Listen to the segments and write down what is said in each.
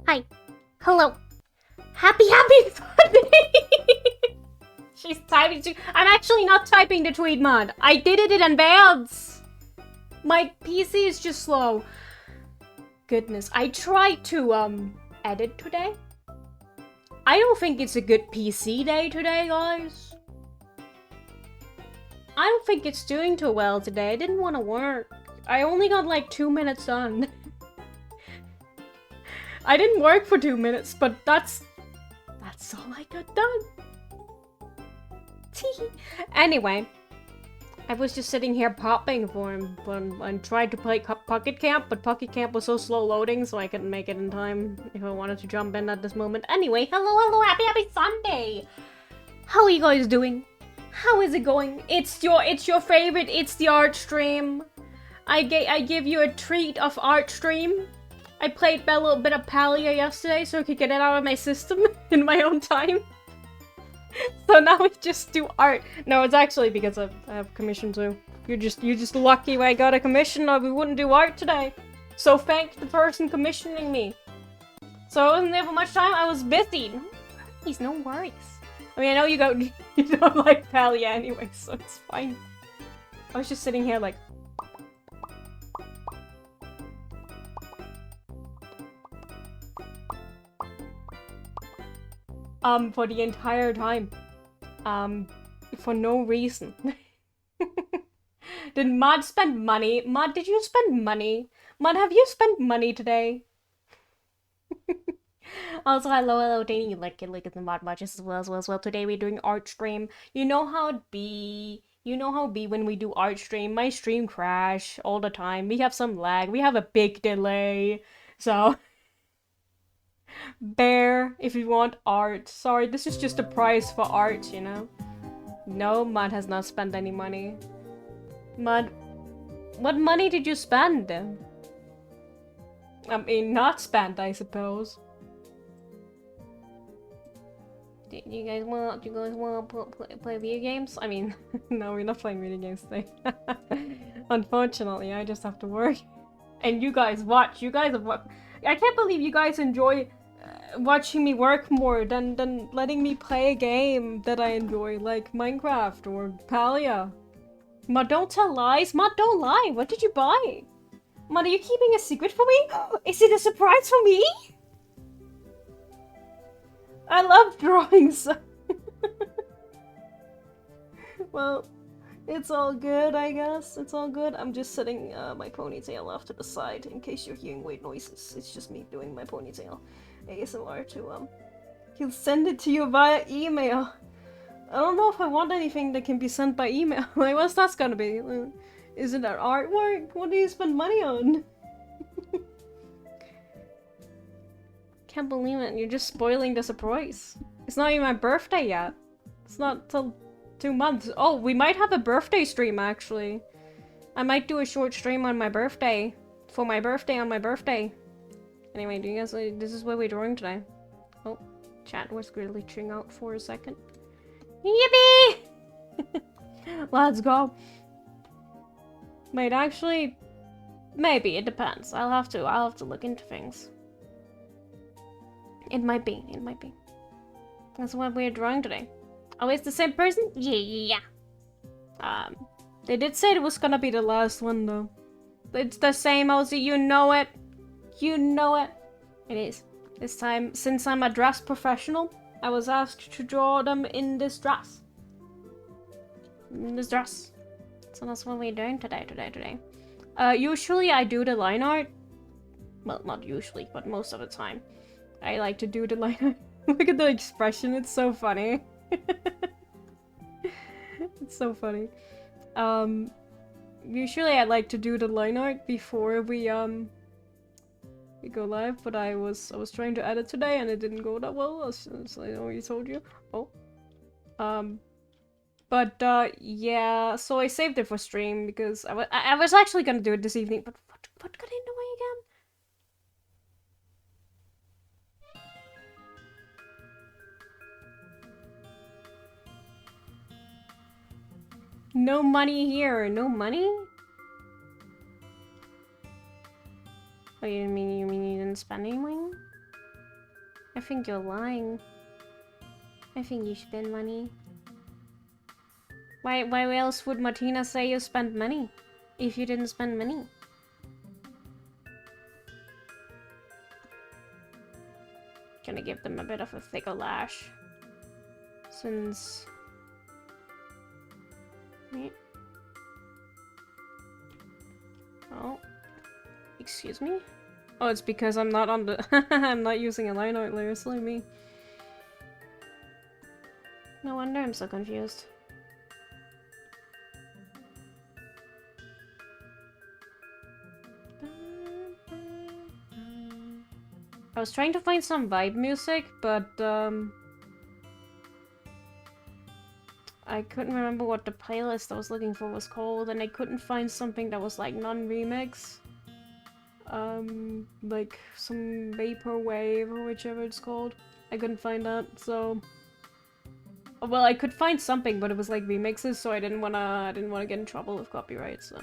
Hi. Hello. Happy Sunday! She's typing to- I'm actually not typing the tweet mod. I did it in advance. My PC is just slow. Goodness, I tried to, edit today. I don't think it's a good PC day today, guys. I don't think it's doing too well today. I didn't want to work. I only got like 2 minutes done. I didn't work for 2 minutes, but that's all I got done. Anyway, I was just sitting here popping for him and tried to play Pocket Camp, but Pocket Camp was so slow loading, so I couldn't make it in time if I wanted to jump in at this moment. Anyway, hello, happy Sunday! How are you guys doing? How is it going? It's your favorite, it's the art stream. I give you a treat of art stream. I played a little bit of Palia yesterday so I could get it out of my system in my own time. So now we just do art. No, it's actually because I have commission too. You're just lucky I got a commission or we wouldn't do art today. So thank the person commissioning me. So I wasn't there for much time, I was busy. Please, no worries. I mean, I know you don't like Palia anyway, so it's fine. I was just sitting here like... for the entire time. For no reason. Did Mod spend money? Mod, did you spend money? Mod, have you spent money today? Also, hello, Danny. You like it the mod watches as well. Today we're doing art stream. You know how it be. You know how it be when we do art stream. My stream crash all the time. We have some lag. We have a big delay. So... Bear, if you want art. Sorry, this is just a price for art, you know? No, Mud has not spent any money. Mud, what money did you spend? I mean, not spent, I suppose. Do you guys want to play video games? I mean, no, we're not playing video games today. Unfortunately, I just have to work. And you guys watch. You guys have I can't believe you guys enjoy watching me work more than letting me play a game that I enjoy, like Minecraft or Palia. Ma, don't tell lies. Ma, don't lie. What did you buy? Ma, are you keeping a secret from me? Is it a surprise for me? I love drawings. Well, it's all good, I guess. It's all good. I'm just setting my ponytail off to the side in case you're hearing weird noises. It's just me doing my ponytail. ASMR to, he'll send it to you via email. I don't know if I want anything that can be sent by email. Like, what's that gonna be? Is it an artwork? What do you spend money on? Can't believe it. You're just spoiling the surprise. It's not even my birthday yet. It's not till 2 months. Oh, we might have a birthday stream, actually. I might do a short stream on my birthday. For my birthday on my birthday. Anyway, do you guys... this is what we're drawing today. Oh, chat was glitching out for a second. Yippee! Let's go. Wait, actually... Maybe, it depends. I'll have to look into things. It might be. That's what we're drawing today. Oh, it's the same person? Yeah. They did say it was gonna be the last one, though. It's the same, Ozzy, you know it. You know it. It is. This time, since I'm a dress professional, I was asked to draw them in this dress. So that's what we're doing today. Usually I do the line art. Well, not usually, but most of the time. I like to do the line art. Look at the expression, it's so funny. It's so funny. Usually I like to do the line art before we go live, but I was trying to edit today and it didn't go that well, as I already told you. Oh. Yeah, so I saved it for stream because I was actually gonna do it this evening, but what got in the way again? No money here. No money? Oh, you mean you didn't spend any money? I think you're lying. I think you spend money. Why else would Martina say you spent money if you didn't spend money? Gonna give them a bit of a thicker lash. Since... Oh. Excuse me? Oh, it's because I'm not on the... I'm not using a line art layer, silly me. No wonder I'm so confused. I was trying to find some vibe music, but I couldn't remember what the playlist I was looking for was called, and I couldn't find something that was like non-remix. Like some vaporwave or whichever it's called. I couldn't find that, so... Well, I could find something, but it was like remixes, so I didn't wanna get in trouble with copyright, so...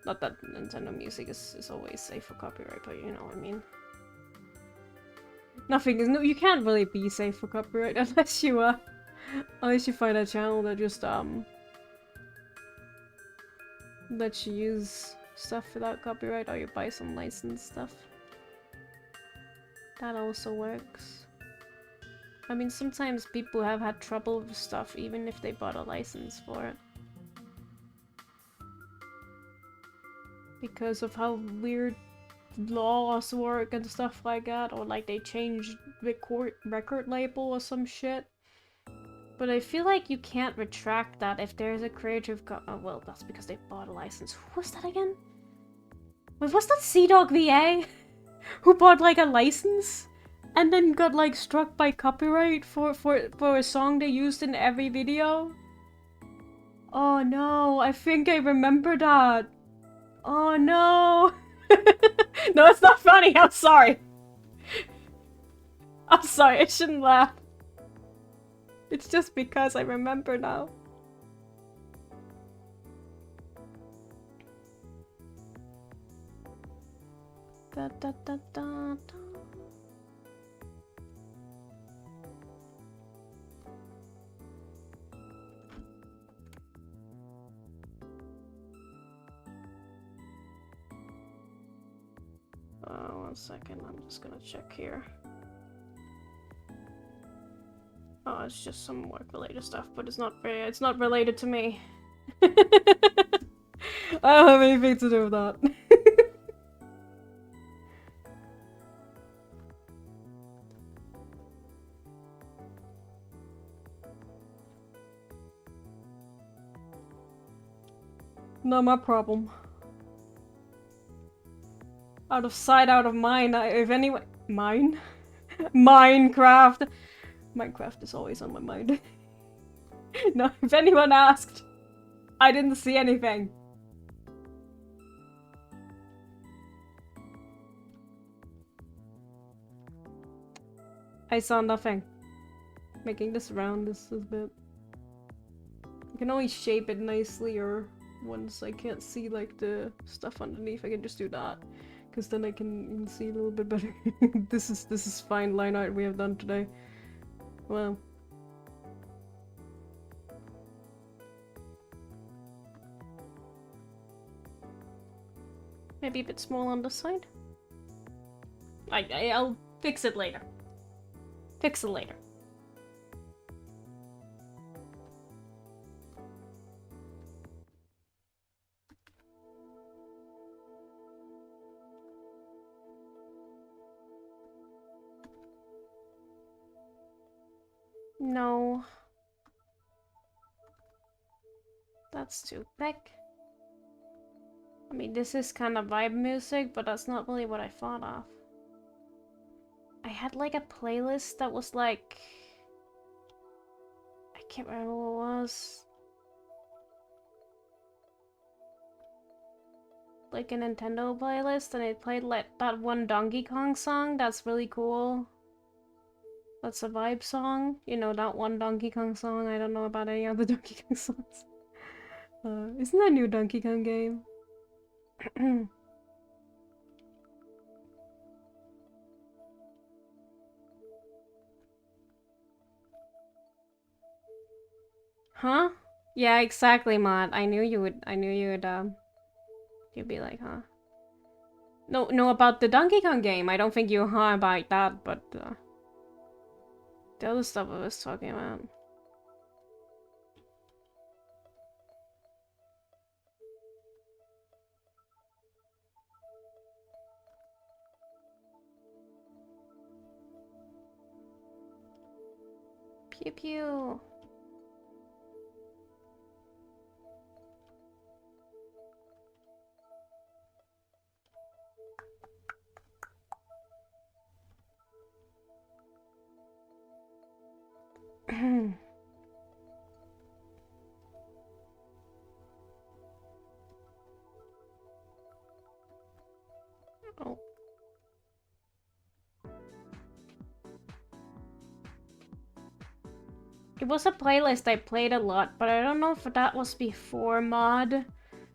Not that Nintendo music is always safe for copyright, but you know what I mean. Nothing is... No, you can't really be safe for copyright unless you, unless you find a channel that just, lets you use stuff without copyright, or you buy some licensed stuff. That also works. I mean, sometimes people have had trouble with stuff even if they bought a license for it. Because of how weird laws work and stuff like that, or like they changed record label or some shit. But I feel like you can't retract that if there's a creative oh, well, that's because they bought a license. Who was that again? Wait, was that CDawg VA? Who bought like a license? And then got like struck by copyright for a song they used in every video? Oh no, I think I remember that. Oh no! No, it's not funny, I'm sorry. I'm sorry, I shouldn't laugh. It's just because I remember now. Da, da, da, da, da. One second, I'm just gonna check here. Oh, it's just some work-related stuff, but it's not related to me. I don't have anything to do with that. Not my problem. Out of sight, out of mind. If anyone... Mine? Minecraft! Minecraft is always on my mind. No, if anyone asked, I didn't see anything. I saw nothing. Making this round is a bit... I can always shape it nicely, or once I can't see like the stuff underneath, I can just do that. Because then I can see a little bit better. This is fine line art we have done today. Well. Maybe a bit small on this side. I'll fix it later. Fix it later. No. That's too thick. I mean, this is kind of vibe music, but that's not really what I thought of. I had like a playlist that was like... I can't remember what it was. Like a Nintendo playlist, and it played like that one Donkey Kong song that's really cool. That's a vibe song. You know, that one Donkey Kong song. I don't know about any other Donkey Kong songs. Isn't that a new Donkey Kong game? Huh? Yeah, exactly, Mod. I knew you would. I knew you would. You'd be like, huh? No, no, about the Donkey Kong game. I don't think you huh about that, but the other stuff I was talking about. Pew pew. Oh. It was a playlist I played a lot, but I don't know if that was before Mod.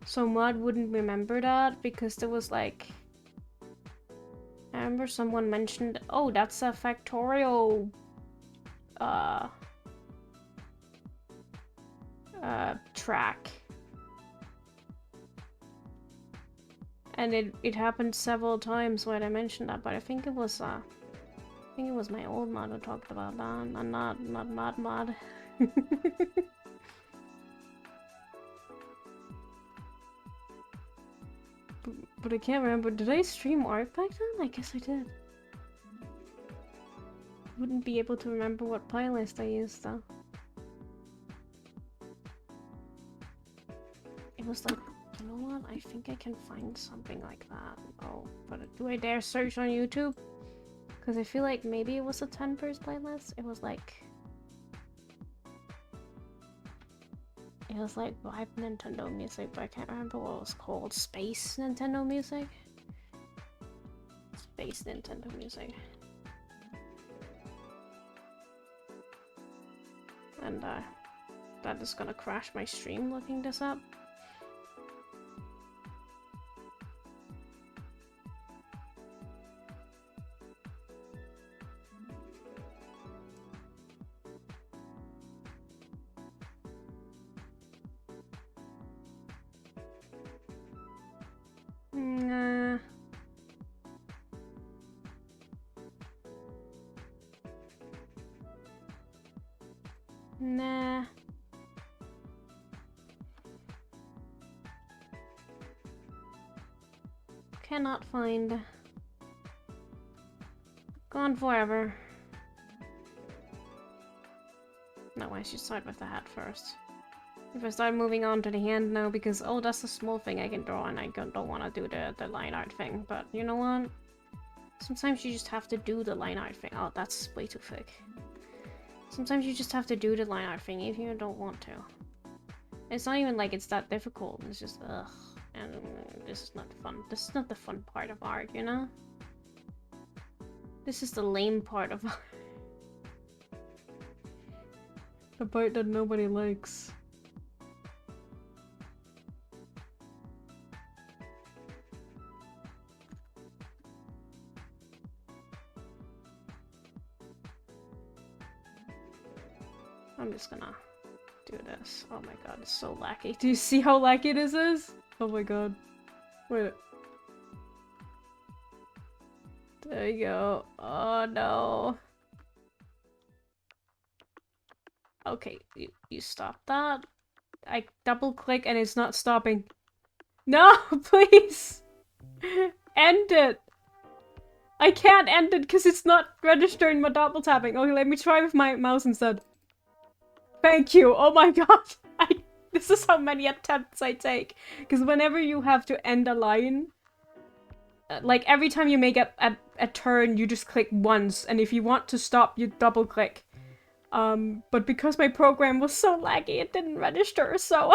So Mod wouldn't remember that because there was like... I remember someone mentioned, oh, that's a Factorio track. And it happened several times when I mentioned that, but I think it was my old mod who talked about that, and not mod. But I can't remember. Did I stream Ark back then? I guess I did. Wouldn't be able to remember what playlist I used though. It was like, you know what? I think I can find something like that. Oh, but do I dare search on YouTube? Because I feel like maybe it was a 10-verse playlist. It was like Vibe Nintendo Music, but I can't remember what it was called. Space Nintendo Music? Space Nintendo Music. And that is gonna crash my stream looking this up. Nah. Nah. Cannot find. Gone forever. No, I should start with the hat first. If I start moving on to the hand now, because oh, that's a small thing I can draw, and I don't want to do the line art thing. But you know what? Sometimes you just have to do the line art thing. Oh, that's way too thick. Sometimes you just have to do the line art thing if you don't want to. It's not even like it's that difficult. It's just ugh, and this is not fun. This is not the fun part of art, you know? This is the lame part of art. The part that nobody likes. I'm just gonna do this. Oh my god, it's so laggy. Do you see how laggy this is? Oh my god. Wait. There you go. Oh no. Okay, you stop that. I double click and it's not stopping. No, please! End it! I can't end it because it's not registering my double tapping. Okay, let me try with my mouse instead. Thank you. Oh my god. This is how many attempts I take. Because whenever you have to end a line, like every time you make a turn, you just click once. And if you want to stop, you double click. But because my program was so laggy, it didn't register. So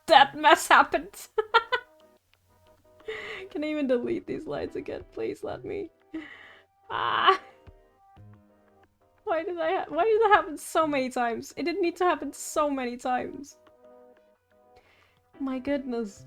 that mess happened. Can I even delete these lines again? Please let me. Ah. Why did that happen so many times? It didn't need to happen so many times. My goodness.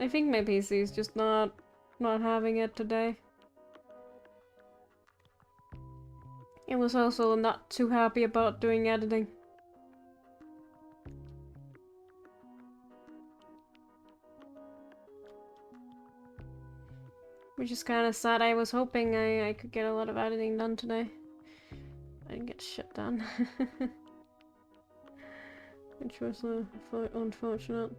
I think my PC is just not having it today. It was also not too happy about doing editing. Which is kind of sad. I was hoping I could get a lot of editing done today. I didn't get shit done. Which was unfortunate.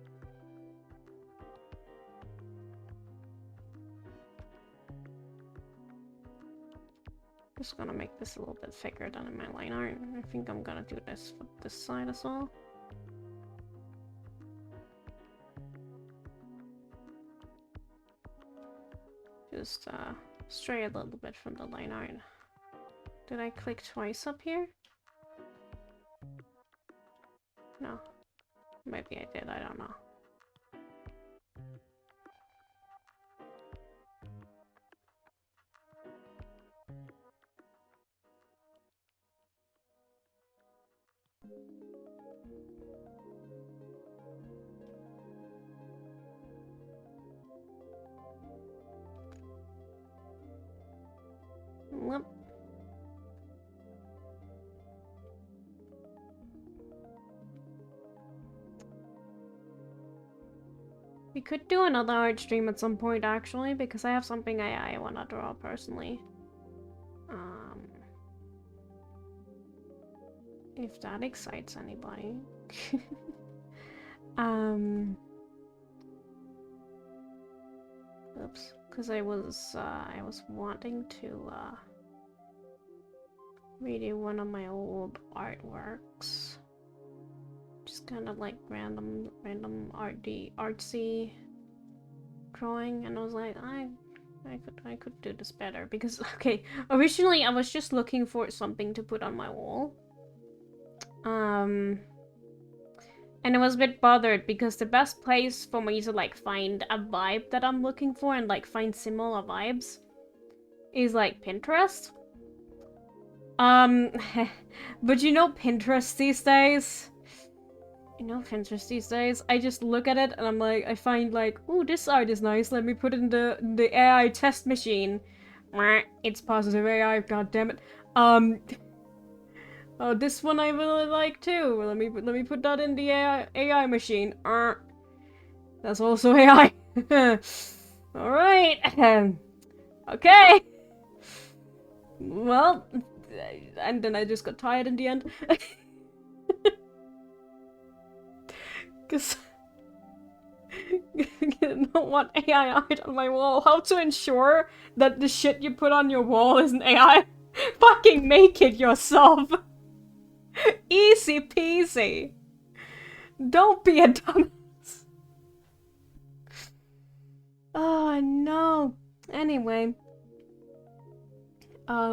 Just gonna make this a little bit thicker than in my line art. I think I'm gonna do this for this side as well. Just stray a little bit from the line art. Did I click twice up here? No. Maybe I did, I don't know. Yep. We could do another art stream at some point, actually, because I have something I want to draw personally. If that excites anybody. Oops, because I was wanting to redo one of my old artworks. Just kind of like random artsy drawing, and I was like, I could do this better because okay, originally I was just looking for something to put on my wall. And I was a bit bothered because the best place for me to like find a vibe that I'm looking for and like find similar vibes is like Pinterest. But you know Pinterest these days? You know Pinterest these days? I just look at it and I'm like, I find like, ooh, this art is nice, let me put it in the AI test machine. It's positive AI, god damn it. Oh, this one I really like too. Let me put that in the AI machine. That's also AI. All right. Okay. Well, and then I just got tired in the end. Cause I don't want AI art on my wall. How to ensure that the shit you put on your wall isn't AI? Fucking make it yourself. Easy peasy. Don't be a dumbass. Oh no. Anyway. But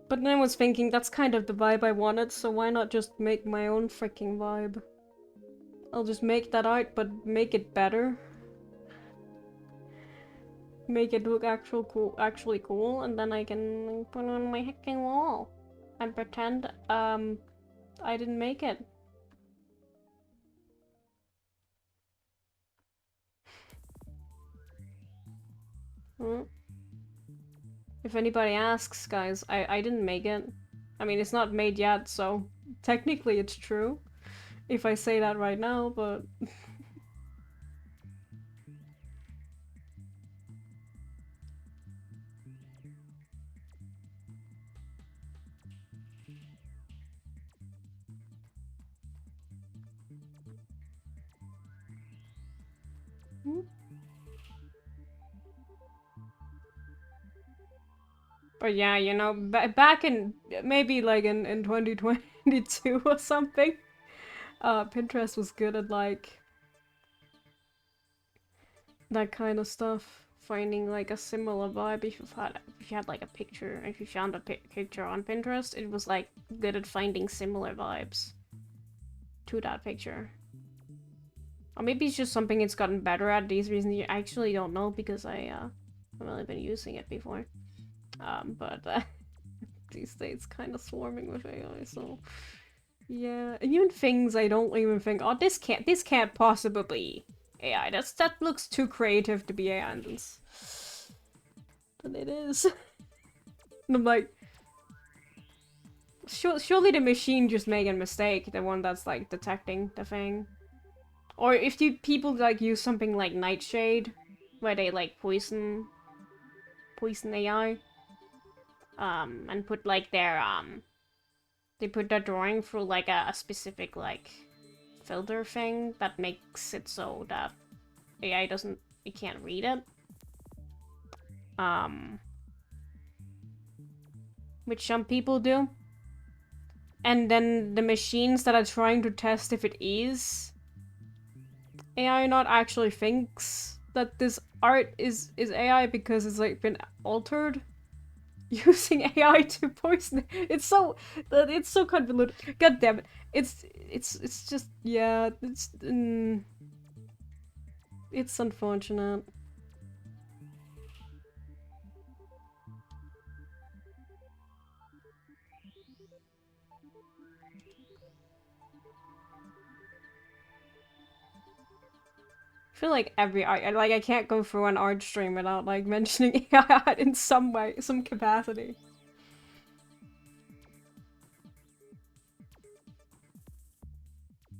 then I was thinking that's kind of the vibe I wanted, so why not just make my own freaking vibe? I'll just make that art, but make it better. Make it look actually cool, and then I can put it on my hacking wall and pretend I didn't make it. If anybody asks, guys, I didn't make it. I mean, it's not made yet, so technically it's true if I say that right now, but But yeah, you know, back in maybe like in 2022 or something, Pinterest was good at like that kind of stuff, finding like a similar vibe. If you had like a picture, if you found a picture on Pinterest, it was like good at finding similar vibes to that picture. Or maybe it's just something it's gotten better at these reasons. I actually don't know because I haven't really been using it before. But these days kind of swarming with AI, so Yeah, and even things I don't even think, oh, this can't possibly be AI. That looks too creative to be AI, and but it is. And I'm like, surely the machine just made a mistake, the one that's like detecting the thing. Or if people like use something like Nightshade, where they like poison AI, and put like they put their drawing through like a specific like filter thing that makes it so that AI it can't read it. Which some people do. And then the machines that are trying to test if it is AI or not actually thinks that this art is AI because it's like been altered using AI to poison it. It's so convoluted. God damn it. It's just, yeah, it's unfortunate. I feel like every art, I can't go through an art stream without like mentioning AI art in some way, some capacity.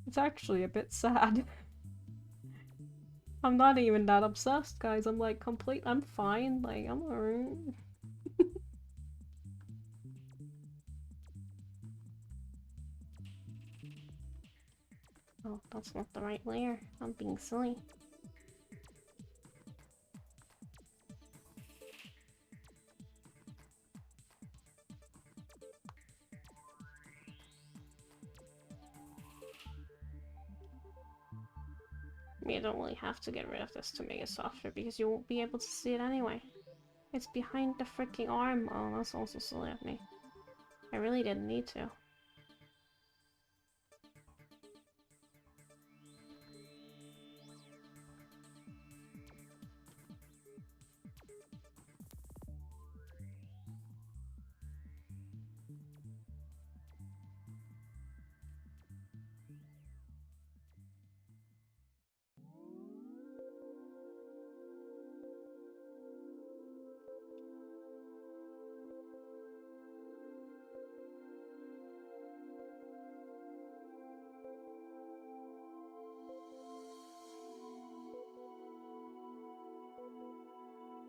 It's actually a bit sad. I'm not even that obsessed, guys. I'm like I'm fine. Like, I'm alright. Oh, that's not the right layer. I'm being silly. You don't really have to get rid of this to make it softer because you won't be able to see it anyway. It's behind the freaking arm. Oh, that's also silly of me. I really didn't need to.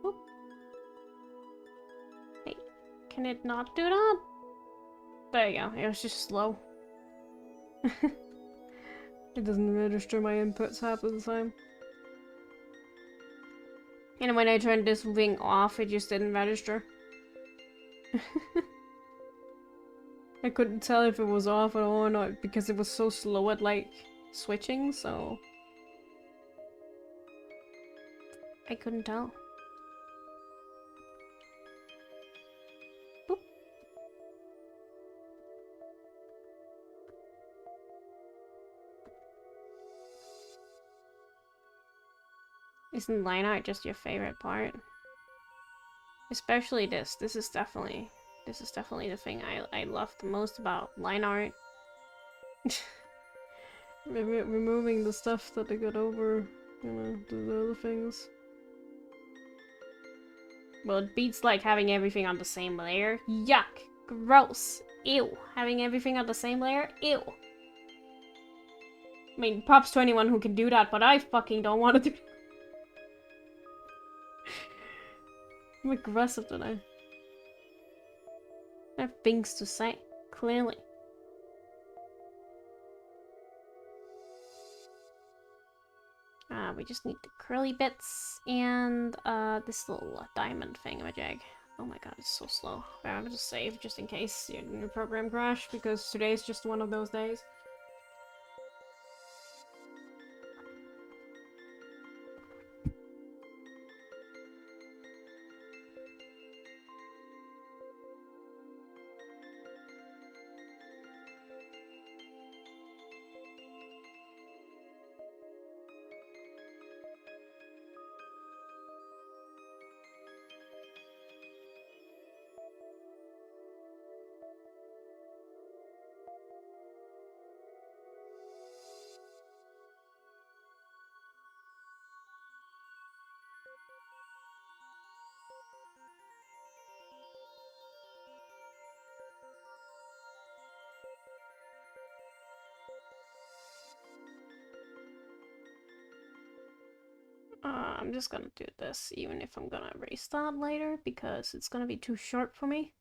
Oop. Hey, can it not do that? There you go. It was just slow. It doesn't register my inputs half of the time. And when I turned this thing off, it just didn't register. I couldn't tell if it was off at all or not because it was so slow at like switching, so I couldn't tell. Boop. Isn't line art just your favorite part? Especially this. This is definitely the thing I love the most about line art. Removing the stuff that they got over, you know, the other things. Well, it beats like having everything on the same layer. Yuck! Gross! Ew! Having everything on the same layer? Ew! I mean, props to anyone who can do that, but I fucking don't want to do. I'm aggressive today. I have things to say, clearly. We just need the curly bits and this little diamond thingamajig. Oh my god, it's so slow. I'm just save just in case your program crashed because today's just one of those days. I'm just gonna do this, even if I'm gonna restart later, because it's gonna be too short for me.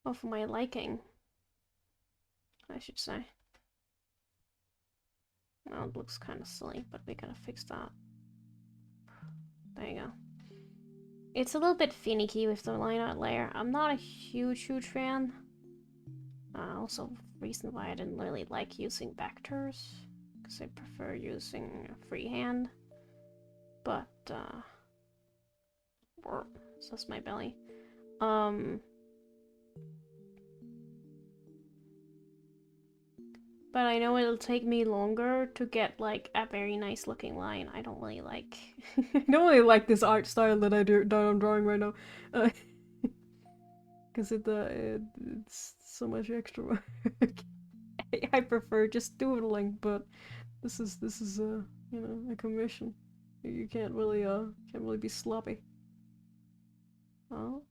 Or for my liking, I should say. Well, it looks kind of silly, but we gotta fix that. There you go. It's a little bit finicky with the line art layer. I'm not a huge fan. Also, reason why I didn't really like using vectors, because I prefer using freehand. But, so that's my belly. But I know it'll take me longer to get like a very nice looking line. I don't really like I don't really like this art style that I'm drawing right now. Cause it's so much extra work. I prefer just doodling, but this is you know, a commission. You can't really be sloppy. Oh,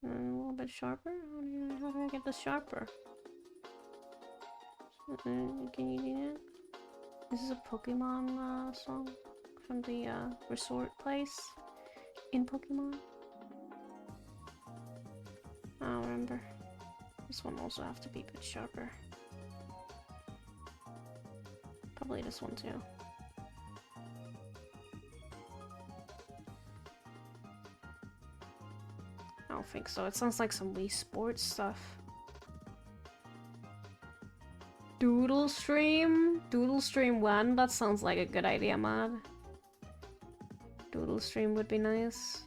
a little bit sharper. How do I get this sharper? Can you do that? This is a Pokemon song from the resort place in Pokemon. I don't remember. This one also have to be a bit sharper. Probably this one too. I don't think so. It sounds like some Wii Sports stuff. Doodle Stream? Doodle Stream 1? That sounds like a good idea, mod. Doodle Stream would be nice.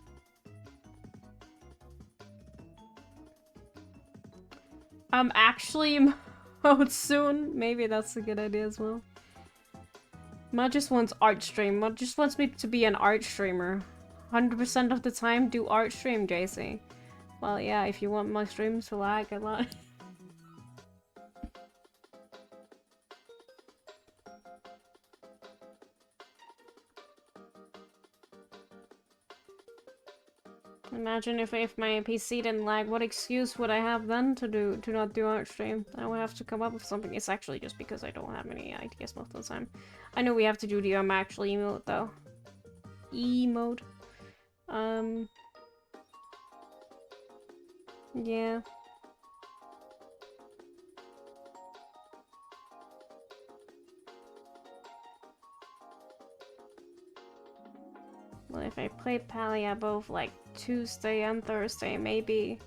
Actually mode soon. Maybe that's a good idea as well. Mod just wants art stream. Mod just wants me to be an art streamer. 100% of the time, do art stream, JC. Well, yeah, if you want my streams to lag a lot. Imagine if my PC didn't lag, what excuse would I have then to not do art stream? I would have to come up with something. It's actually just because I don't have any ideas most of the time. I know we have to do the actual emote though. Emote. Yeah. Well, if I played Palia both like Tuesday and Thursday, maybe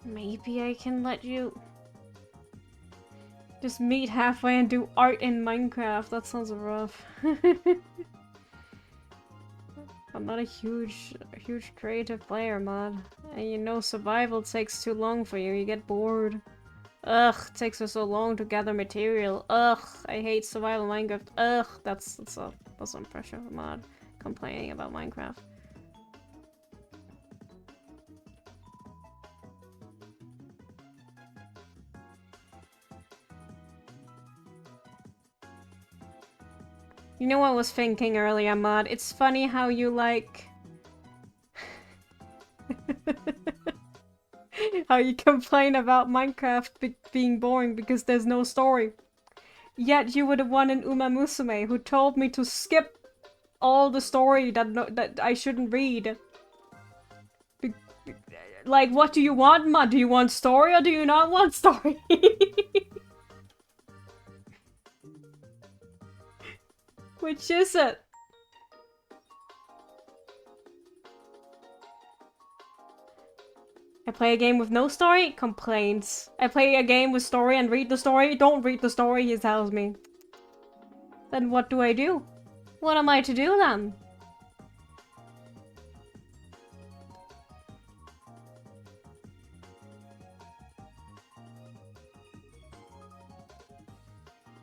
I can let you just meet halfway and do art in Minecraft. That sounds rough. I'm not a huge creative player, mod. And you know survival takes too long for you. You get bored. Ugh, it takes us so long to gather material. Ugh, I hate survival Minecraft. Ugh, that's some pressure, mod. Complaining about Minecraft. You know what I was thinking earlier, mod? It's funny how you like... how you complain about Minecraft being boring because there's no story. Yet you were the one in Uma Musume who told me to skip all the story that I shouldn't read. Like, what do you want, mod? Do you want story or do you not want story? Which is it? I play a game with no story? Complaints. I play a game with story and read the story? Don't read the story, he tells me. Then what do I do? What am I to do then?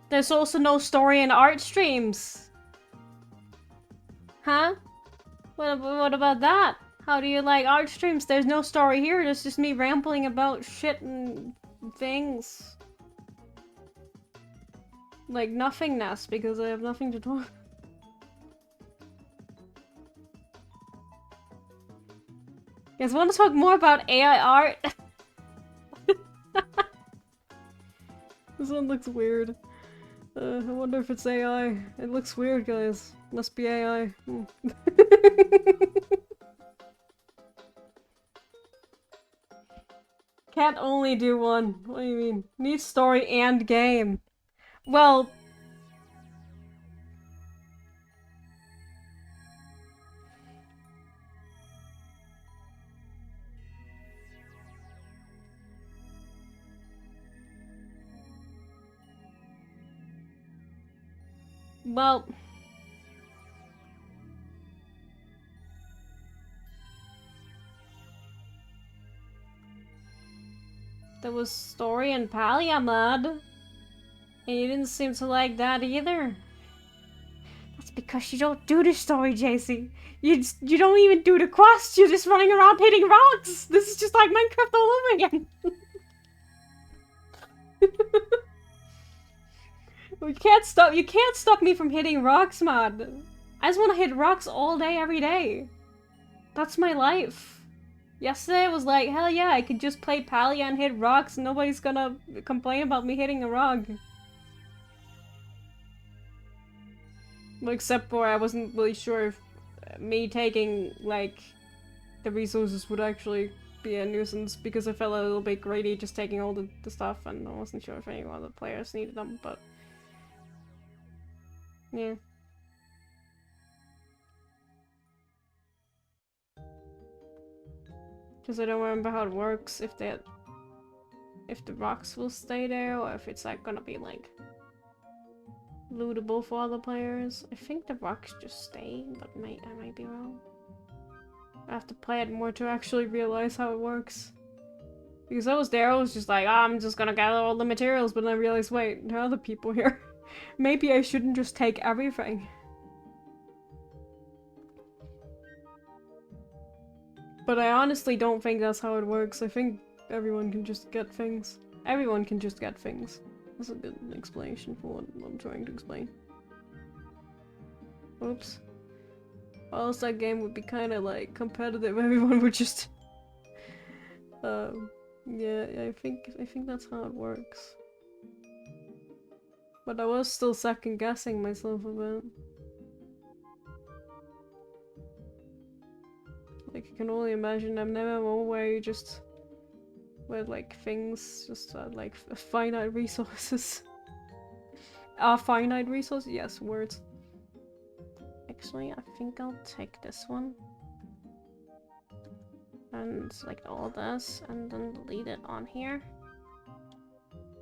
There's also no story in art streams. Huh? What about that? How do you like art streams? There's no story here, there's just me rambling about shit and things. Like nothingness, because I have nothing to talk. You guys want to talk more about AI art? This one looks weird. I wonder if it's AI. It looks weird, guys. Must be AI. Can't only do one. What do you mean? Need story and game. Well... Well... There was story and Paliamad. And you didn't seem to like that either. That's because you don't do the story, JC. You don't even do the quest, you're just running around hitting rocks! This is just like Minecraft all over again! You can't stop me from hitting rocks, man. I just want to hit rocks all day, every day. That's my life. Yesterday I was like, hell yeah, I could just play Palia and hit rocks and nobody's gonna complain about me hitting a rock. Except for I wasn't really sure if me taking, like, the resources would actually be a nuisance because I felt a little bit greedy just taking all the stuff and I wasn't sure if any of the players needed them, but... Yeah. Because I don't remember how it works, if the rocks will stay there, or if it's like gonna be like lootable for other players. I think the rocks just stay, but I might be wrong. I have to play it more to actually realize how it works. Because I was there, I was just like, oh, I'm just gonna gather all the materials, but then I realized, wait, there are other people here. Maybe I shouldn't just take everything. But I honestly don't think that's how it works. I think everyone can just get things. Everyone can just get things. That's a good explanation for what I'm trying to explain. Oops. Or else that game would be kind of like competitive. Everyone would just... yeah, I think that's how it works. But I was still second guessing myself a bit. Like, I can only imagine an MMO where you just... where, like, things just like, finite resources. Finite resources? Yes, words. Actually, I think I'll take this one. And select all this, and then delete it on here.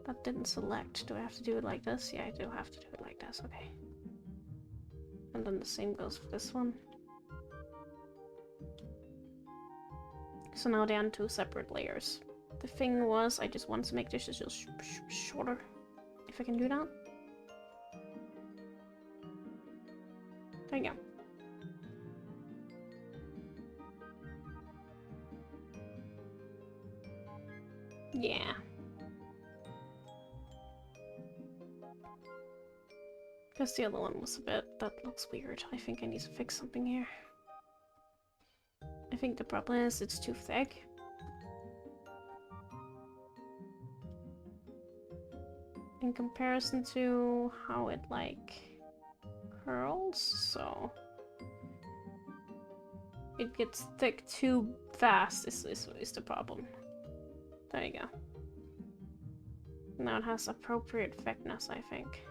That didn't select. Do I have to do it like this? Yeah, I do have to do it like this, okay. And then the same goes for this one. So now they're on 2 separate layers. The thing was, I just want to make this just shorter. If I can do that. There you go. Yeah. Because the other one was a bit... that looks weird. I think I need to fix something here. I think the problem is it's too thick. In comparison to how it, like, curls, so... it gets thick too fast is the problem. There you go. Now it has appropriate thickness, I think.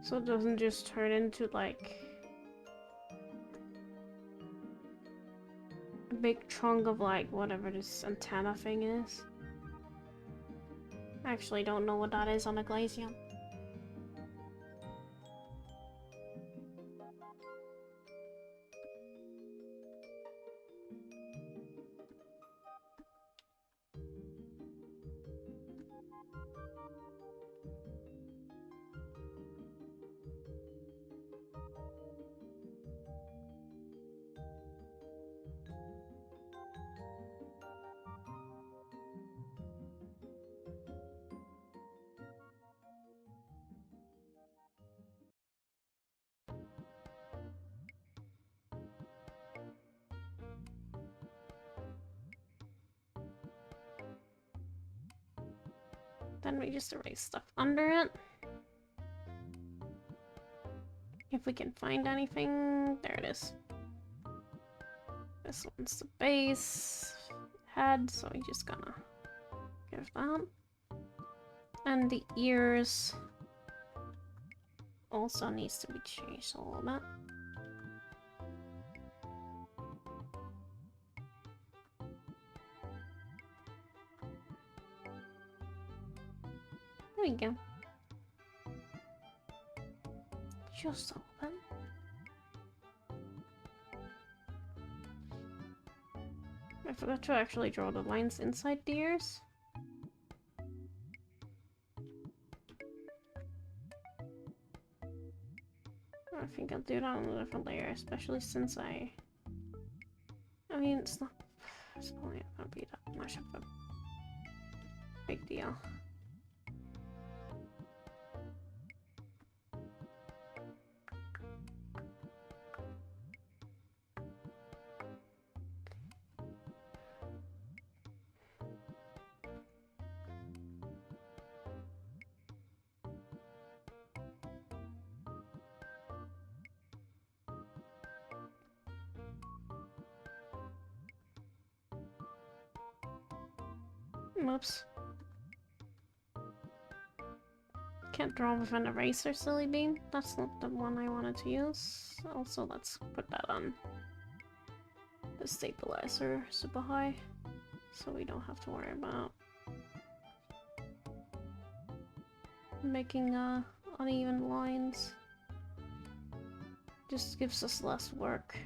So it doesn't just turn into, like, a big chunk of, like, whatever this antenna thing is. I actually don't know what that is on a Glaceon. Then we just erase stuff under it. If we can find anything, there it is. This one's the base head, so we're just gonna give that. And the ears also needs to be changed a little bit. There we go. Just open. I forgot to actually draw the lines inside the ears. I think I'll do that on a different layer, especially since I mean, it's probably not gonna be that much of a big deal. Oops. Can't draw with an eraser, silly bean. That's not the one I wanted to use. Also, let's put that on the stabilizer super high, so we don't have to worry about making uneven lines. Just gives us less work.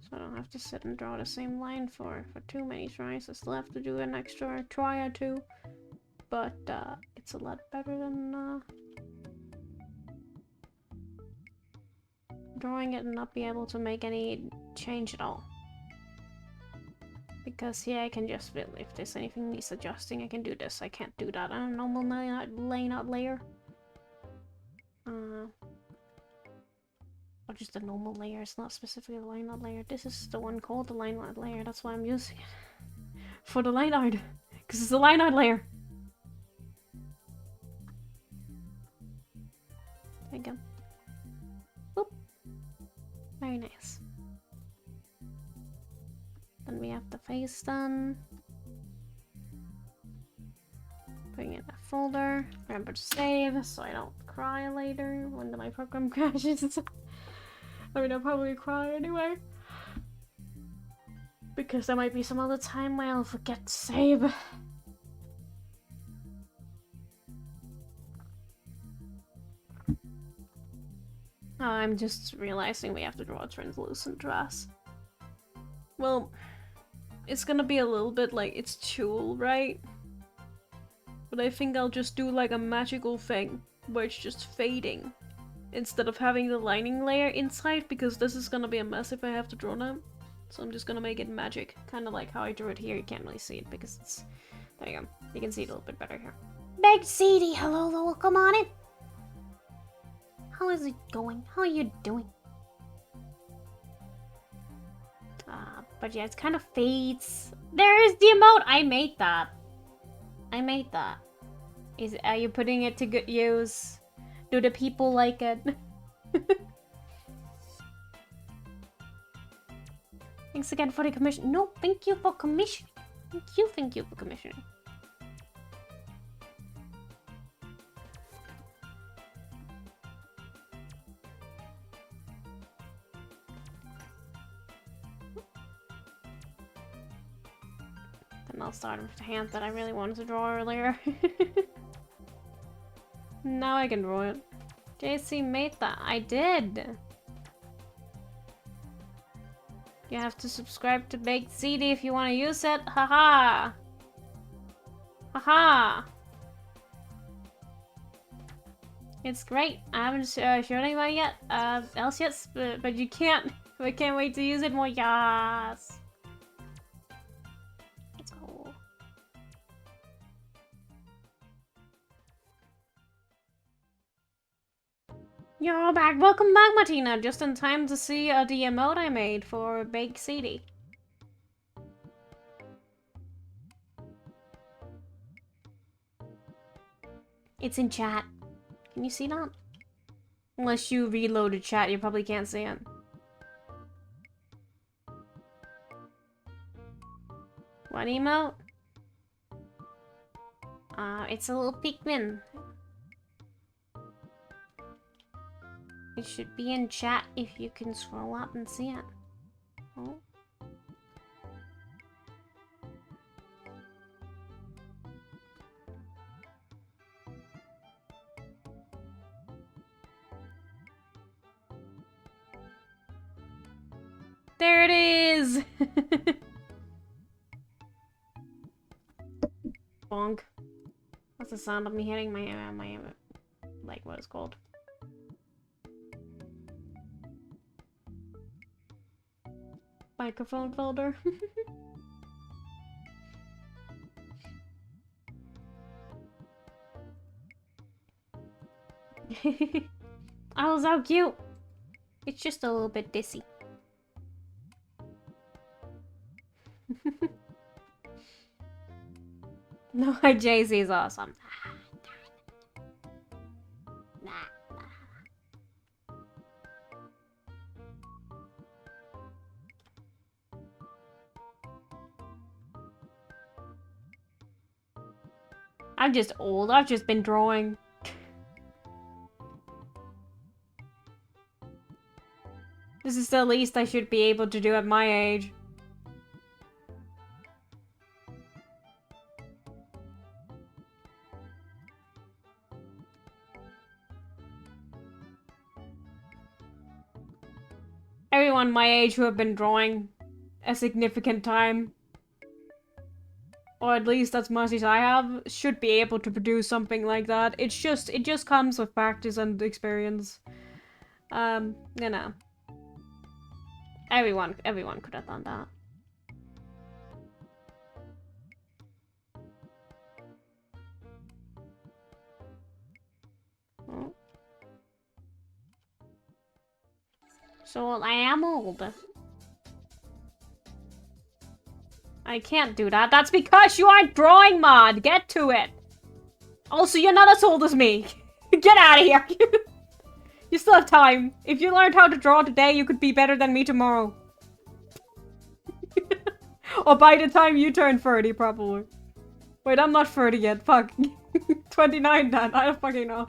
So I don't have to sit and draw the same line for too many tries. I still have to do an extra try or two. But it's a lot better than drawing it and not be able to make any change at all. Because here I can just feel if there's anything needs adjusting, I can do this. I can't do that on a normal line out layer. Or just a normal layer, it's not specifically a line art layer. This is the one called the line art layer, that's why I'm using it. For the line art. Because it's a line art layer. There you go. Boop. Very nice. Then we have the face done. Putting it in a folder. Remember to save so I don't cry later when my program crashes. I mean, I'll probably cry anyway. Because there might be some other time where I'll forget to save. I'm just realizing we have to draw a translucent dress. Well, it's gonna be a little bit like it's tulle, right? But I think I'll just do like a magical thing where it's just fading instead of having the lining layer inside, because this is gonna be a mess if I have to draw them. So I'm just gonna make it magic, kind of like how I drew it here. You can't really see it because it's... There you go. You can see it a little bit better here. Big CD, hello, welcome on in. How is it going? How are you doing? But yeah, it's kind of fades. There's the emote! I made that. I made that. Are you putting it to good use? Do the people like it? Thanks again for the commission. No, thank you for commissioning. Thank you for commissioning. Then I'll start with the hand that I really wanted to draw earlier. Now I can draw it. JC made that. I did. You have to subscribe to Baked CD if you want to use it. Haha. Haha. It's great. I haven't shown anybody yet. Else yet, but you can't. I can't wait to use it more. Yes. Let's go. You're back. Welcome back, Martina. Just in time to see the emote I made for Baked CD. It's in chat. Can you see that? Unless you reloaded chat, you probably can't see it. What emote? It's a little Pikmin. It should be in chat if you can scroll up and see it. Oh. There it is! Bonk. That's the sound of me hitting my like, what it's called. Microphone folder. Oh, so cute! It's just a little bit dissy. No, Jay-Z is awesome. I'm just old. I've just been drawing. This is the least I should be able to do at my age. Everyone my age who have been drawing a significant time, or at least as much as I have, should be able to produce something like that. It just comes with practice and experience. You know. Everyone could have done that. Oh. So I am old. I can't do that. That's because you aren't drawing mod. Get to it. Also, you're not as old as me. Get out of here. You still have time. If you learned how to draw today, you could be better than me tomorrow. Or by the time you turn 30, probably. Wait, I'm not 30 yet. Fuck. 29 then. I don't fucking know.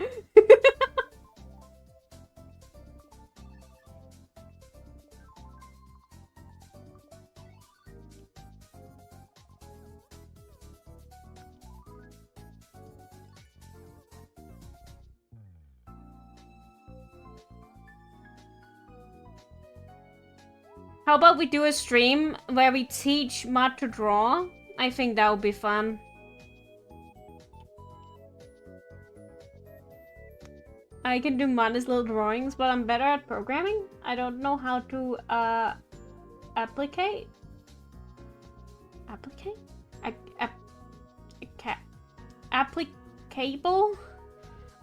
How about we do a stream where we teach Matt to draw? I think that would be fun. I can do Matt's little drawings, but I'm better at programming. I don't know how to applicate. Applicable?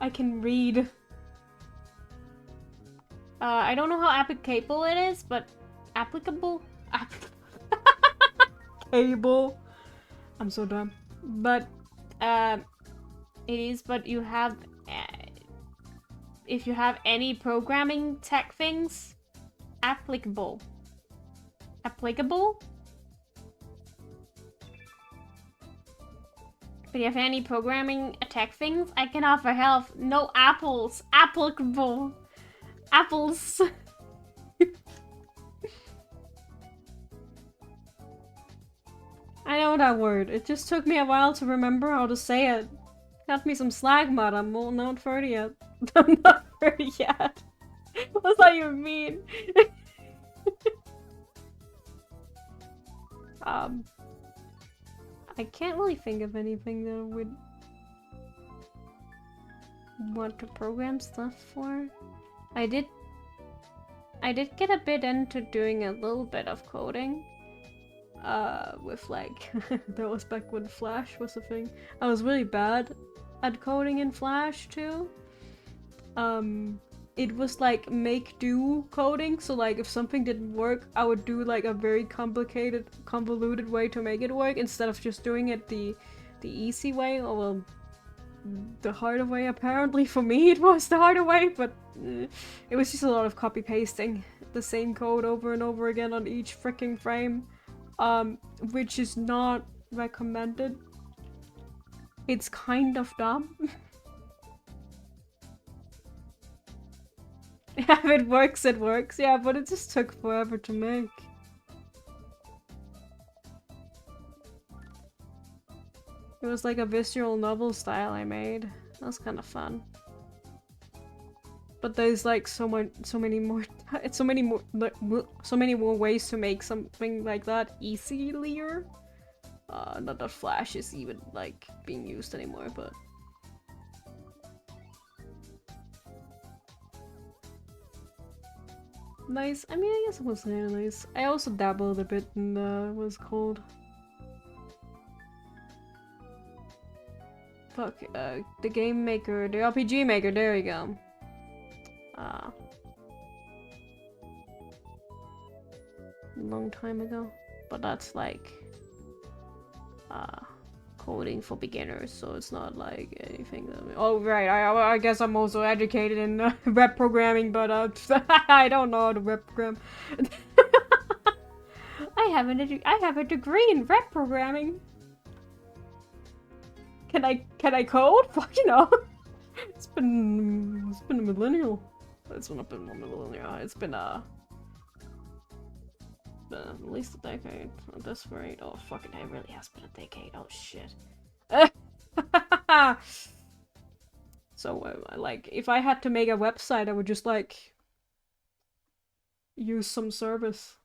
I can read. I don't know how applicable it is, but applicable? Cable. I'm so dumb. But, it is, but you have, if you have any programming tech things, applicable. Applicable? If you have any programming tech things, I can offer help. No apples. Applicable. Apples. I know that word. It just took me a while to remember how to say it. Got me some slag mud. I'm not 30 yet. I'm not 30 yet. What does that even mean? I can't really think of anything that I would want to program stuff for. I did get a bit into doing a little bit of coding. With like, that was back when Flash was a thing. I was really bad at coding in Flash too. It was like make-do coding, so like if something didn't work, I would do like a very complicated, convoluted way to make it work instead of just doing it the easy way, or well, the harder way. Apparently for me it was the harder way, but it was just a lot of copy pasting the same code over and over again on each freaking frame, which is not recommended. It's kind of dumb. If it works, it works. Yeah, but it just took forever to make. It was like a visual novel style I made. That was kind of fun. But there's like so many more ways to make something like that easier. Not that Flash is even like being used anymore, but nice. I mean, I guess it was kind of nice. I also dabbled a bit in what's called. Fuck, the game maker, the RPG maker, there we go. Long time ago. But that's like, coding for beginners, so it's not like anything that oh, right, I guess I'm also educated in web programming, but I don't know how to web program. I have a degree in web programming. Can I code? Fuck, you know. It's been a millennial. It's not been a millennial. It's been at least a decade at this rate. Oh fucking, it really has been a decade. Oh shit. So like, if I had to make a website, I would just like use some service.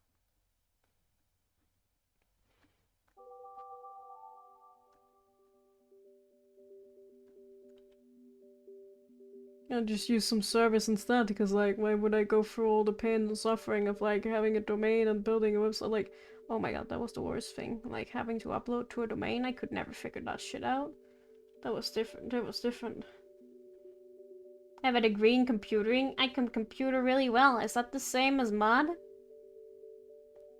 I'd just use some service instead, because like, why would I go through all the pain and suffering of like having a domain and building a website? Like, oh my god, that was the worst thing. Like having to upload to a domain, I could never figure that shit out. That was different. That was different. I have a degree in computing. I can computer really well. Is that the same as mod?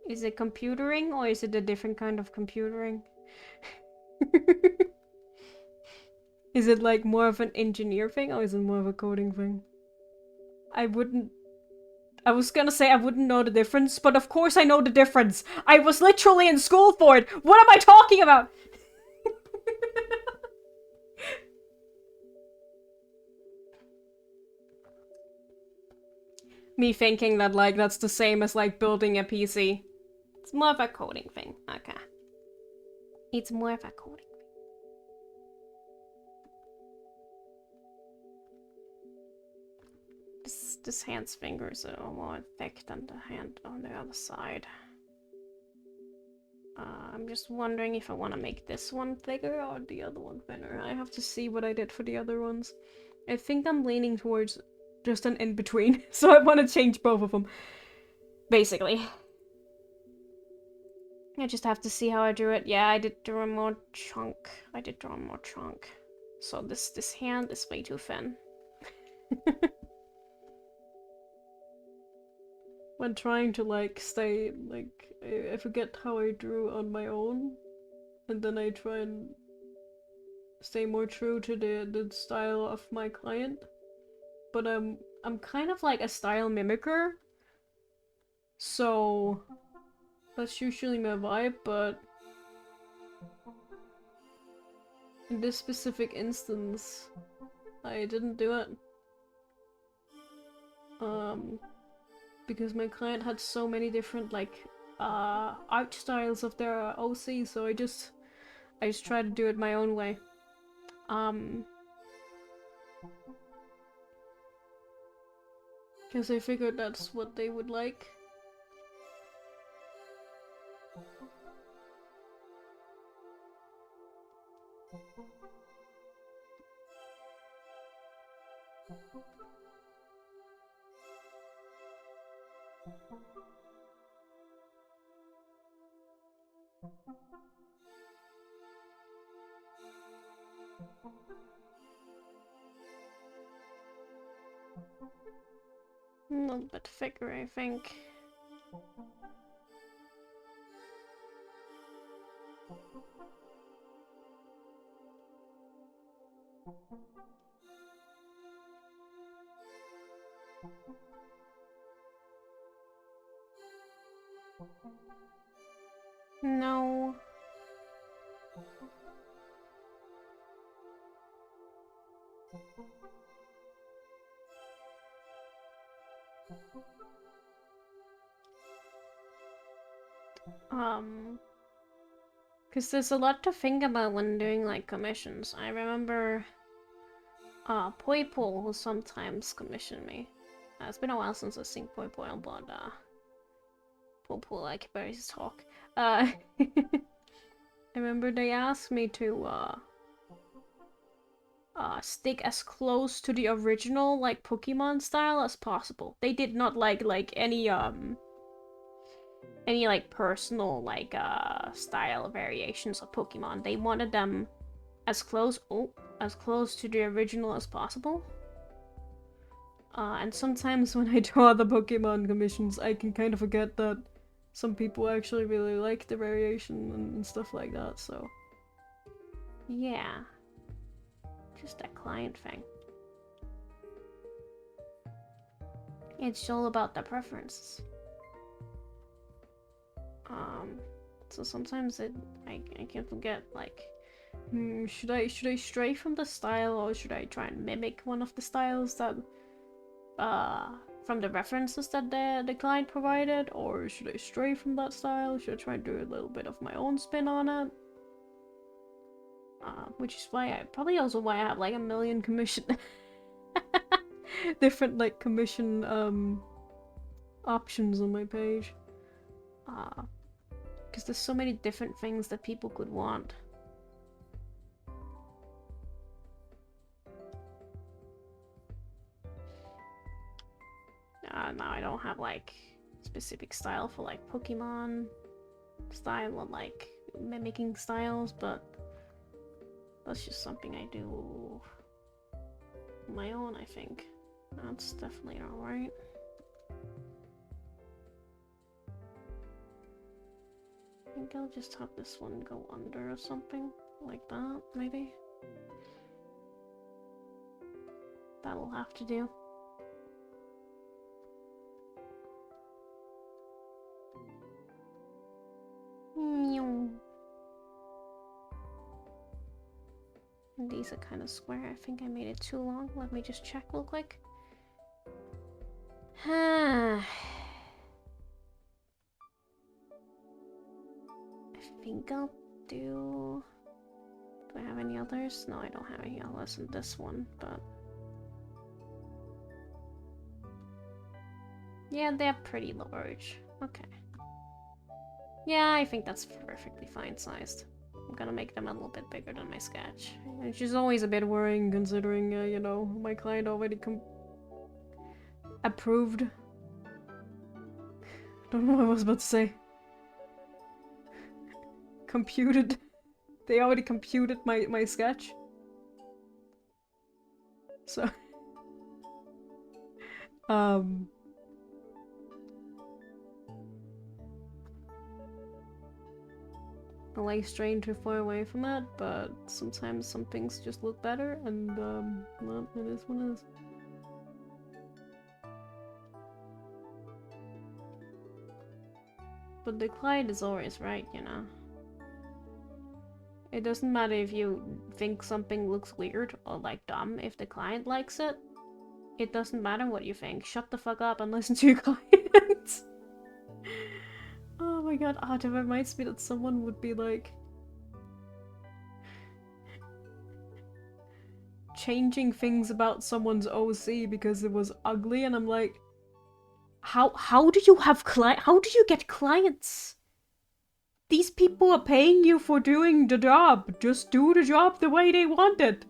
Is it computering, or is it a different kind of computering? Is it like more of an engineer thing, or is it more of a coding thing? I was gonna say I wouldn't know the difference, but of course I know the difference. I was literally in school for it. What am I talking about? Me thinking that like that's the same as like building a PC. It's more of a coding thing. Okay. It's more of a coding thing. This hand's fingers are more thick than the hand on the other side. I'm just wondering if I want to make this one thicker or the other one thinner. I have to see what I did for the other ones. I think I'm leaning towards just an in-between, so I want to change both of them. Basically. I just have to see how I drew it. Yeah, I did draw more chunk. So this hand is way too thin. When trying to like stay like, I forget how I drew on my own, and then I try and stay more true to the style of my client. But I'm kind of like a style mimicker, so that's usually my vibe, but in this specific instance, I didn't do it. Because my client had so many different like art styles of their OC, so I just tried to do it my own way. Because I figured that's what they would like. A little bit thicker, I think. No. Because there's a lot to think about when doing, like, commissions. I remember, Poipole will sometimes commission me. It's been a while since I've seen Poipole, but, Poipole, like, berries talk. I remember they asked me to, stick as close to the original, like, Pokemon style as possible. They did not like, any, like, personal, like, style variations of Pokemon. They wanted them as close to the original as possible. And sometimes when I draw the Pokemon commissions, I can kind of forget that some people actually really like the variation and stuff like that, so... Yeah. Just that client thing. It's all about the preferences. So sometimes I can forget, like, should I stray from the style, or should I try and mimic one of the styles that, from the references that the client provided, or should I stray from that style? Should I try and do a little bit of my own spin on it? Which is why probably also why I have like a million commission different like commission options on my page. Because there's so many different things that people could want. Now I don't have like specific style for like Pokemon style or like mimicking styles, but that's just something I do on my own, I think. That's definitely alright. I think I'll just have this one go under or something like that, maybe. That'll have to do. These are kind of square. I think I made it too long. Let me just check real quick. I think I'll do... Do I have any others? No, I don't have any others in this one, but... Yeah, they're pretty large. Okay. Yeah, I think that's perfectly fine sized. I'm gonna make them a little bit bigger than my sketch. Which is always a bit worrying considering, you know, my client already approved. Don't know what I was about to say. Computed. They already computed my sketch. So... I like straying too far away from it, but sometimes some things just look better, and well, it is what it is. But the client is always right, you know. It doesn't matter if you think something looks weird or like dumb, if the client likes it, it doesn't matter what you think. Shut the fuck up and listen to your client. Oh my god, that reminds me that someone would be like... changing things about someone's OC because it was ugly, and I'm like... How do you have how do you get clients? These people are paying you for doing the job. Just do the job the way they want it.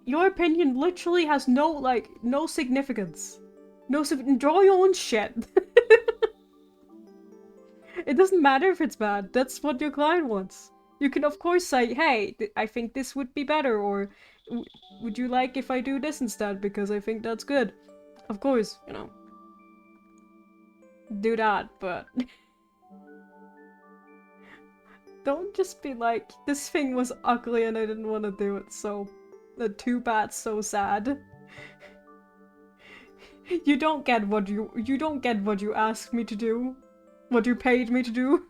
Your opinion literally has no, like, no significance. Draw your own shit. It doesn't matter if it's bad. That's what your client wants. You can of course say, hey, I think this would be better, or would you like if I do this instead because I think that's good? Of course, you know. Do that, but... Don't just be like, this thing was ugly and I didn't want to do it, so The too bad, so sad. You don't get what you asked me to do. What you paid me to do.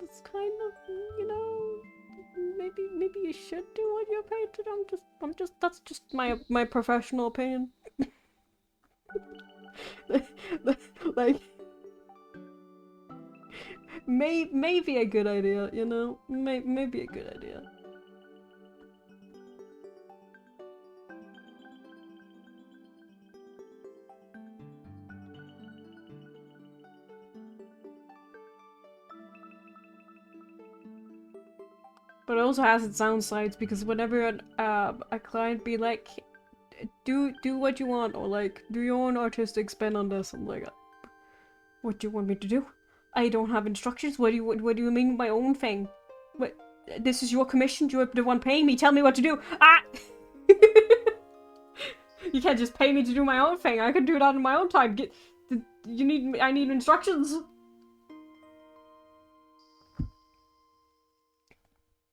That's kind of, you know, maybe you should do what you're paid to do. That's just my professional opinion. Like, maybe a good idea, you know? Maybe a good idea. But it also has its downsides, because whenever a client be like, do what you want, or like, do your own artistic spin on this, I'm like, what do you want me to do? I don't have instructions. What do you mean my own thing? What? This is your commission. You're the one paying me. Tell me what to do. Ah! You can't just pay me to do my own thing. I can do that in my own time. I need instructions.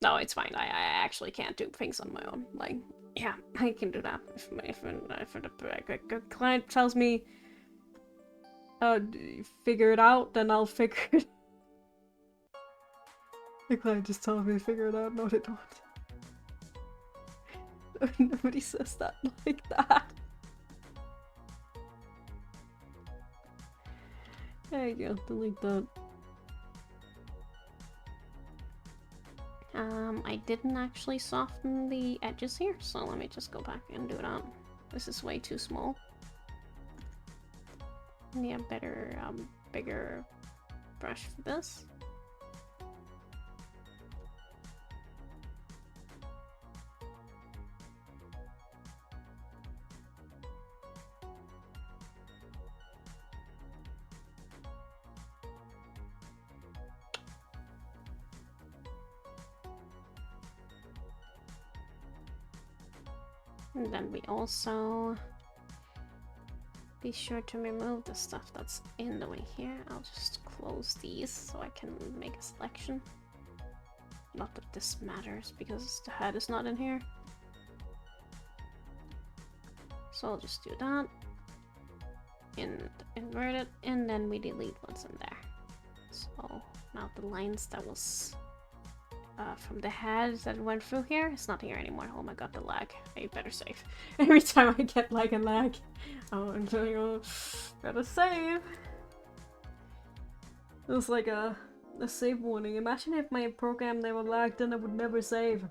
No, it's fine. I actually can't do things on my own. Like, yeah, I can do that. If the client tells me, figure it out, then I'll figure it. The client just tells me to figure it out. No, they don't. Nobody says that like that. There you go. Delete that. I didn't actually soften the edges here, so let me just go back and do that. This is way too small. Yeah, better, bigger brush for this. And then we also be sure to remove the stuff that's in the way here. I'll just close these so I can make a selection. Not that this matters because the head is not in here. So I'll just do that. And invert it, and then we delete what's in there. So now the lines that was from the head that went through here, it's not here anymore. Oh my god, the lag. I better save. Every time I get like a lag, I'm telling you, gotta save. It was like a save warning. Imagine if my program never lagged, then I would never save.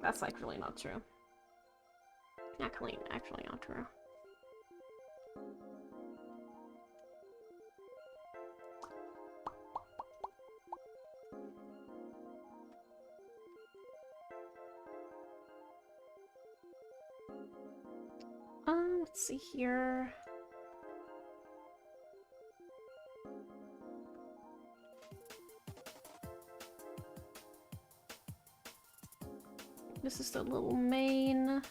That's like really not true. Actually not true. Let's see here. This is the little mane.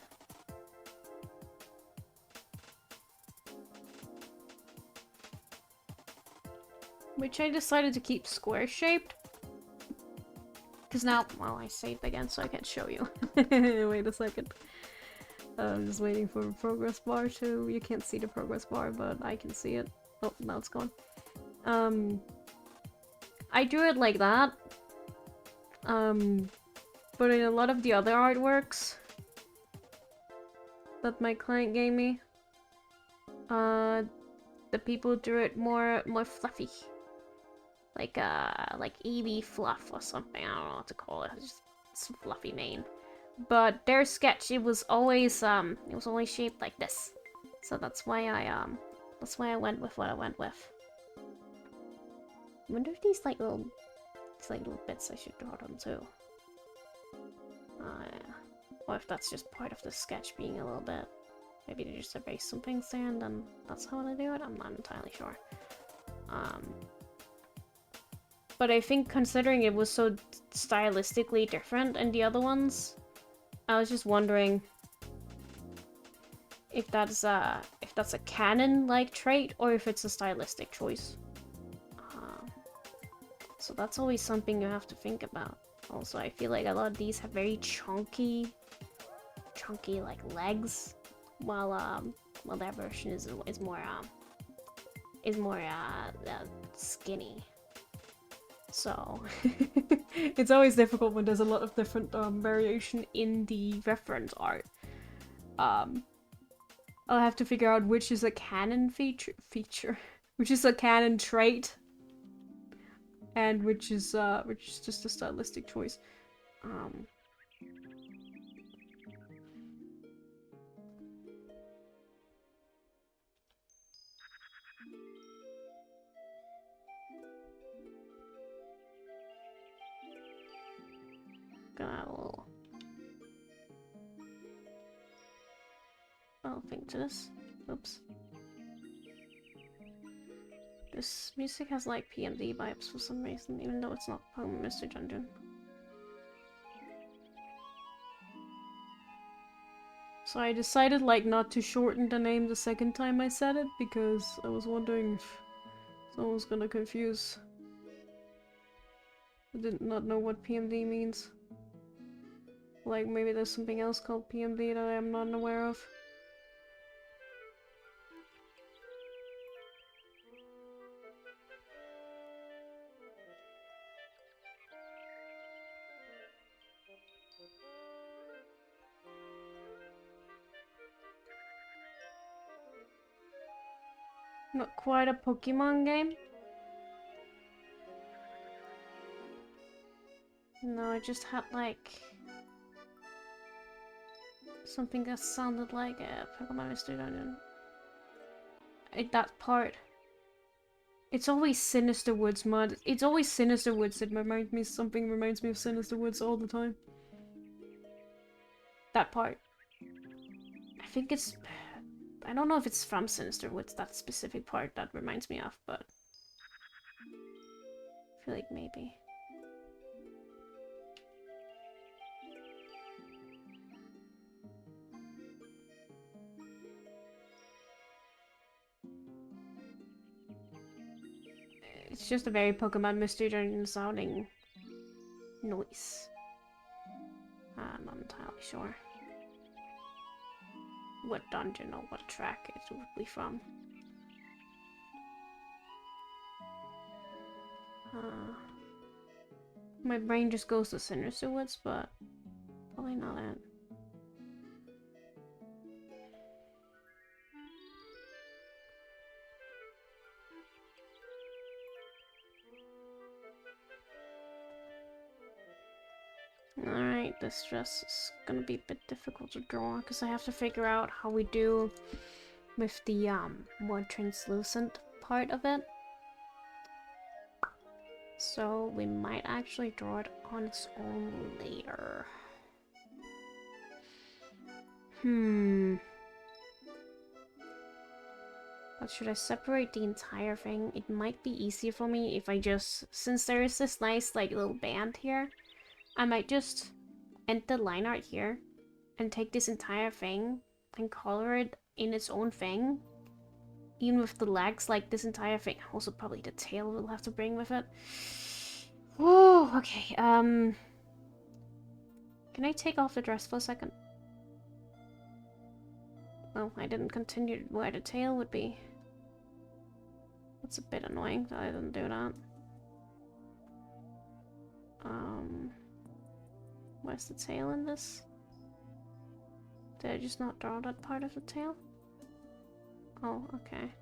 Which I decided to keep square shaped. Because now, well, I saved again so I can show you. Wait a second. I'm just waiting for a progress bar to... You can't see the progress bar, but I can see it. Oh, now it's gone. I drew it like that. But in a lot of the other artworks that my client gave me, the people drew it more fluffy. Like Eevee fluff or something. I don't know what to call it. It's just some fluffy mane. But their sketch, it was always shaped like this. So that's why I went with what I went with. I wonder if these little bits I should draw them too. Or if that's just part of the sketch being a little bit. Maybe they just erase some things there and then that's how they do it. I'm not entirely sure. But I think considering it was so stylistically different than the other ones, I was just wondering if that's a canon-like trait or if it's a stylistic choice. So that's always something you have to think about. Also, I feel like a lot of these have very chunky like legs, while that version is more skinny. So it's always difficult when there's a lot of different variation in the reference art. I'll have to figure out which is a canon feature, which is a canon trait, and which is just a stylistic choice. I'll think to this. Oops. This music has like PMD vibes for some reason, even though it's not Pokemon Mystery Dungeon. So I decided like not to shorten the name the second time I said it, because I was wondering if someone was gonna confuse. I did not know what PMD means. Like maybe there's something else called PMD that I am not aware of. Not quite a Pokemon game. No, I just had like something that sounded like a Pokemon Mystery Dungeon. That part. It's always Sinister Woods mod. It's always Sinister Woods. It reminds me of Sinister Woods all the time. That part. I think it's... I don't know if it's from Sinister Woods, that specific part that reminds me of, but... I feel like maybe. It's just a very Pokemon Mystery Dungeon sounding noise. I'm not entirely sure what dungeon or what track it would be from. My brain just goes to Sinister Woods, but probably not it. Alright, this dress is gonna be a bit difficult to draw because I have to figure out how we do with the more translucent part of it. So we might actually draw it on its own later. But should I separate the entire thing? It might be easier for me if I just, since there is this nice like little band here, I might just end the line art here and take this entire thing and color it in its own thing. Even with the legs, like this entire thing. Also probably the tail we'll have to bring with it. Oh, okay. Can I take off the dress for a second? Well, I didn't continue where the tail would be. That's a bit annoying that I didn't do that. Where's the tail in this? Did I just not draw that part of the tail? Oh, okay.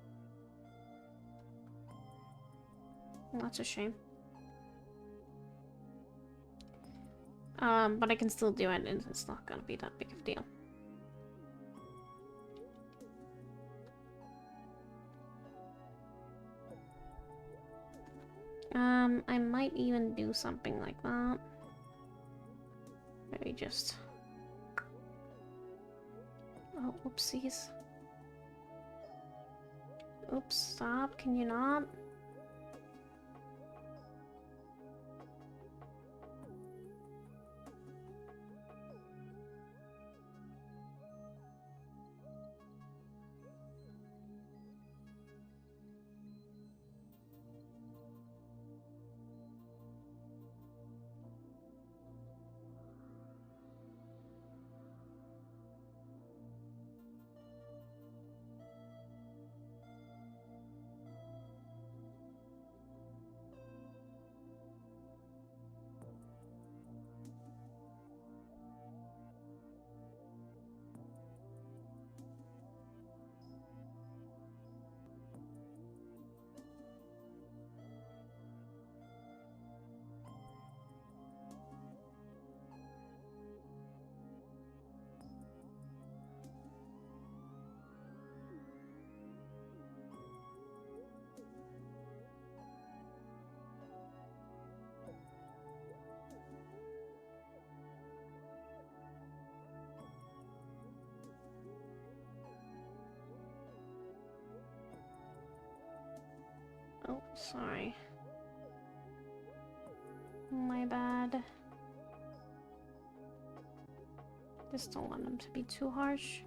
That's a shame. But I can still do it, and it's not gonna be that big of a deal. I might even do something like that. Maybe just... Oh, oopsies. Oops, stop, can you not? Sorry. My bad. Just don't want them to be too harsh.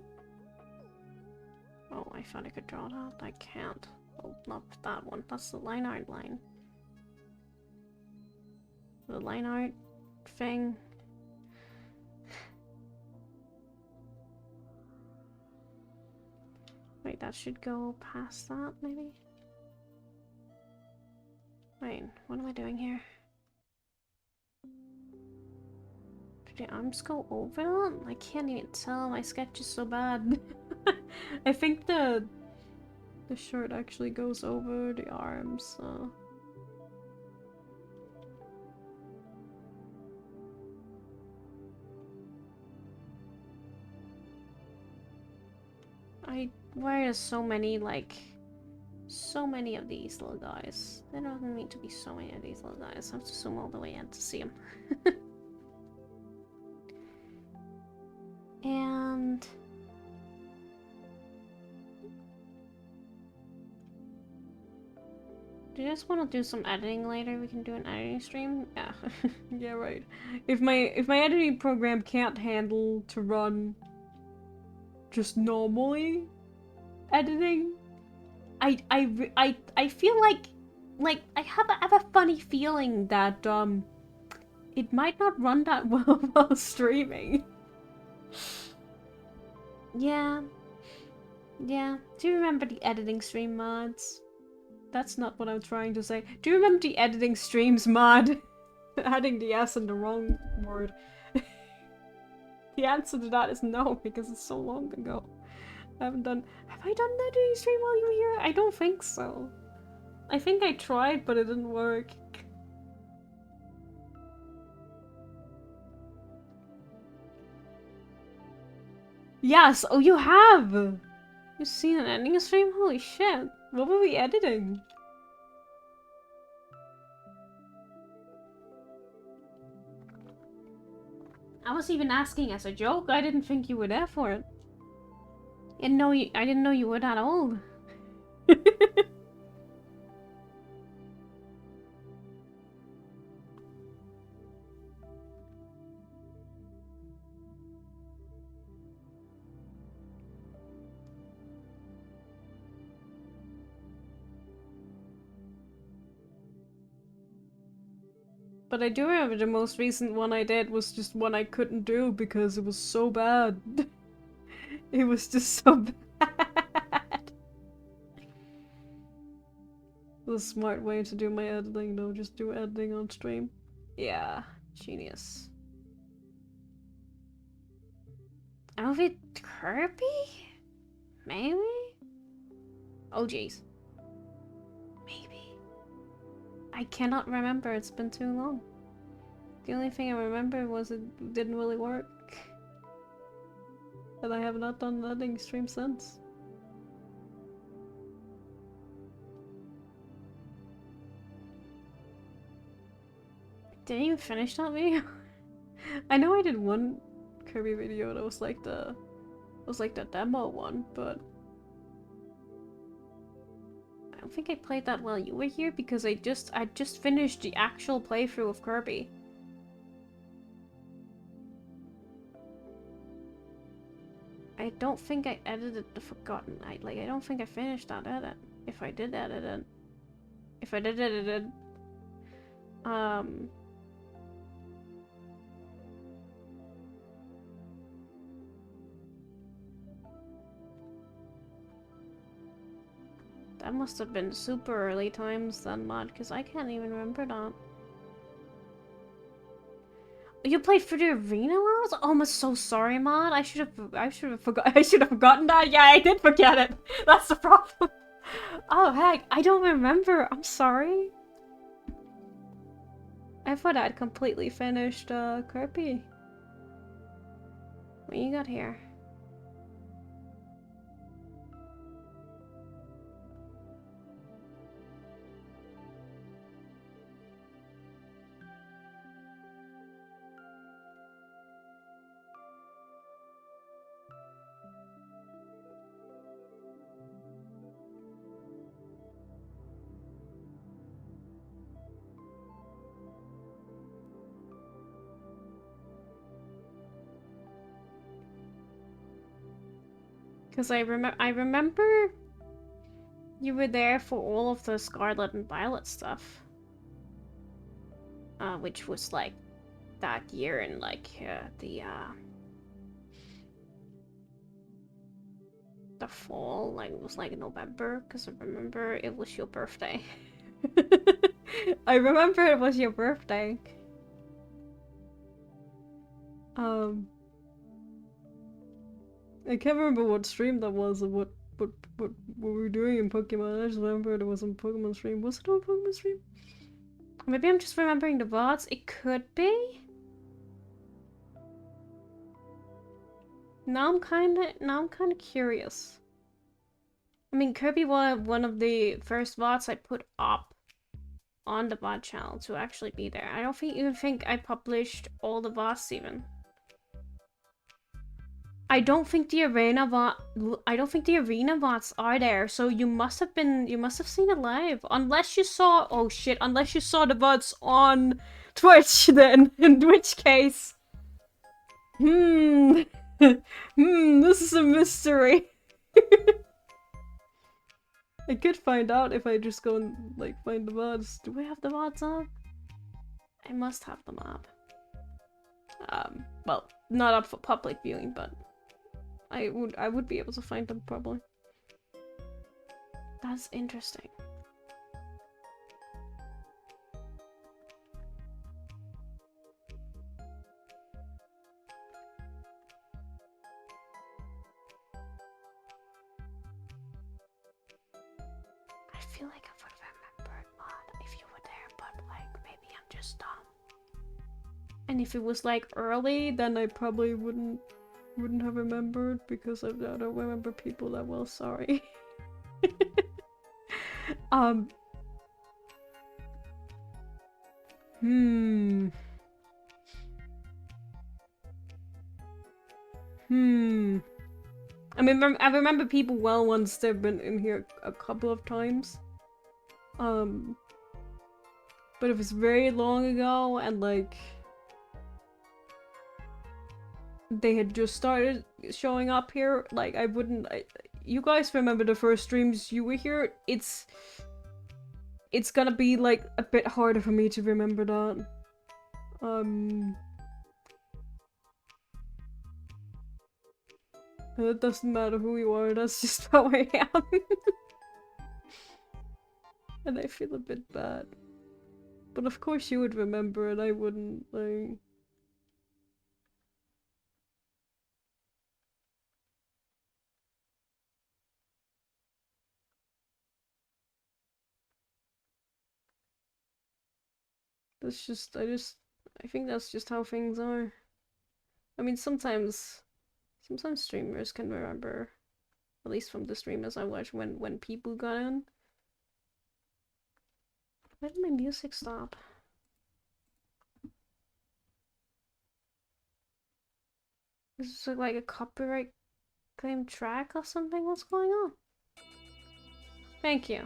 Oh, I thought I could draw that. I can't. Oh, not that one. That's the line art line. The line art thing. Wait, that should go past that, maybe? Wait, what am I doing here? Did the arms go over that? I can't even tell. My sketch is so bad. I think the shirt actually goes over the arms, so... Why are so many, like... So many of these little guys. There doesn't need to be so many of these little guys. I have to zoom all the way in to see them. And... do you just want to do some editing later? We can do an editing stream? Yeah. Yeah, right. If my editing program can't handle to run just normally editing, I feel like I have a funny feeling that it might not run that well while streaming. Yeah. Yeah. Do you remember the editing stream mods? That's not what I'm trying to say. Do you remember the editing streams mod? Adding the S in the wrong word. The answer to that is no, because it's so long ago. Have I done the editing stream while you were here? I don't think so. I think I tried, but it didn't work. Yes! Oh, you have! You've seen an editing stream? Holy shit. What were we editing? I was even asking as a joke. I didn't think you were there for it. I didn't know you were that old. But I do remember the most recent one I did was just one I couldn't do because it was so bad. It was just so bad. The smart way to do my editing though, just do editing on stream. Yeah, genius. Outfit Kirby? Maybe? Oh jeez. Maybe. I cannot remember, it's been too long. The only thing I remember was it didn't really work. And I have not done an editing stream since. Did I even finish that video? I know I did one Kirby video that was like the demo one, but I don't think I played that while you were here because I just finished the actual playthrough of Kirby. I don't think I edited the Forgotten Night. Like, I don't think I finished that edit. If I did edit it. If I did edit it, that must have been super early times then, Mod, because I can't even remember that. You played for the arena levels? Oh, I'm so sorry, Mod. I should have forgotten that. Yeah, I did forget it. That's the problem. Oh heck, I don't remember. I'm sorry. I thought I'd completely finished Kirby. What you got here? Because I remember you were there for all of the Scarlet and Violet stuff. Which was like that year in like the fall, like it was like November, because I remember it was your birthday. I remember it was your birthday. I can't remember what stream that was or what we were doing in Pokemon. I just remember it was on Pokemon stream. Was it on Pokemon stream? Maybe I'm just remembering the VODs. It could be. Now I'm kinda curious. I mean, Kirby was one of the first VODs I put up on the VOD channel to actually be there. I don't even think I published all the VODs even. I don't think the arena VODs are there, so you must have seen it live. Unless you saw unless you saw the VODs on Twitch then, in which case. This is a mystery. I could find out if I just go and like find the VODs. Do we have the VODs up? I must have them up. Well, not up for public viewing, but I would be able to find them probably. That's interesting. I feel like I would have remembered if you were there, but like maybe I'm just dumb. And if it was like early, then I probably wouldn't have remembered because I don't remember people that well. Sorry. I mean, I remember people well once they've been in here a couple of times. But if it's very long ago and like they had just started showing up here, like I wouldn't. You guys remember the first streams you were here? It's gonna be like a bit harder for me to remember that. It doesn't matter who you are, that's just how I am. And I feel a bit bad. But of course you would remember and I wouldn't, like... That's just, I think that's just how things are. I mean, sometimes streamers can remember, at least from the streamers I watch, when people got in. Why did my music stop? Is this like a copyright claim track or something? What's going on? Thank you.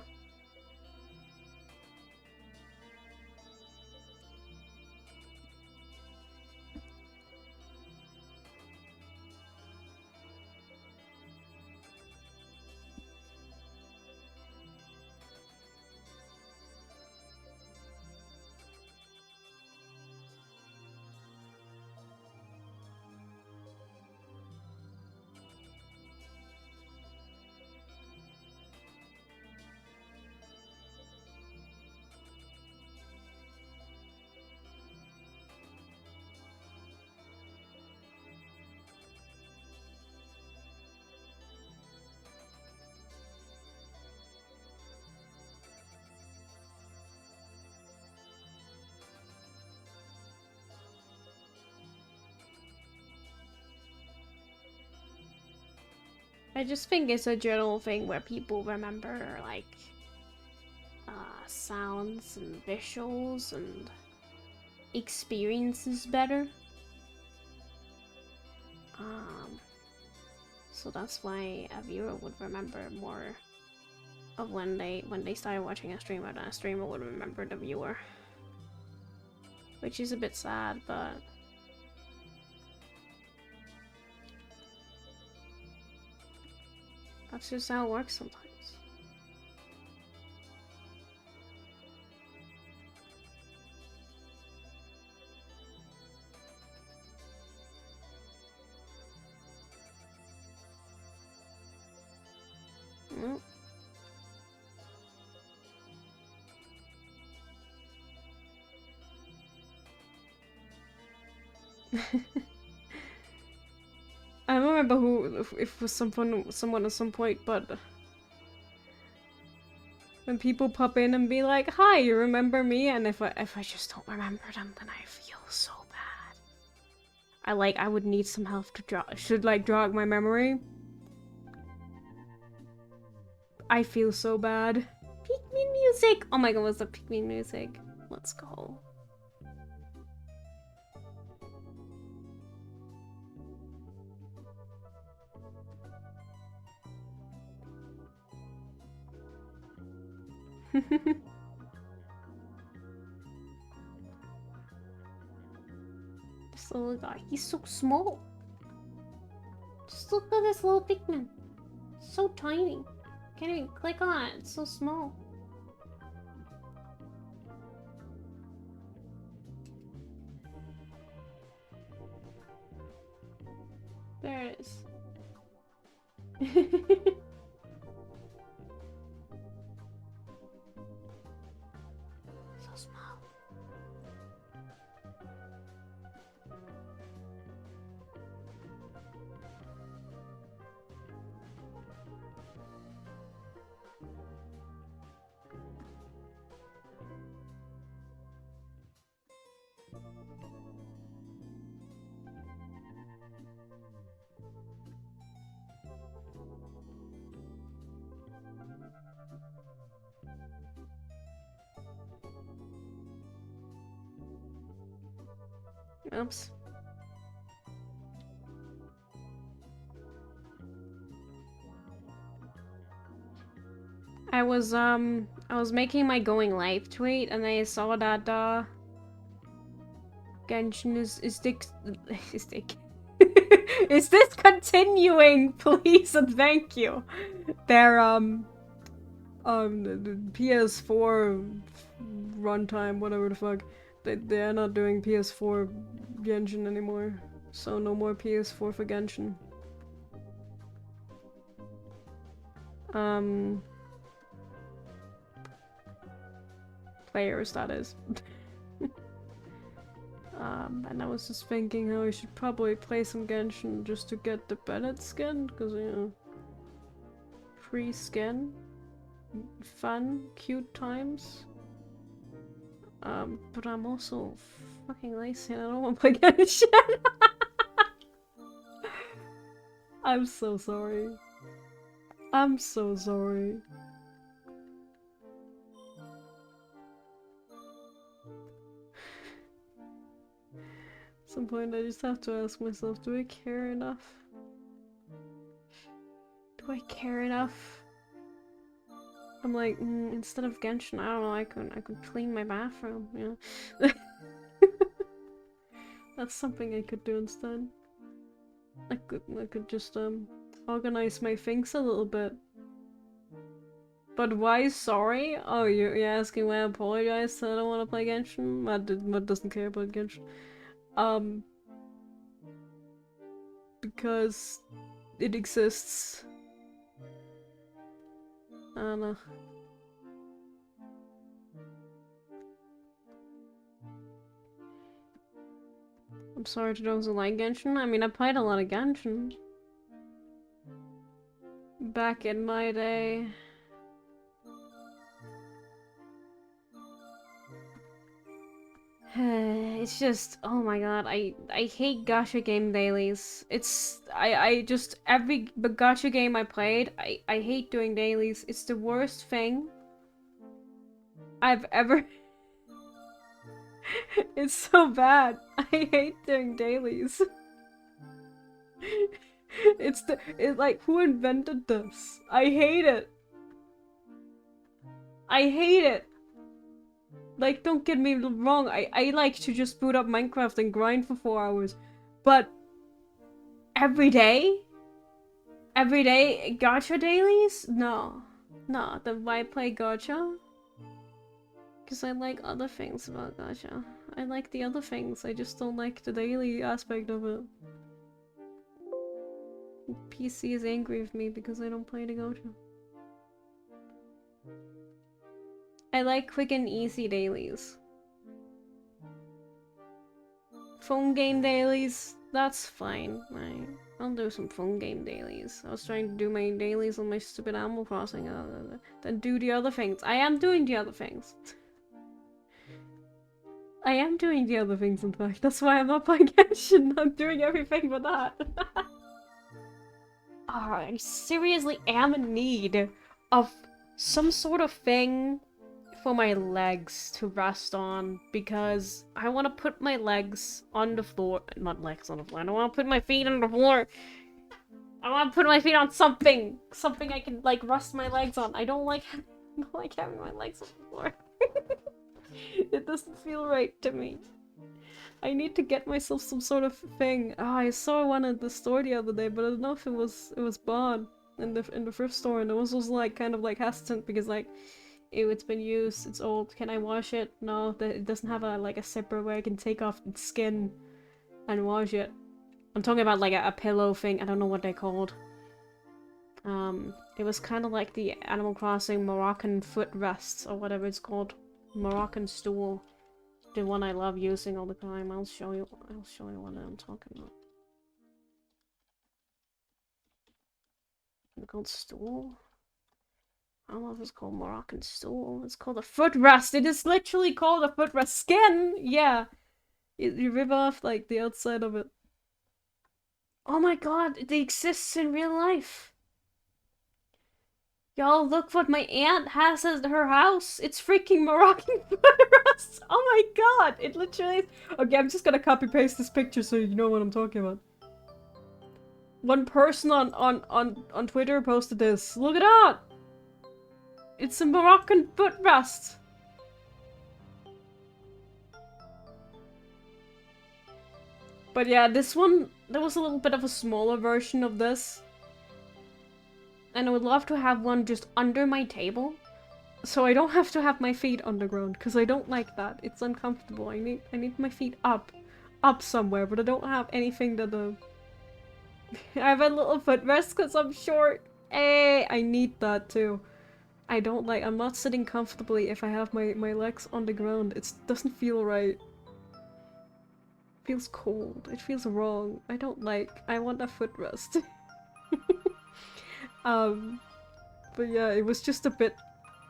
I just think it's a general thing where people remember, like, sounds and visuals and experiences better. So that's why a viewer would remember more of when they started watching a streamer than a streamer would remember the viewer. Which is a bit sad, but... That's just how it works sometimes. Mm. I don't remember who, if it was someone at some point, but when people pop in and be like, "Hi, you remember me?" and if I just don't remember them, then I feel so bad. I would need some help to jog my memory. I feel so bad. Pikmin music! Oh my god, what's the Pikmin music? Let's go. This little guy, he's so small. Just look at this little Pikmin. So tiny. Can't even click on it, it's so small. There it is. So small. Oops. I was making my going live tweet and I saw that Genshin is is this continuing, please and thank you. Their the PS4 runtime, whatever the fuck. They're not doing PS4 Genshin anymore. So no more PS4 for Genshin. Players, that is. And I was just thinking how I should probably play some Genshin just to get the Bennett skin, because, you know, free skin, fun, cute times. But I'm also fucking lazy and I don't want to play Genshin. I'm so sorry. I'm so sorry. At some point I just have to ask myself, do I care enough? Do I care enough? I'm like, instead of Genshin, I don't know, I could clean my bathroom, you know? That's something I could do instead. I could just, organize my things a little bit. But why sorry? Oh, you're asking why I apologize that I don't want to play Genshin? Matt doesn't care about Genshin. Because it exists. I don't know. I'm sorry to those who like Genshin. I mean, I played a lot of Genshin. Back in my day. It's just, oh my god, I hate gacha game dailies. I just, every gacha game I played, I hate doing dailies. It's the worst thing I've ever... It's so bad. I hate doing dailies. It's like, who invented this? I hate it. I hate it. Like, don't get me wrong, I like to just boot up Minecraft and grind for 4 hours. But every day? Everyday gacha dailies? No. No, why play gacha? Because I like other things about gacha. I like the other things, I just don't like the daily aspect of it. PC is angry with me because I don't play the gacha. I like quick and easy dailies. Phone game dailies, that's fine. I'll do some phone game dailies. I was trying to do my dailies on my stupid Animal Crossing, then do the other things. I am doing the other things. I am doing the other things, in fact. That's why I'm not playing Genshin. I'm doing everything but that. Oh, I seriously am in need of some sort of thing for my legs to rest on, because I want to put my legs on the floor. Not legs on the floor. I don't want to put my feet on the floor. I want to put my feet on something. Something I can, like, rest my legs on. I don't like having my legs on the floor. It doesn't feel right to me. I need to get myself some sort of thing. Oh, I saw one at the store the other day, but I don't know if it was bought in the first store, and it was like kind of like hesitant because like, ew, it's been used, it's old. Can I wash it? No, it doesn't have a like a zipper where I can take off its skin and wash it. I'm talking about like a pillow thing. I don't know what they're called. It was kind of like the Animal Crossing Moroccan footrests or whatever it's called. Moroccan stool. The one I love using all the time. I'll show you what I'm talking about. It's called stool? I don't know if it's called Moroccan stool. It's called a footrest. It is literally called a footrest. Skin! Yeah. You rip off like the outside of it. Oh my god, it exists in real life. Y'all, look what my aunt has at her house. It's freaking Moroccan footrest. Oh my god, it literally is. Okay, I'm just gonna copy paste this picture so you know what I'm talking about. One person on Twitter posted this. Look at that! It's a Moroccan footrest. But yeah, this one, there was a little bit of a smaller version of this. And I would love to have one just under my table. So I don't have to have my feet on the ground, because I don't like that. It's uncomfortable. I need my feet up somewhere, but I don't have anything that I have a little footrest because I'm short. Hey, I need that too. I'm not sitting comfortably if I have my legs on the ground. It doesn't feel right. It feels cold. It feels wrong. I want a footrest. But yeah, it was just a bit,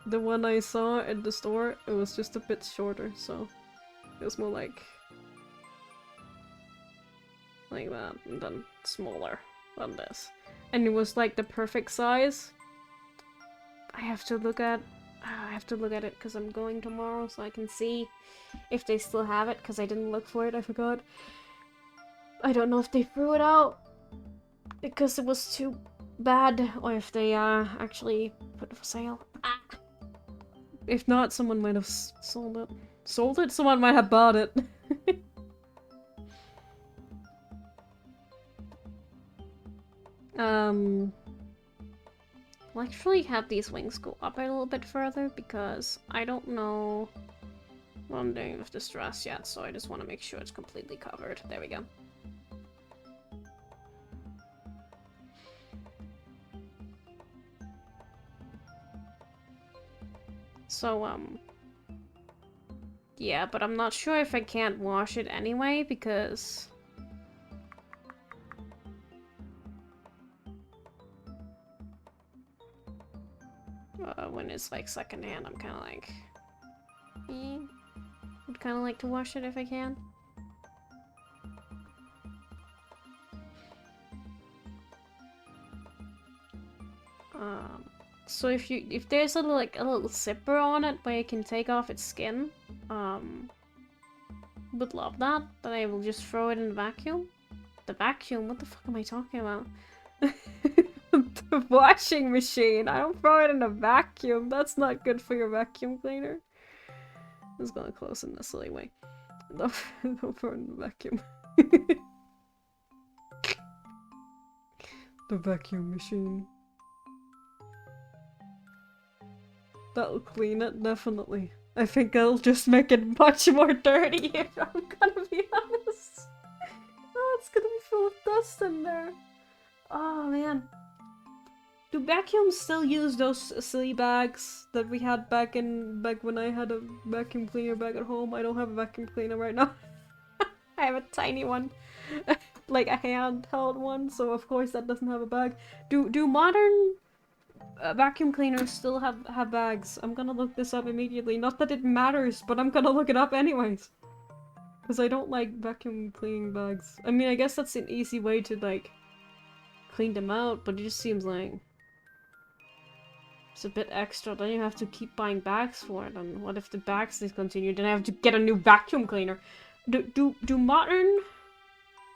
the one I saw at the store, it was just a bit shorter, so it was more like that, and then smaller than this. And it was like the perfect size. I have to look at it because I'm going tomorrow so I can see if they still have it, because I didn't look for it, I forgot. I don't know if they threw it out because it was too bad, or if they actually put it for sale. If not, someone might have sold it. Sold it? Someone might have bought it. I'll actually have these wings go up a little bit further because I don't know what I'm doing with this dress yet, so I just want to make sure it's completely covered. There we go. So, yeah, but I'm not sure if I can't wash it anyway, because when it's like secondhand, I'm kind of like, I'd kind of like to wash it if I can. So if there's a little zipper on it where you can take off its skin, would love that. But I will just throw it in the vacuum. The vacuum? What the fuck am I talking about? The washing machine. I don't throw it in a vacuum. That's not good for your vacuum cleaner. I was gonna close in a silly way. Don't throw it in the vacuum. The vacuum machine. That'll clean it, definitely. I think it'll just make it much more dirty if I'm gonna be honest. Oh, it's gonna be full of dust in there. Oh man. Do vacuums still use those silly bags that we had back when I had a vacuum cleaner back at home? I don't have a vacuum cleaner right now. I have a tiny one. Like a handheld one, so of course that doesn't have a bag. Do modern vacuum cleaners still have bags? I'm gonna look this up immediately. Not that it matters, but I'm gonna look it up anyways. Because I don't like vacuum cleaning bags. I mean, I guess that's an easy way to, like, clean them out, but it just seems like it's a bit extra. Then you have to keep buying bags for it, and what if the bags discontinue? Then I have to get a new vacuum cleaner. Do modern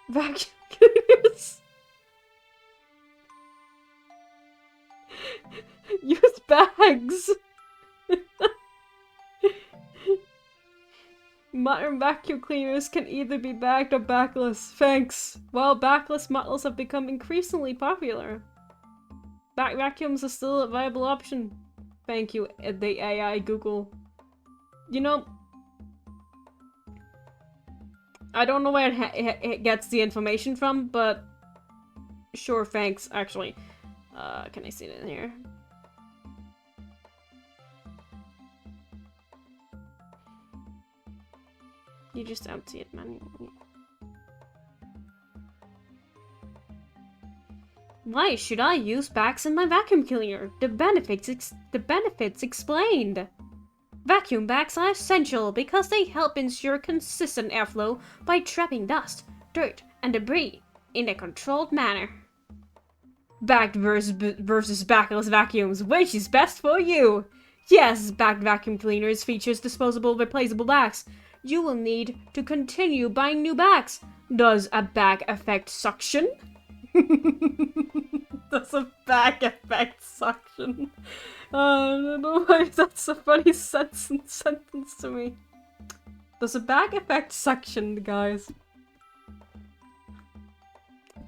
vacuum cleaners use bags? Modern vacuum cleaners can either be bagged or backless. Thanks. While backless models have become increasingly popular, back vacuums are still a viable option. Thank you, the AI Google. You know, I don't know where it gets the information from, but sure, thanks, actually. Can I see it in here? You just empty it manually. Why should I use bags in my vacuum cleaner? The benefits explained. Vacuum bags are essential because they help ensure consistent airflow by trapping dust, dirt, and debris in a controlled manner. Bagged versus backless vacuums, which is best for you? Yes, bagged vacuum cleaners features disposable replaceable bags. You will need to continue buying new bags. Does a bag affect suction? Does a bag affect suction? I don't know why that's a funny sentence to me. Does a bag affect suction, guys?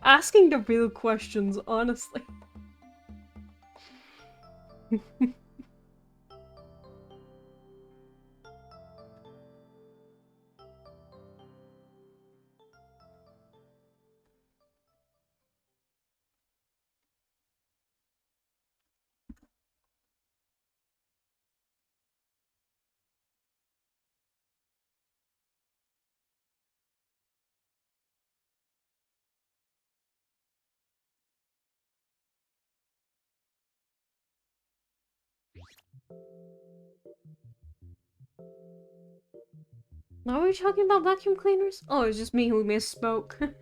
Asking the real questions, honestly. Now are we talking about vacuum cleaners? Oh, it's just me who misspoke.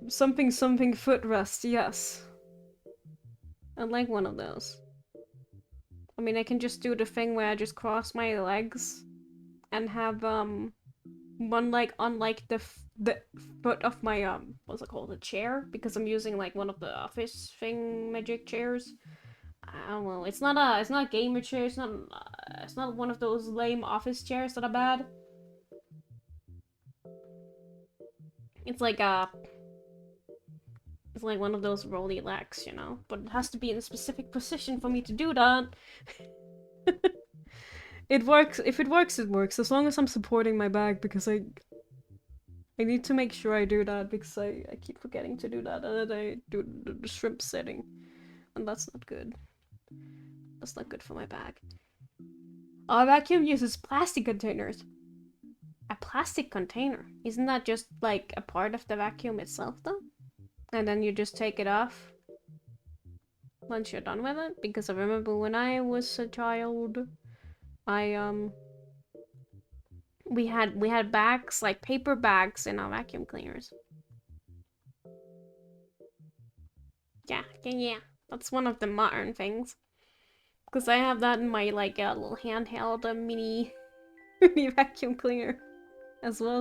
Something footrest, yes. I'd like one of those. I mean, I can just do the thing where I just cross my legs and have, one leg on, like, the foot of my, what's it called? A chair? Because I'm using, like, one of the office thing magic chairs. I don't know. It's not a gamer chair. It's not one of those lame office chairs that are bad. It's like it's like one of those rolly legs, you know? But it has to be in a specific position for me to do that. It works. If it works, it works. As long as I'm supporting my bag, because I need to make sure I do that, because I keep forgetting to do that, and then I do the shrimp setting. And that's not good. That's not good for my bag. Our vacuum uses plastic containers. A plastic container? Isn't that just, like, a part of the vacuum itself, though? And then you just take it off once you're done with it? Because I remember when I was a child, we had bags, like paper bags in our vacuum cleaners. Yeah. That's one of the modern things. Because I have that in my, like, little handheld mini vacuum cleaner as well.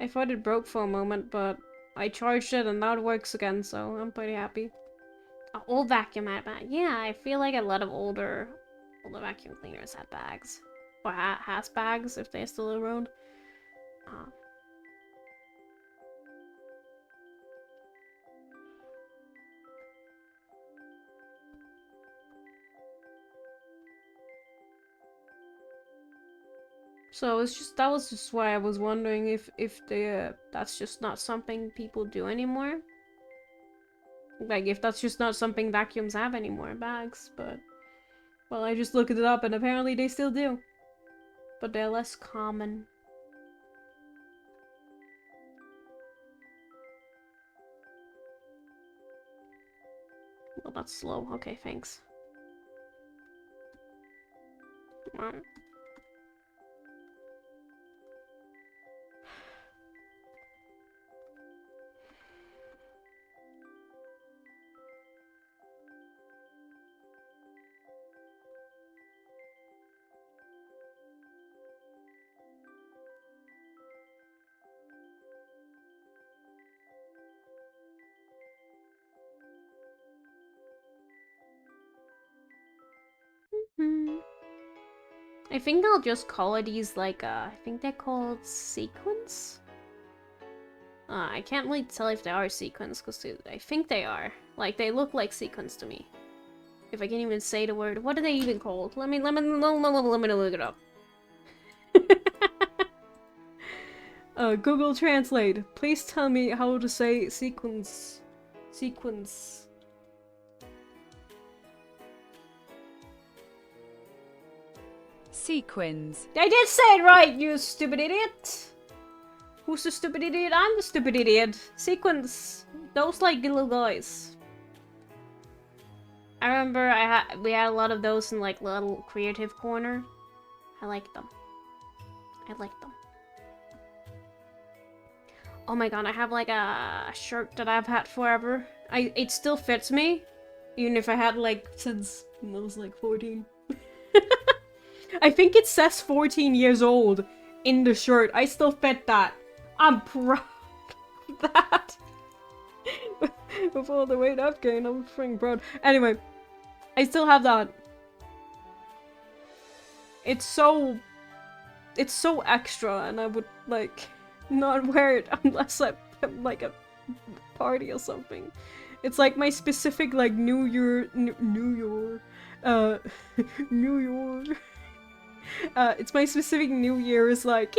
I thought it broke for a moment, but I charged it and now it works again, so I'm pretty happy. Old vacuum had bag. Yeah, I feel like a lot of older vacuum cleaners had bags. Or has bags if they're still around. Uh, So it's just that was just why I was wondering if the that's just not something people do anymore. Like if that's just not something vacuums have anymore, bags. But well, I just looked it up and apparently they still do, but they're less common. Well, that's slow. Okay, thanks. I think I'll just call these like I think they're called sequins. I can't really tell if they are sequins because I think they are. Like they look like sequins to me. If I can't even say the word, what are they even called? Let me look it up. Google Translate. Please tell me how to say sequins. Sequins. Sequins. I did say it right, you stupid idiot! Who's the stupid idiot? I'm the stupid idiot. Sequins. Those like little guys. I remember we had a lot of those in like little creative corner. I like them. I like them. Oh my god, I have like a shirt that I've had forever. It still fits me. Even if I had like since I was like 14. I think it says 14 years old in the shirt. I still fit that. I'm proud of that. With all the weight I've gained, I'm freaking proud. Anyway, I still have that. It's so extra, and I would like not wear it unless I'm like a party or something. It's like my specific like New Year, New York. It's my specific New Year's like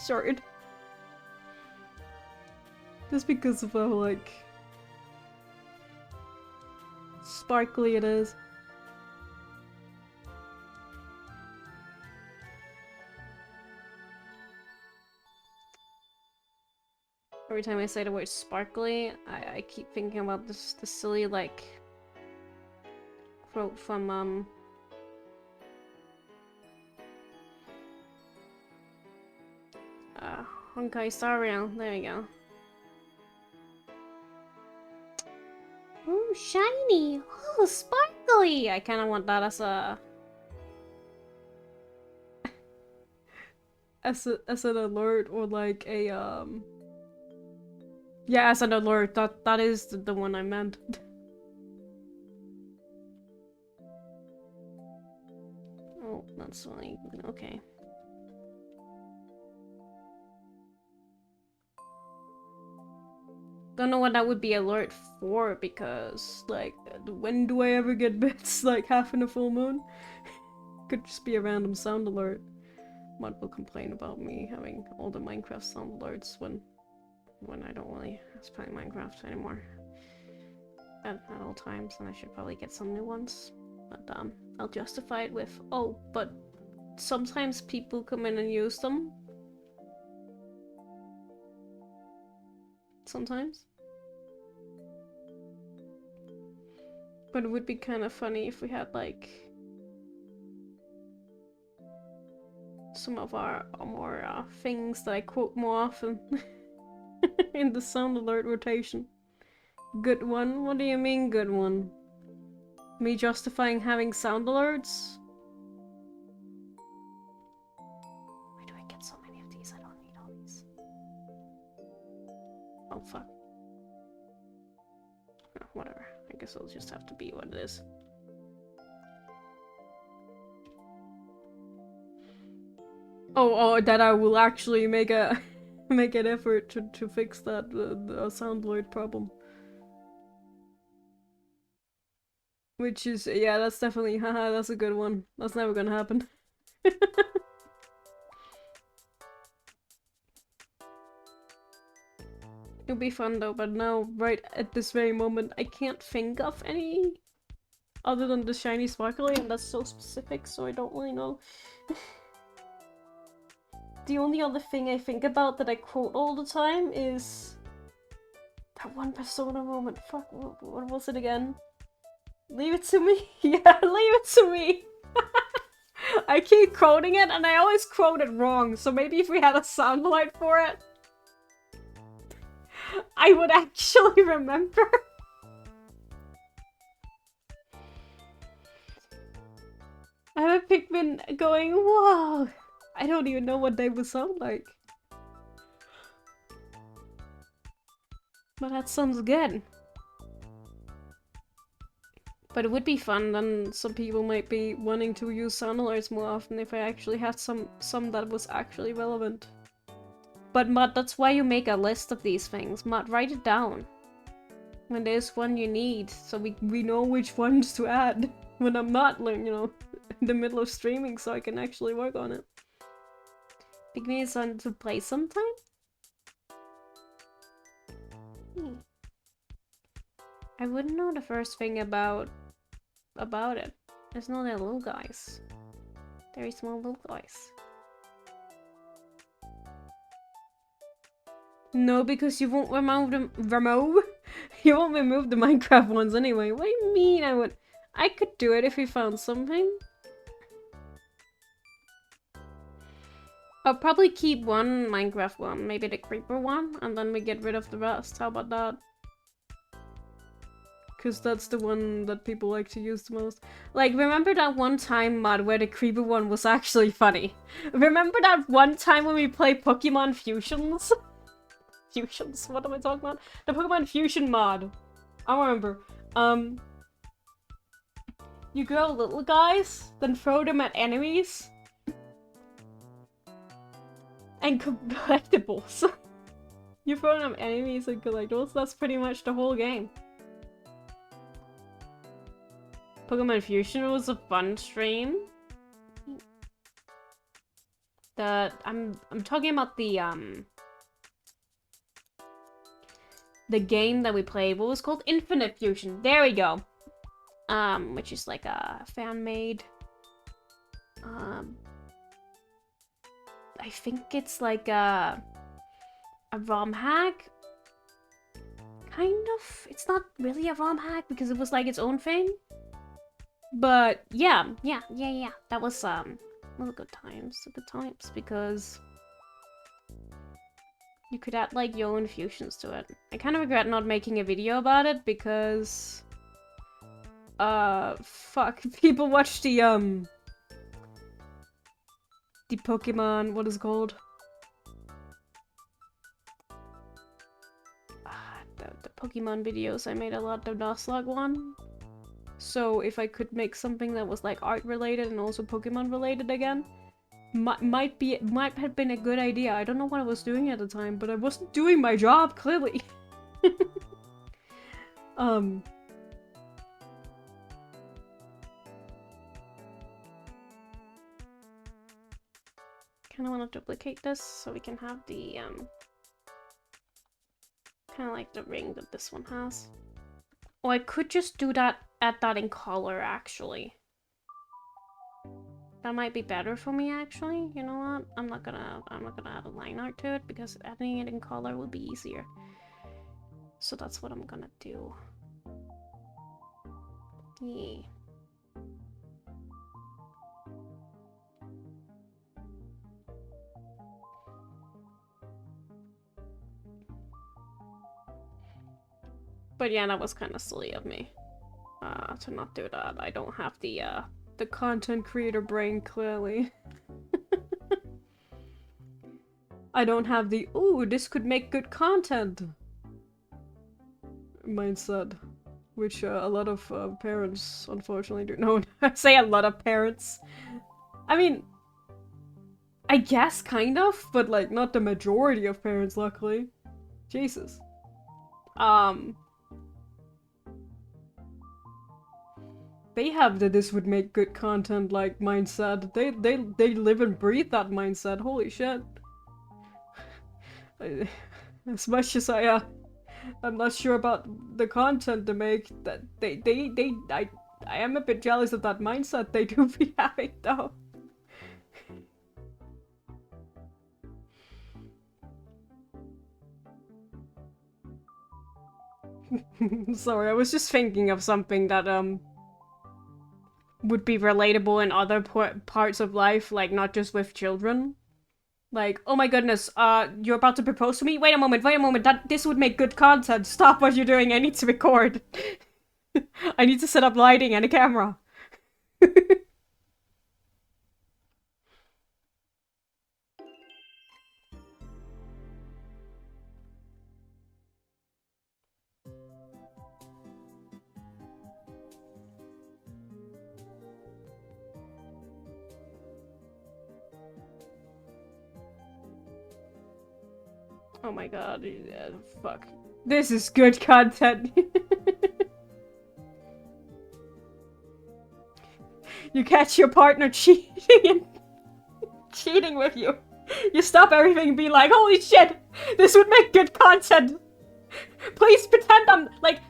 shirt. Just because of how like sparkly it is. Every time I say the word sparkly, I keep thinking about the silly like quote from Honkai Star Rail. There we go. Ooh, shiny! Oh, sparkly! I kind of want that as a as an alert or like a yeah, as an alert. That is the one I meant. Oh, that's like okay. Don't know what that would be alert for because like when do I ever get bits like half in a full moon? Could just be a random sound alert. Mod will complain about me having all the Minecraft sound alerts when I don't really play Minecraft anymore at all times, and I should probably get some new ones. But I'll justify it with, oh, but sometimes people come in and use them. Sometimes. But it would be kind of funny if we had like some of our more things that I quote more often in the sound alert rotation. Good one? What do you mean good one? Me justifying having sound alerts? Why do I get so many of these? I don't need all these. Oh fuck. Oh, whatever. I guess it'll just have to be what it is. Oh, that I will actually make a make an effort to fix that the Soundbloid problem. Which is, yeah, that's definitely, haha, that's a good one. That's never gonna happen. It'll be fun though, but now, right at this very moment, I can't think of any other than the shiny sparkly, and that's so specific, so I don't really know. The only other thing I think about that I quote all the time is that one Persona moment. Fuck, what was it again? Leave it to me? Yeah, leave it to me! I keep quoting it, and I always quote it wrong, so maybe if we had a soundbite for it, I would actually remember. I have a Pikmin going, whoa! I don't even know what they would sound like. But that sounds good. But it would be fun, then some people might be wanting to use sound alerts more often if I actually had some that was actually relevant. But Mud, that's why you make a list of these things. Mud, write it down. When there's one you need, so we know which ones to add. When I'm not, like, you know, in the middle of streaming, so I can actually work on it. Pikmin is fun to play sometime? I wouldn't know the first thing about it. There's no little guys. Very small little guys. No, because you won't remove them. You won't remove the Minecraft ones anyway. What do you mean I would? I could do it if we found something. I'll probably keep one Minecraft one, maybe the creeper one, and then we get rid of the rest. How about that? Because that's the one that people like to use the most. Like, remember that one time, Mud, where the creeper one was actually funny? Remember that one time when we played Pokemon Fusions? Fusions? What am I talking about? The Pokemon Fusion mod. I remember. You grow little guys, then throw them at enemies. And collectibles. You throw them at enemies and collectibles, that's pretty much the whole game. Pokemon Fusion was a fun stream. I'm talking about the game that we played. What was it called? Infinite Fusion. There we go. Which is like a fan-made. I think it's like a ROM hack. Kind of. It's not really a ROM hack because it was like its own thing. But yeah. That was good times because you could add like your own fusions to it. I kind of regret not making a video about it because fuck, people watch the Pokemon, what is it called? The Pokemon videos I made a lot, the Nuzlocke one. So if I could make something that was like art related and also Pokemon related again, might have been a good idea. I don't know what I was doing at the time, but I wasn't doing my job, clearly. Kinda wanna duplicate this so we can have the kinda like the ring that this one has. Or I could just do that, add that in color, actually. That might be better for me, actually. You know what? I'm not gonna add a line art to it because adding it in color will be easier. So that's what I'm gonna do. Yeah. But yeah, that was kind of silly of me to not do that. I don't have the content creator brain, clearly. I don't have the, ooh, this could make good content mindset. which a lot of parents unfortunately do. No, I say a lot of parents. I mean, I guess kind of, but like not the majority of parents, luckily. Jesus. They have the "this would make good content" like mindset. They live and breathe that mindset. Holy shit. As much as I'm not sure about the content they make, that I am a bit jealous of that mindset they do be having though. Sorry, I was just thinking of something that would be relatable in other parts of life, like not just with children. Like, oh my goodness, you're about to propose to me? Wait a moment, this would make good content. Stop what you're doing, I need to record. I need to set up lighting and a camera. Oh my god, fuck. This is good content. You catch your partner cheating with you. You stop everything and be like, holy shit, this would make good content. Please pretend I'm, like,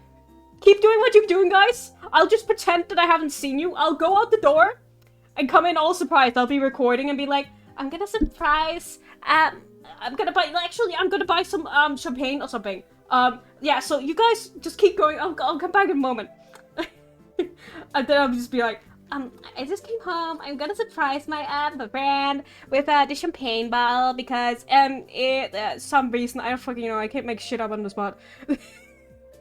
keep doing what you're doing, guys. I'll just pretend that I haven't seen you. I'll go out the door and come in all surprised. I'll be recording and be like, I'm gonna surprise, I'm gonna buy some, champagne or something. Yeah, so you guys just keep going. I'll come back in a moment. And then I'll just be like, I just came home. I'm gonna surprise my friend with the champagne bottle because some reason I don't fucking know. I can't make shit up on the spot.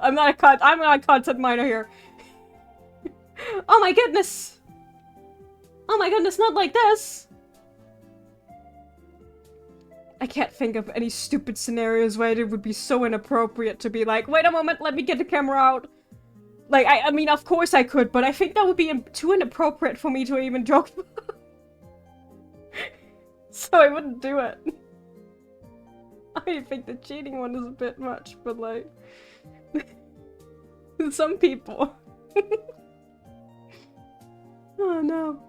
I'm not a content miner here. Oh my goodness! Oh my goodness! Not like this. I can't think of any stupid scenarios where it would be so inappropriate to be like, wait a moment, let me get the camera out. Like, I mean, of course I could, but I think that would be too inappropriate for me to even joke about. So I wouldn't do it. I think the cheating one is a bit much, but like... some people. Oh no.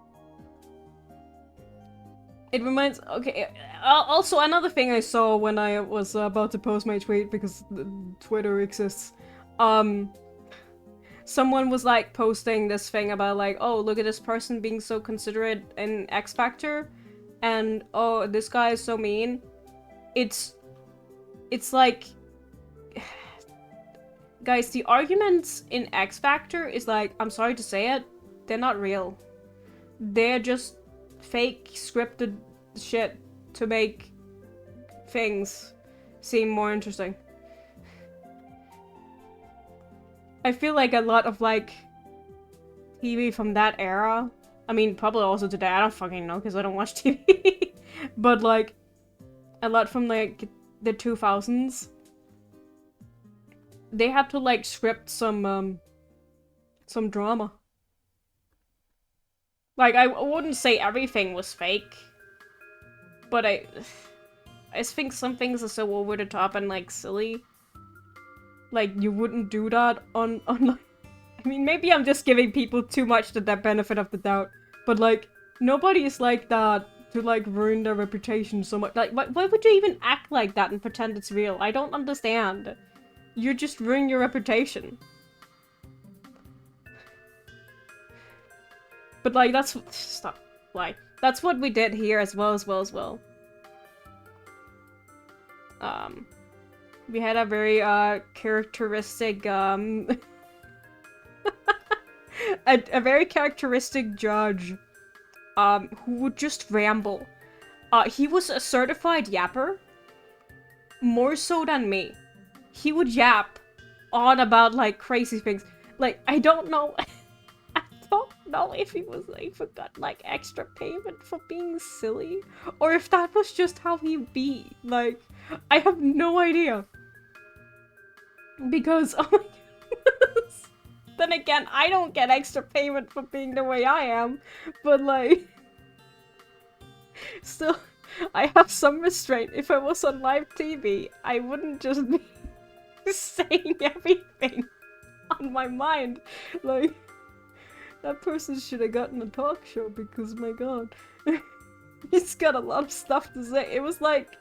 It reminds- okay, also another thing I saw when I was about to post my tweet, because Twitter exists, someone was like posting this thing about like, oh, look at this person being so considerate in X Factor, and oh, this guy is so mean. It's like, guys, the arguments in X Factor is like, I'm sorry to say it, they're not real. They're just fake scripted shit to make things seem more interesting. I feel like a lot of like TV from that era, I mean probably also today, I don't fucking know because I don't watch TV, but like a lot from like the 2000s, they had to like script some drama. Like, I wouldn't say everything was fake, but I just think some things are so over the top and, like, silly. Like, you wouldn't do that on like... I mean, maybe I'm just giving people too much the benefit of the doubt, but, like, nobody is like that to, like, ruin their reputation so much. Like, why would you even act like that and pretend it's real? I don't understand. You just ruin your reputation. But like, that's- stop. Like, that's what we did here as well. We had a very, characteristic, a very characteristic judge, who would just ramble. He was a certified yapper. More so than me. He would yap on about, like, crazy things. Like, I don't know- don't know if he was like got like extra payment for being silly, or if that was just how he be. Like, I have no idea. Because, oh my goodness. Then again, I don't get extra payment for being the way I am, but like, still, I have some restraint. If I was on live TV, I wouldn't just be saying everything on my mind. Like, that person should have gotten a talk show because, my god, he's got a lot of stuff to say. It was like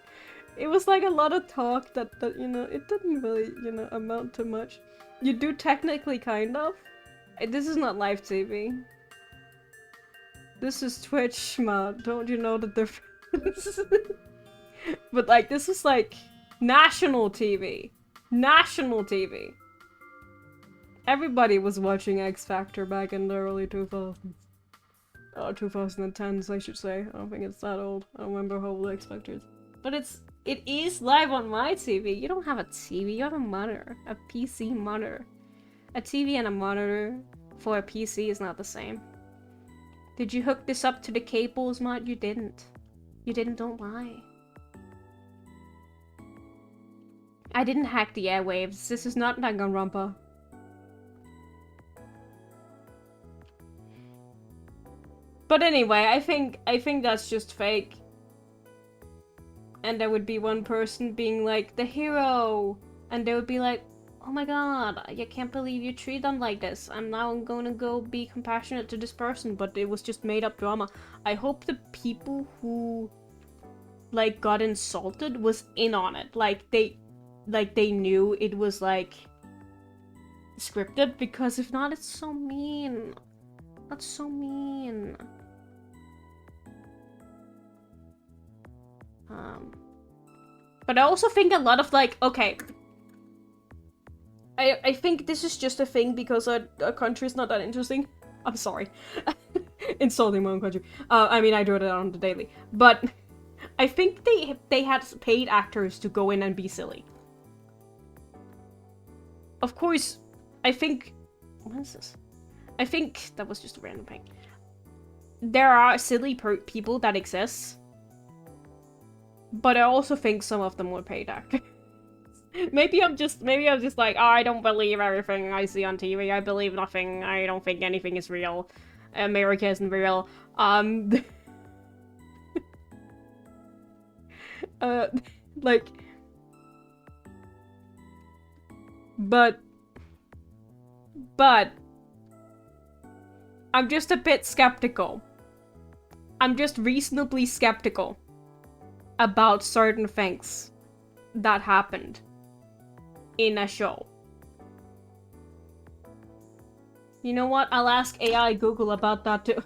a lot of talk that you know, it didn't really, you know, amount to much. You do technically kind of. This is not live TV. This is Twitch, man. Don't you know the difference? But like, this is like national TV. National TV. Everybody was watching X Factor back in the early 2000s. Oh, 2010s, I should say. I don't think it's that old. I don't remember how old X Factor is. But it is live on my TV. You don't have a TV, you have a monitor. A PC monitor. A TV and a monitor for a PC is not the same. Did you hook this up to the cables, Matt? You didn't. You didn't, don't lie. I didn't hack the airwaves. This is not Danganronpa. But anyway, I think that's just fake. And there would be one person being like, the hero! And they would be like, oh my god, I can't believe you treat them like this. I'm now gonna go be compassionate to this person, but it was just made up drama. I hope the people who, like, got insulted was in on it. Like, they knew it was, like, scripted, because if not, it's so mean. That's so mean. But I also think a lot of, like, okay, I think this is just a thing because our country is not that interesting. I'm sorry. Insulting my own country. I mean, I do it on the daily. But I think they had paid actors to go in and be silly. Of course, I think... What is this? I think that was just a random thing. There are silly people that exist. But I also think some of them were paid actors. maybe I'm just like, oh, I don't believe everything I see on TV. I believe nothing. I don't think anything is real. America isn't real. Like, but I'm just a bit skeptical. I'm just reasonably skeptical about certain things that happened in a show. You know what? I'll ask AI Google about that too.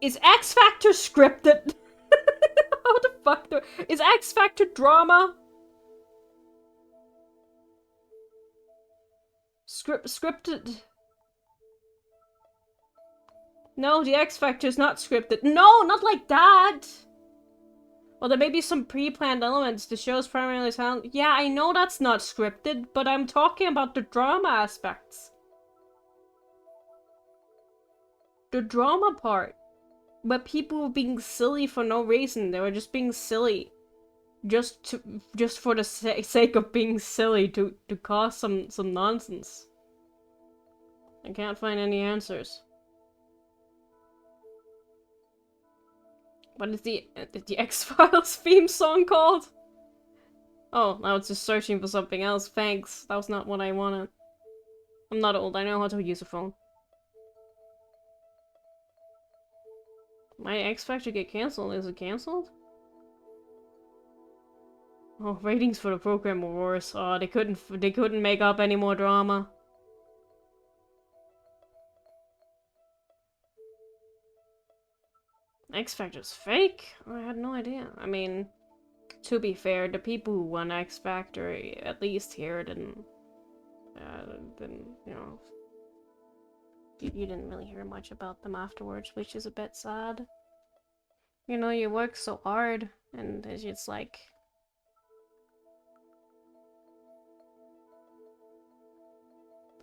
Is X Factor scripted? How the fuck is X Factor drama? Scripted. No, the X Factor is not scripted. No, not like that! Well, there may be some pre-planned elements. The show's primarily sound. Yeah, I know that's not scripted, but I'm talking about the drama aspects. The drama part. But people were being silly for no reason. They were just being silly. Just for the sake of being silly, to cause some nonsense. I can't find any answers. What is the X-Files theme song called? Oh, now it's just searching for something else. Thanks. That was not what I wanted. I'm not old. I know how to use a phone. My X Factor get cancelled. Is it cancelled? Oh, ratings for the program were worse. Oh, they couldn't make up any more drama. X Factor's fake? I had no idea. I mean, to be fair, the people who won X Factor, at least here, didn't, you know, you didn't really hear much about them afterwards, which is a bit sad. You know, you work so hard, and it's just like...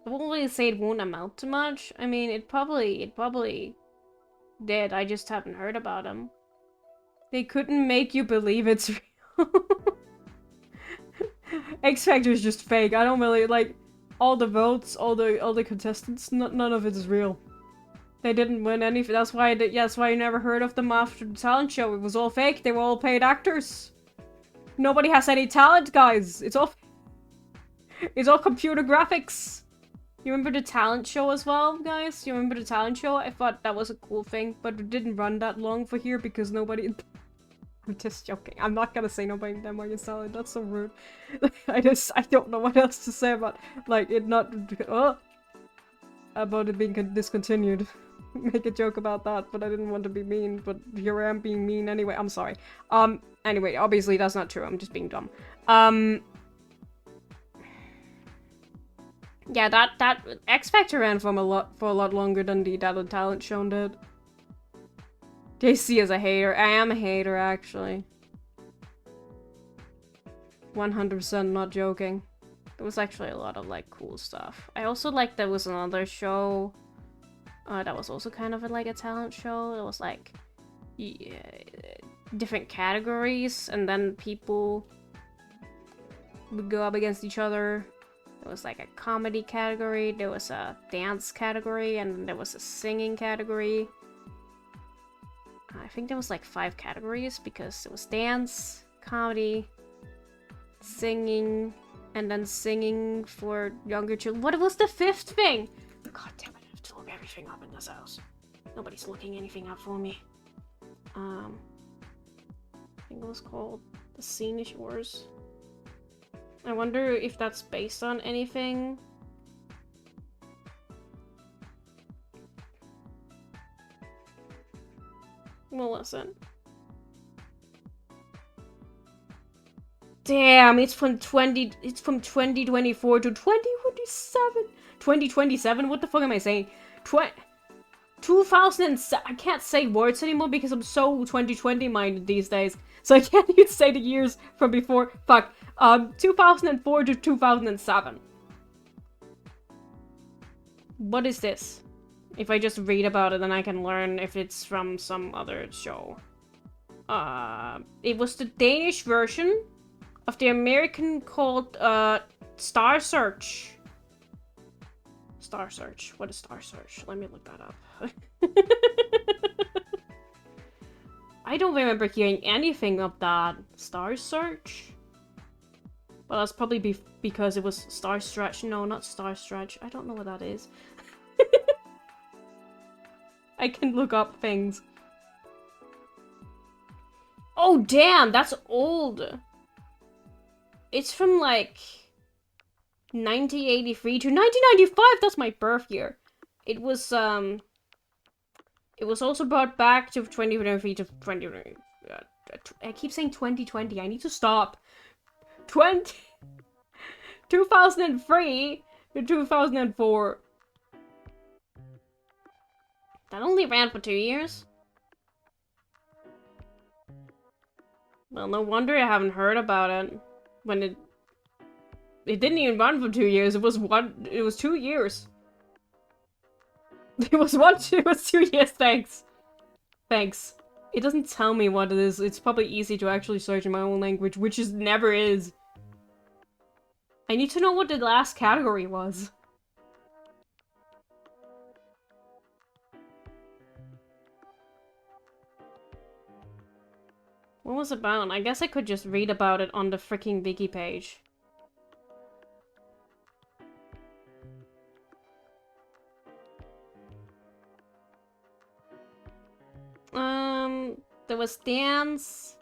I won't really say it won't amount to much. I mean, it probably did. I just haven't heard about them. They couldn't make you believe it's real. X Factor is just fake. I don't really like all the votes, all the contestants. None of it is real. They didn't win anything. That's why. That's why you never heard of them after the talent show. It was all fake. They were all paid actors. Nobody has any talent, guys. It's all computer graphics. You remember the talent show as well, guys? You remember the talent show? I thought that was a cool thing, but it didn't run that long for here because nobody. I'm just joking. I'm not gonna say nobody in Denmark is talent. That's so rude. I don't know what else to say about like it not. About it being discontinued. Make a joke about that, but I didn't want to be mean, but here I am being mean anyway. I'm sorry. Anyway, obviously that's not true. I'm just being dumb. Yeah, that X Factor ran for a lot longer than the talent show did. JC is a hater. I am a hater, actually. 100% not joking. There was actually a lot of, like, cool stuff. I also like there was another show that was also kind of like a talent show. There was, like, different categories, and then people would go up against each other. There was, like, a comedy category, there was a dance category, and there was a singing category. I think there was, like, 5 categories, because it was dance, comedy, singing, and then singing for younger children. What was the 5th thing? God damn it, I have to look everything up in this house. Nobody's looking anything up for me. I think it was called The Scenish Wars. I wonder if that's based on anything. Well, listen. Damn, it's from 2024 to 2027. 2027? What the fuck am I saying? 2007. I can't say words anymore because I'm so 2020 minded these days. So I can't even say the years from before. Fuck. 2004 to 2007. What is this? If I just read about it, then I can learn if it's from some other show. It was the Danish version of the American called Star Search. Star Search. What is Star Search? Let me look that up. I don't remember hearing anything of that. Star Search? Well, that's probably because it was Star Stretch. No, not Star Stretch. I don't know what that is. I can look up things. Oh, damn! That's old! It's from, like, 1983 to 1995! That's my birth year. It was also brought back to 2023 to 2020. I keep saying 2020. I need to stop. 2003 to 2004. That only ran for 2 years? Well, no wonder I haven't heard about it. When it didn't even run for 2 years. It was 2 years. It was 2 years, thanks. Thanks. It doesn't tell me what it is. It's probably easy to actually search in my own language, which never is. I need to know what the last category was. What was it about? I guess I could just read about it on the freaking wiki page. There was dance.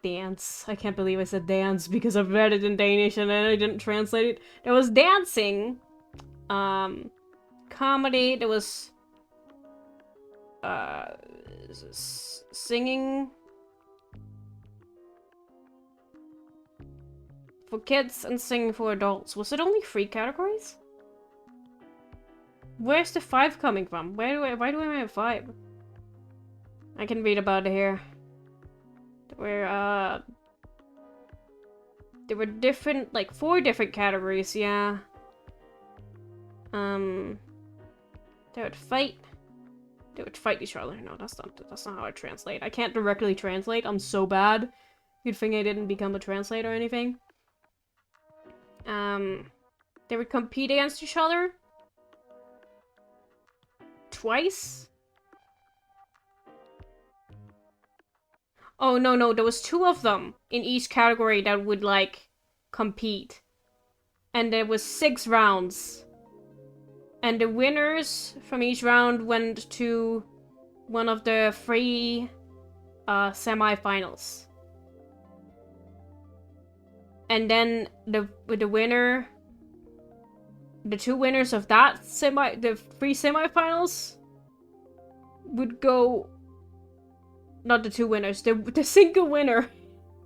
Dance. I can't believe I said dance because I've read it in Danish and then I didn't translate it. There was dancing. Comedy. There was singing. For kids and singing for adults. Was it only 3 categories? Where's the 5 coming from? Why do I have 5? I can read about it here. There were different, like 4 different categories, yeah. They would fight, They would fight each other. No, that's not how I translate. I can't directly translate. I'm so bad. You'd think I didn't become a translator or anything. They would compete against each other. Twice? Oh, no, there was 2 of them in each category that would, like, compete. And there was 6 rounds. And the winners from each round went to one of the 3 semi-finals. And then the 2 winners of that the 3 semi-finals would go. Not the 2 winners, the single winner.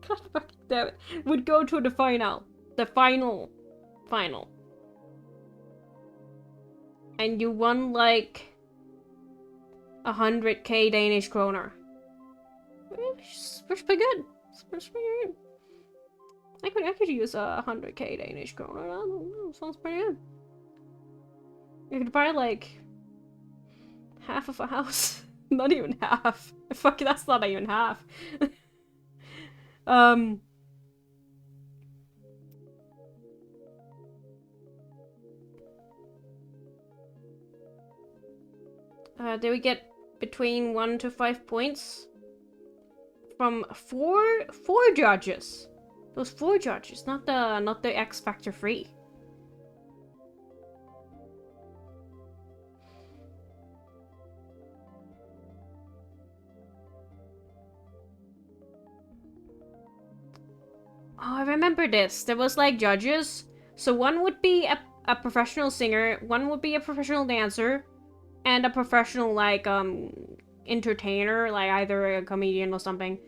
God fucking damn it, would go to the final, the final. And you won like 100k Danish kroner. Which pretty good. I could use 100k Danish kroner. I don't know, sounds pretty good. You could buy like half of a house. Not even half. Fuck, that's not even half. They would get between 1 to 5 points from four judges. Those 4 judges, not the X Factor 3. Oh, I remember this. There was like judges. So one would be a professional singer, one would be a professional dancer, and a professional like entertainer, like either a comedian or something.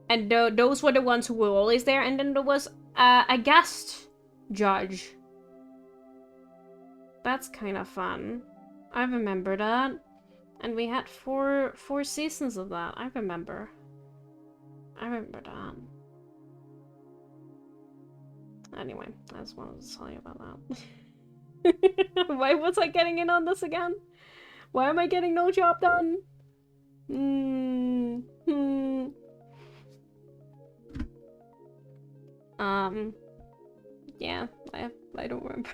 And those were the ones who were always there. And then there was a guest judge. That's kind of fun. I remember that. And we had four seasons of that. I remember that. Anyway, I just wanted to tell you about that. Why was I getting in on this again? Why am I getting no job done? Yeah, I don't remember.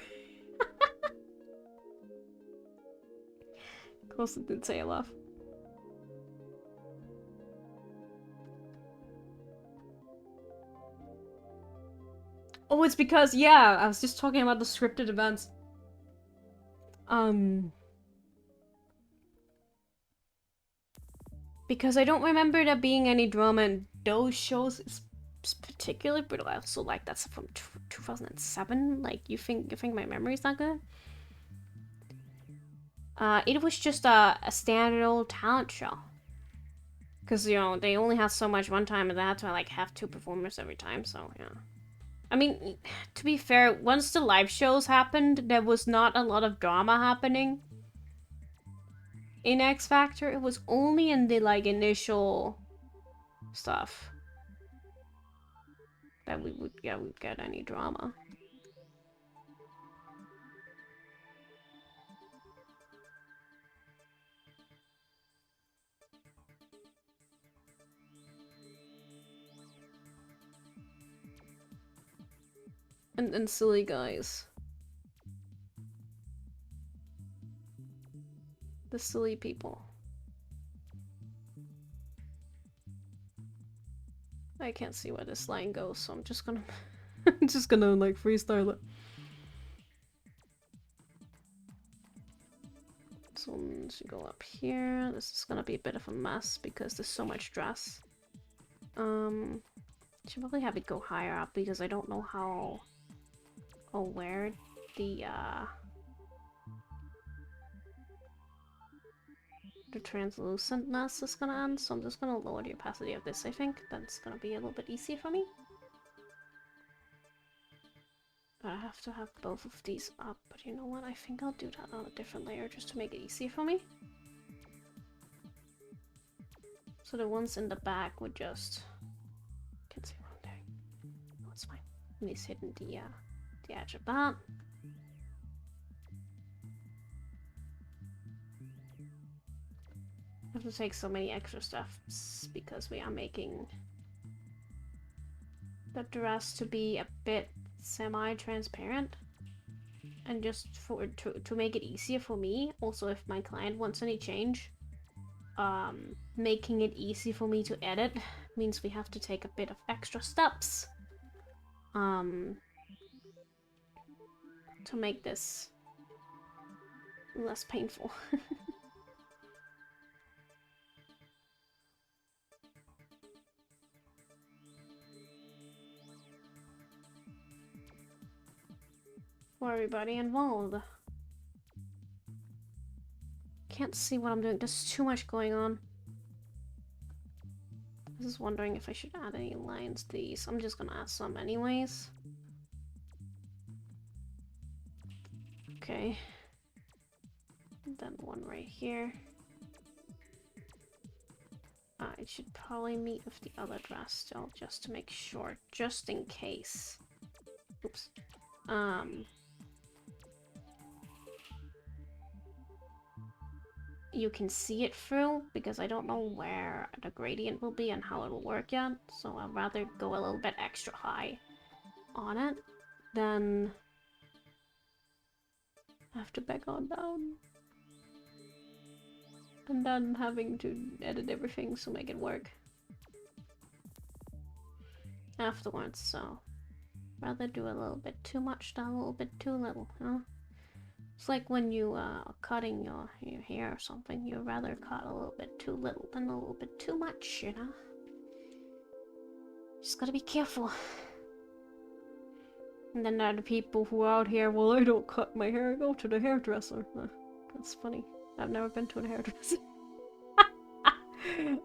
Of course it did say a lot. Oh, it's because, yeah, I was just talking about the scripted events. Because I don't remember there being any drama in those shows particularly, but I also like that's from 2007. Like, you think my memory's not good? It was just a standard old talent show. Because, you know, they only had so much one time, and they had to, like, have 2 performers every time, so, yeah. I mean, to be fair, once the live shows happened, there was not a lot of drama happening in X Factor. It was only in the, like, initial stuff that we would get any drama. And silly guys. The silly people. I can't see where this line goes, so I'm just gonna like freestyle it. So let's go up here. This is gonna be a bit of a mess because there's so much dress. Should probably have it go higher up because I don't know how or where the translucentness is gonna end, so I'm just gonna lower the opacity of this. I think that's gonna be a little bit easier for me. But I have to have both of these up, but you know what? I think I'll do that on a different layer just to make it easier for me. So the ones in the back would just... Can't see what I'm doing. No, it's fine. And he's hitting the edge of that. have to take so many extra steps because we are making the dress to be a bit semi-transparent. And just for to make it easier for me, also if my client wants any change, making it easy for me to edit means we have to take a bit of extra steps to make this less painful. For everybody involved. Can't see what I'm doing. There's too much going on. I was wondering if I should add any lines to these. I'm just gonna add some anyways. Okay. And then one right here. It should probably meet with the other dress still, just to make sure, just in case. Oops. You can see it through, because I don't know where the gradient will be and how it will work yet, so I'd rather go a little bit extra high on it than have to back on down. And then having to edit everything to make it work afterwards, so rather do a little bit too much than a little bit too little, huh? It's like when you are cutting your hair or something, you'd rather cut a little bit too little than a little bit too much, you know? Just gotta be careful. And then there are the people who are out here, well, I don't cut my hair, I go to the hairdresser. That's funny. I've never been to a hairdresser.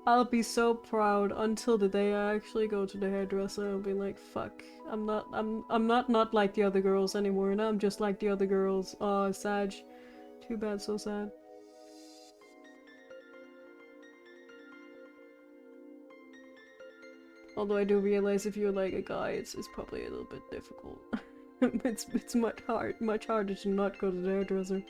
I'll be so proud until the day I actually go to the hairdresser. I'll be like, fuck, I'm not like the other girls anymore. Now I'm just like the other girls. Oh, sad. Too bad, so sad. Although I do realize if you're like a guy, it's probably a little bit difficult. it's much harder to not go to the hairdresser.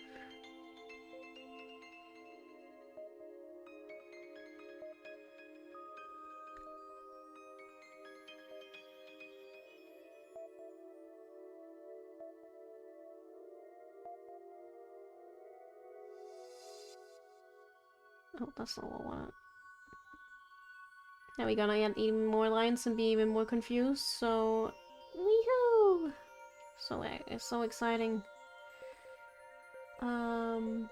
Oh, that's not what I wanted. Now we're gonna add even more lines and be even more confused, so... Weehoo! So, it's so exciting. Don't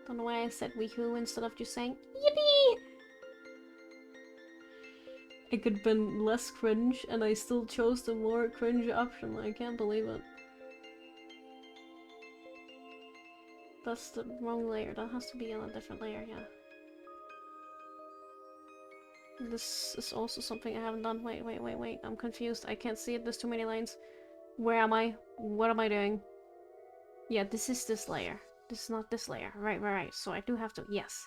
know why I said weehoo instead of just saying yippee! It could have been less cringe, and I still chose the more cringe option. I can't believe it. That's the wrong layer. That has to be on a different layer, yeah. This is also something I haven't done. Wait. I'm confused. I can't see it. There's too many lines. Where am I? What am I doing? Yeah, this is this layer. This is not this layer. Right. So I do have to... Yes.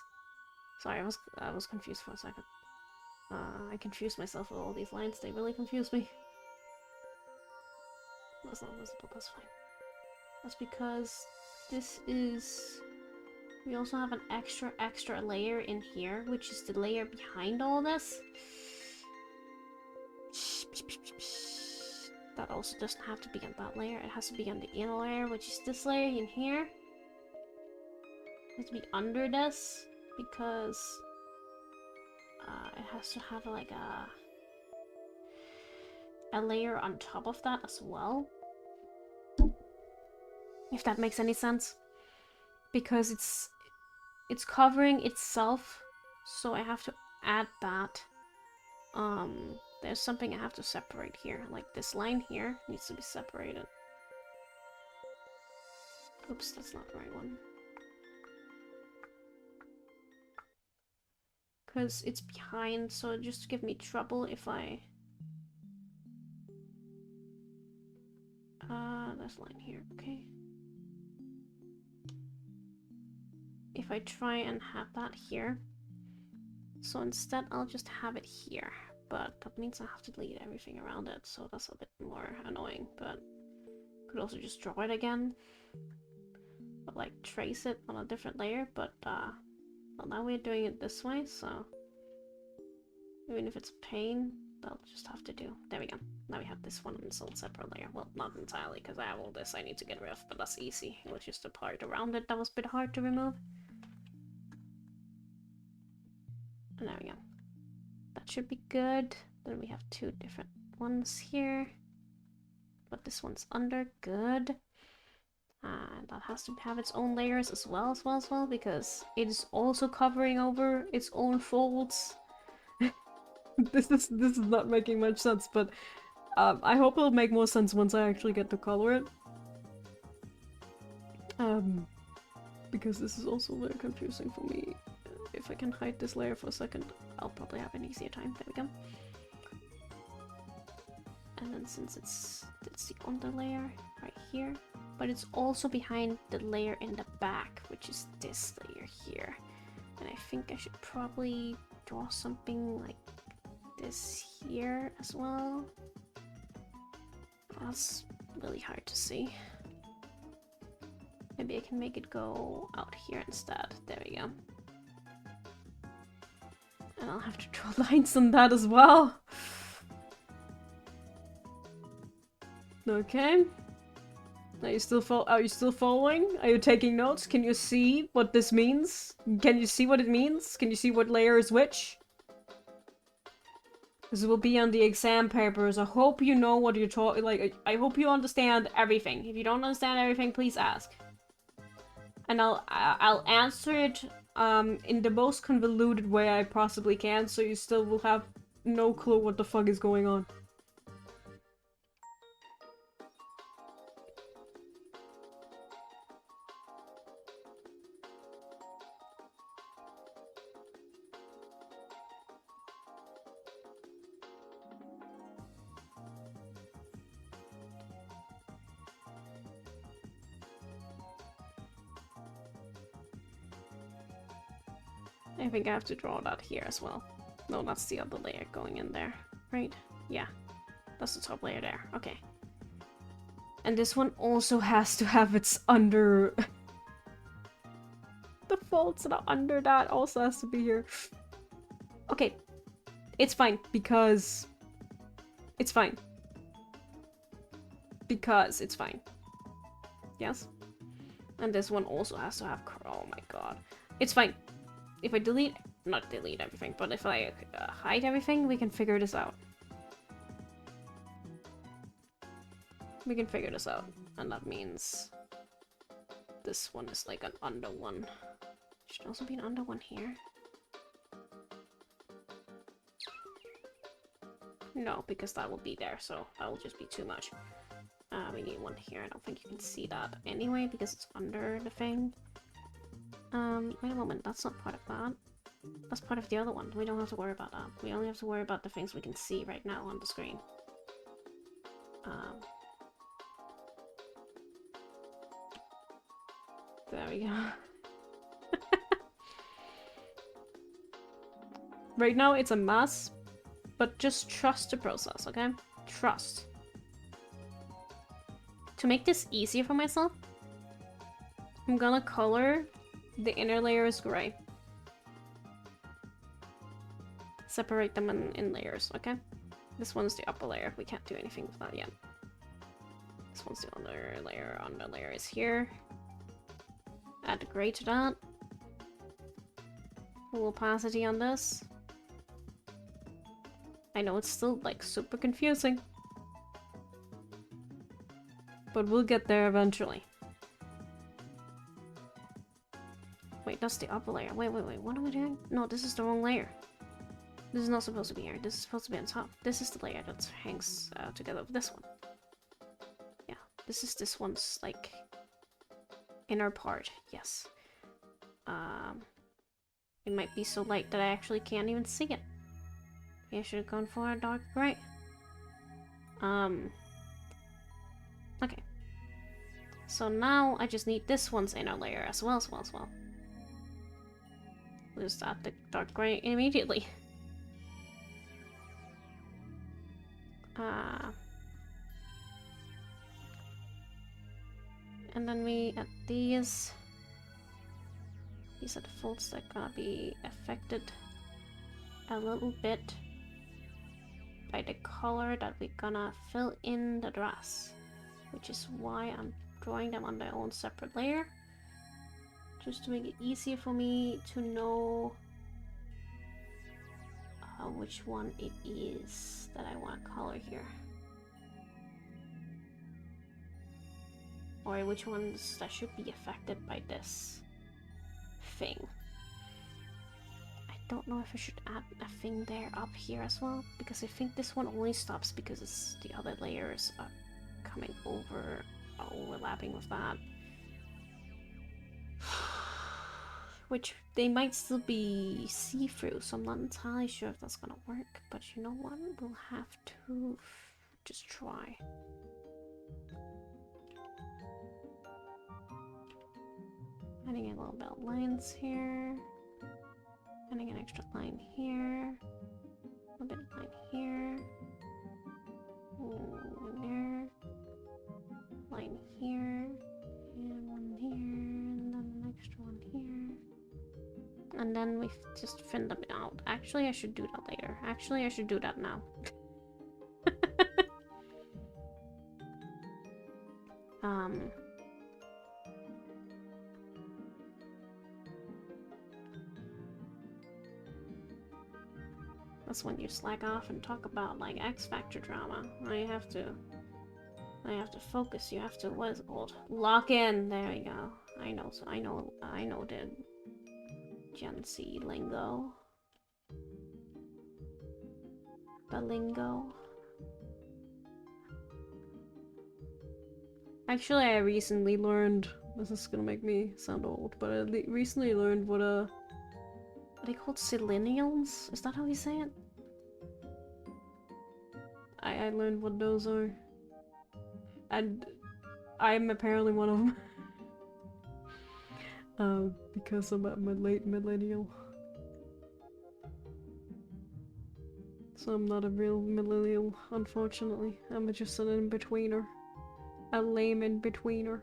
Sorry, I was confused for a second. I confused myself with all these lines. They really confused me. That's not visible. That's fine. That's because this is... We also have an extra layer in here, which is the layer behind all this. That also doesn't have to be on that layer. It has to be on the inner layer, which is this layer in here. It has to be under this, because it has to have like a layer on top of that as well. If that makes any sense. Because it's covering itself, so I have to add that. There's something I have to separate here, like this line here needs to be separated. Oops, that's not the right one. Because it's behind, so it just give me trouble if I... this line here, okay. If I try and have that here. So instead I'll just have it here. But that means I have to delete everything around it, so that's a bit more annoying, but could also just draw it again. But like trace it on a different layer, but Well, now we're doing it this way, so even if it's a pain, that'll just have to do. There we go. Now we have this one on its own separate layer. Well, not entirely, because I have all this I need to get rid of, but that's easy. It was just the part around it that was a bit hard to remove. And there we go. That should be good. Then we have two different ones here. But this one's under. Good. And that has to have its own layers as well, because it is also covering over its own folds. This is not making much sense, but I hope it'll make more sense once I actually get to color it. Because this is also very confusing for me. If I can hide this layer for a second, I'll probably have an easier time. There we go. And then since it's the underlayer right here, but it's also behind the layer in the back, which is this layer here. And I think I should probably draw something like this here as well. That's really hard to see. Maybe I can make it go out here instead. There we go. And I'll have to draw lines on that as well. Okay. Are you still following? Are you taking notes? Can you see what this means? Can you see what it means? Can you see what layer is which? This will be on the exam papers. I hope you know what you're talking. Like, I hope you understand everything. If you don't understand everything, please ask. And I'll answer it in the most convoluted way I possibly can, so you still will have no clue what the fuck is going on. I think I have to draw that here as well. No, that's the other layer going in there, right? Yeah, that's the top layer there. Okay. And this one also has to have its under... the folds that are under that also has to be here. Okay. It's fine, because... It's fine. Because it's fine. Yes? And this one also has to have... Oh my god. It's fine. If I not delete everything, but if I hide everything, we can figure this out. We can figure this out. And that means this one is like an under one. Should also be an under one here. No, because that will be there, so that will just be too much. We need one here. I don't think you can see that anyway, because it's under the thing. Wait a moment, that's not part of that. That's part of the other one. We don't have to worry about that. We only have to worry about the things we can see right now on the screen. There we go. Right now it's a mess, but just trust the process, okay? Trust. To make this easier for myself, I'm gonna color the inner layers gray. Separate them in layers, okay? This one's the upper layer. We can't do anything with that yet. This one's the under layer is here. Add the gray to that. Full opacity on this. I know it's still like super confusing, but we'll get there eventually. Wait, that's the upper layer. Wait, what am I doing? No, this is the wrong layer. This is not supposed to be here. This is supposed to be on top. This is the layer that hangs together with this one. Yeah, this is this one's, like, inner part. Yes. It might be so light that I actually can't even see it. Maybe I should have gone for a dark gray. Okay. So now I just need this one's inner layer as well. We'll just add the dark gray immediately. And then we add these. These are the folds that are gonna be affected a little bit by the color that we're gonna fill in the dress, which is why I'm drawing them on their own separate layer, just to make it easier for me to know which one it is that I want to color here, or which ones that should be affected by this thing. I don't know if I should add a thing there up here as well, because I think this one only stops because it's the other layers are coming over, overlapping with that. Which they might still be see-through, so I'm not entirely sure if that's gonna work, but you know what? We'll have to just try. Adding a little bit of lines here. Adding an extra line here. A bit of line here. One there. Line here. And one here. And then an extra one here. And then we just thin them out. Actually, I should do that later. Actually, I should do that now. That's when you slack off and talk about like X Factor drama. I have to focus. You have to, what is it called? Lock in. There we go. I know the Gen Z lingo. The lingo. Actually, I recently learned, this is gonna make me sound old, but I recently learned what are they called? Silenials? Is that how you say it? I learned what those are. And I'm apparently one of them. Because I'm a late millennial. So I'm not a real millennial, unfortunately. I'm just an in-betweener. A lame in-betweener.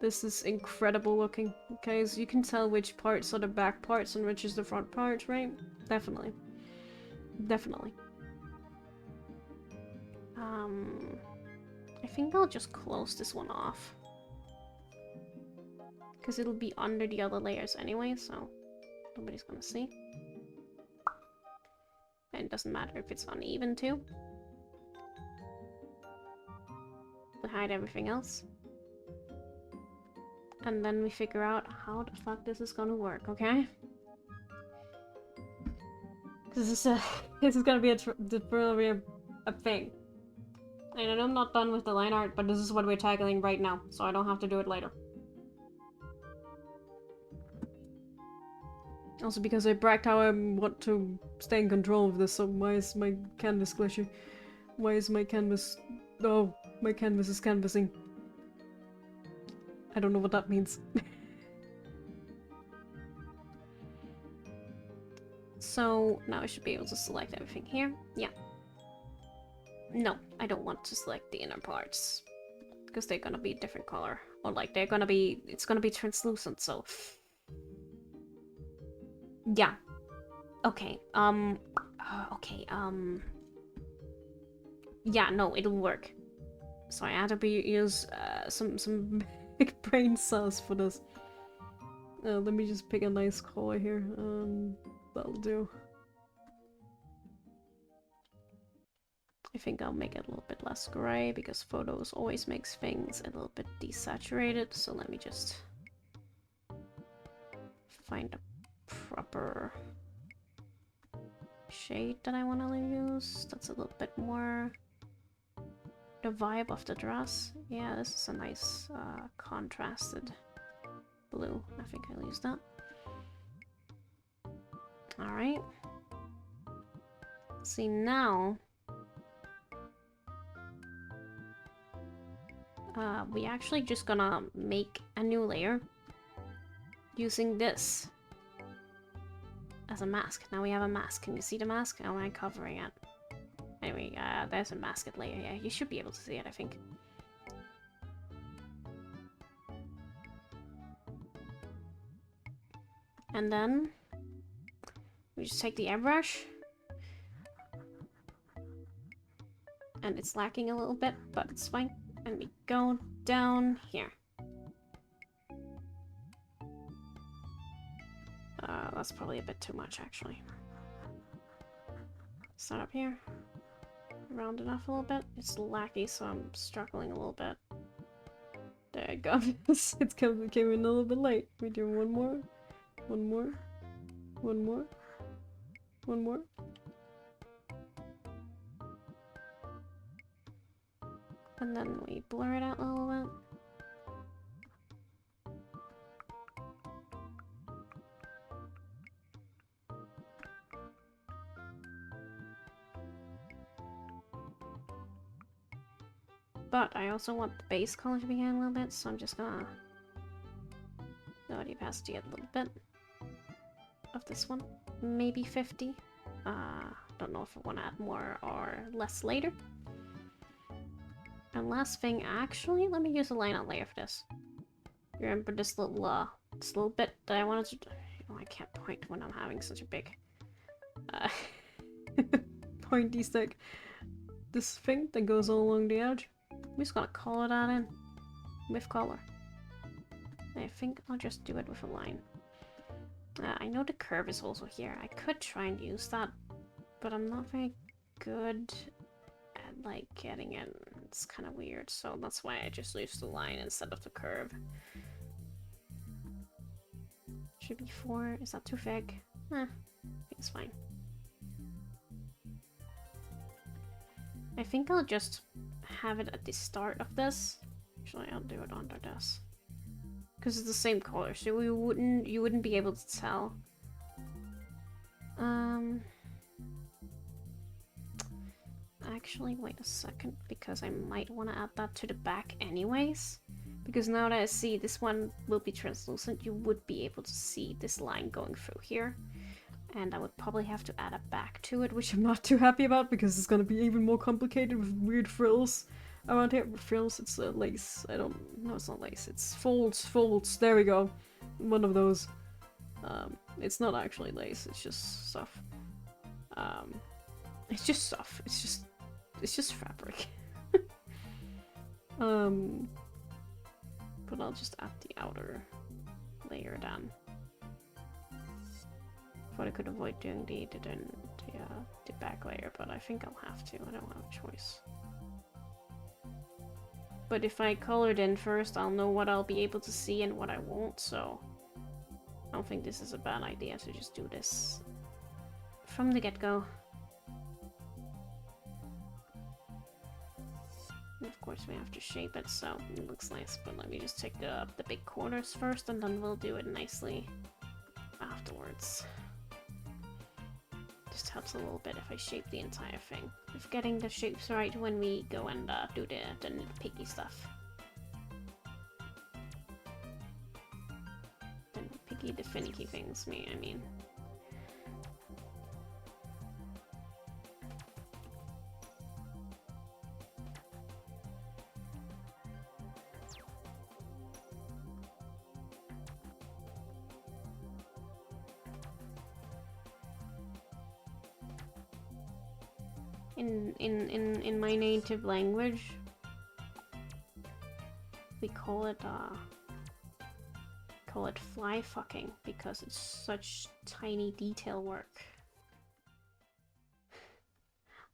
This is incredible looking, okay? So you can tell which parts are the back parts and which is the front parts, right? Definitely. Definitely. I think I'll just close this one off. Because it'll be under the other layers anyway, so nobody's gonna see. And it doesn't matter if it's uneven too. To hide everything else. And then we figure out how the fuck this is gonna work, okay? This is gonna be a thing. And I know I'm not done with the line art, but this is what we're tackling right now, so I don't have to do it later. Also because I bragged how I want to stay in control of this, so why is my canvas glitchy? Why is my canvas... Oh, my canvas is canvassing. I don't know what that means. So now I should be able to select everything here. Yeah. No, I don't want to select the inner parts. Because they're gonna be a different color. Or like they're gonna be... It's gonna be translucent, so... Yeah. Okay, yeah, no, it'll work. So I had to use some big brain cells for this. Let me just pick a nice color here. That'll do. I think I'll make it a little bit less gray because photos always makes things a little bit desaturated. So let me just find a proper shade that I want to use. That's a little bit more the vibe of the dress. Yeah, this is a nice contrasted blue. I think I'll use that. Alright. See, now we actually just gonna make a new layer using this as a mask. Now we have a mask. Can you see the mask? How am I covering it? Anyway, there's a masked layer. Yeah, you should be able to see it, I think. And then we just take the airbrush. And it's lacking a little bit, but it's fine. And we go down here. That's probably a bit too much, actually. Start up here. Round it off a little bit. It's lacking, so I'm struggling a little bit. There you go. It came in a little bit late. We do one more. One more. One more. One more. And then we blur it out a little bit. But I also want the base color to be here a little bit, so I'm just gonna lower the opacity a little bit of this one. Maybe 50. Don't know if I want to add more or less later. And last thing, actually, let me use a line out layer for this. Remember this little bit that I wanted to do? Oh, I can't point when I'm having such a big pointy stick. This thing that goes all along the edge. I'm just gonna color that in with color. I think I'll just do it with a line. I know the curve is also here. I could try and use that, but I'm not very good at like getting it. It's kind of weird, so that's why I just use the line instead of the curve. Should be 4. Is that too vague? I think it's fine. I think I'll just have it at the start of this. Actually, I'll do it under this. Because it's the same color, so you wouldn't be able to tell. Actually, wait a second, because I might want to add that to the back anyways. Because now that I see this one will be translucent, you would be able to see this line going through here. And I would probably have to add a back to it, which I'm not too happy about, because it's gonna be even more complicated with weird frills around here. Frills, it's lace. I don't... No, it's not lace. It's folds. There we go. One of those. It's not actually lace, it's just stuff. It's just stuff. It's just fabric. But I'll just add the outer layer down. Thought I could avoid doing the back layer, but I think I'll have to. I don't have a choice. But if I colored in first, I'll know what I'll be able to see and what I won't, so I don't think this is a bad idea to just do this from the get-go. Of course we have to shape it so it looks nice, but let me just take the big corners first and then we'll do it nicely afterwards. Just helps a little bit if I shape the entire thing. If getting the shapes right when we go and do the nitpicky stuff. The nitpicky, the finicky things, I mean. In my native language, we call it fly fucking because it's such tiny detail work.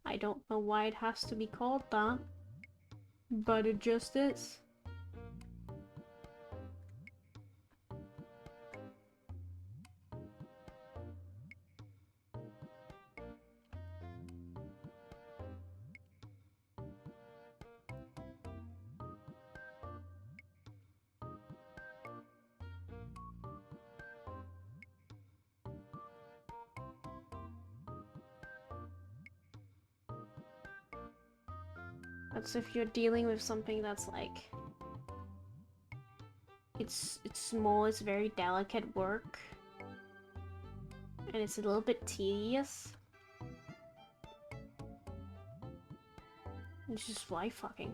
I don't know why it has to be called that, but it just is. That's if you're dealing with something that's like it's small, it's very delicate work, and it's a little bit tedious. It's just fly fucking.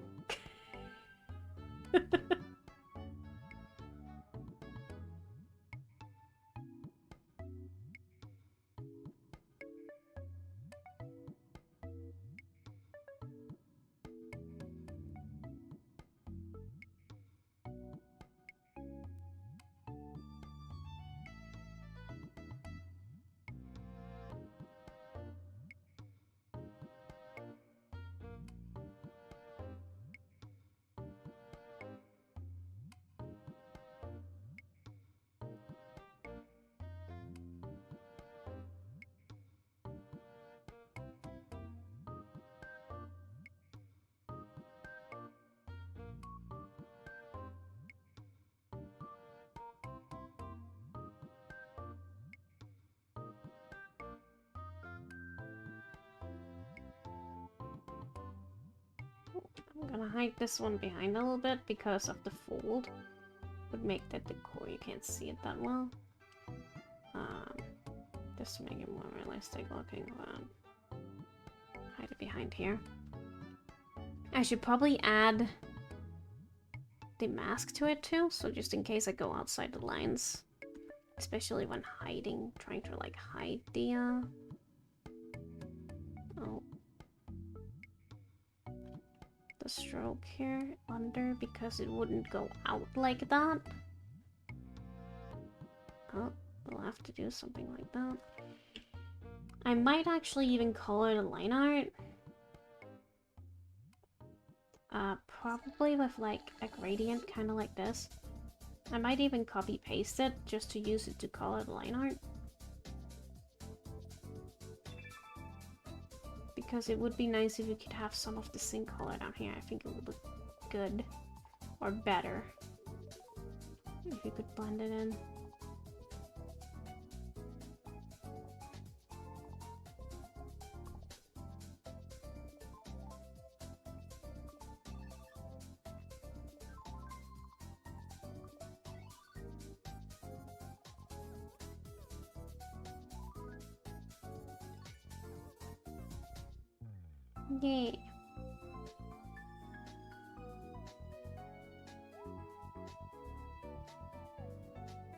I'm gonna hide this one behind a little bit because of the fold. Would make that decor, you can't see it that well. Just to make it more realistic looking, but hide it behind here. I should probably add the mask to it too, so just in case I go outside the lines. Especially when hiding, trying to like hide the the stroke here under, because it wouldn't go out like that. Oh, we'll have to do something like that. I might actually even color the line art. Probably with like a gradient, kind of like this. I might even copy paste it just to use it to color the line art. Because it would be nice if we could have some of the same color down here. I think it would look good. Or better. If you could blend it in. Yeah.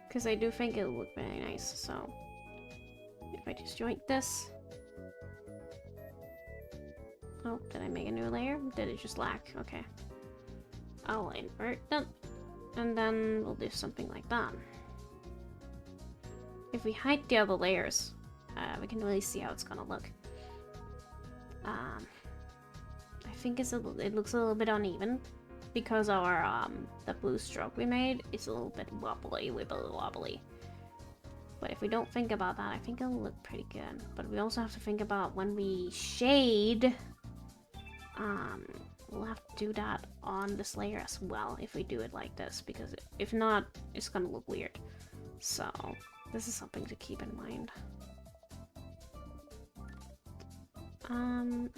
Because I do think it'll look very nice, so if I just joint this. Oh, did I make a new layer? Did it just lack? Okay. I'll invert that, and then we'll do something like that. If we hide the other layers, we can really see how it's gonna look. I think it looks a little bit uneven because our the blue stroke we made is a little bit wobbly, wibbly-wobbly. But if we don't think about that, I think it'll look pretty good. But we also have to think about when we shade, we'll have to do that on this layer as well if we do it like this, because if not, it's gonna look weird. So this is something to keep in mind.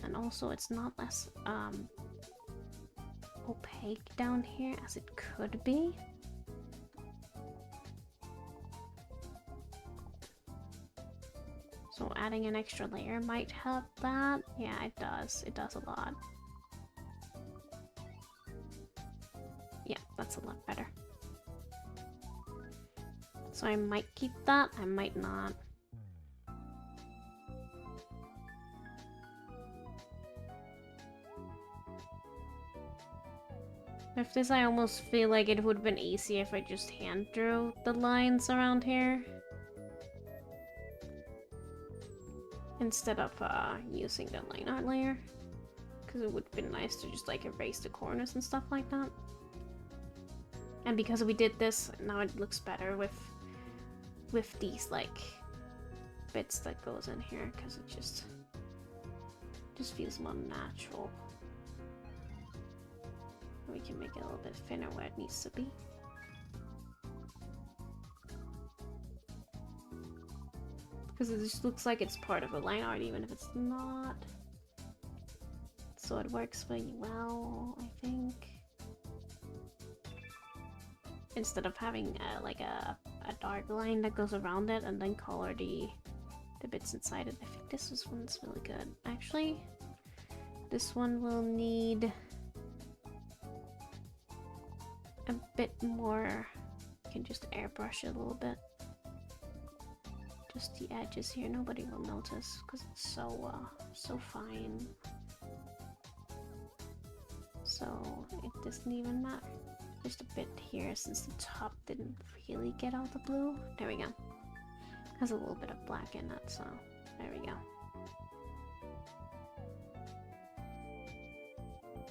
And also it's not as opaque down here as it could be. So adding an extra layer might help that. Yeah, it does. It does a lot. Yeah, that's a lot better. So I might keep that, I might not. With this, I almost feel like it would have been easier if I just hand drew the lines around here. Instead of using the line art layer. Because it would have been nice to just like erase the corners and stuff like that. And because we did this, now it looks better with these like bits that goes in here, because it just feels more natural. We can make it a little bit thinner where it needs to be. Because it just looks like it's part of a line art even if it's not. So it works really well, I think. Instead of having like a dark line that goes around it and then color the bits inside it. I think this one's really good. Actually, this one will need a bit more. You can just airbrush it a little bit. Just the edges here, nobody will notice because it's so fine. So it doesn't even matter. Just a bit here since the top didn't really get all the blue. There we go. Has a little bit of black in it, so there we go.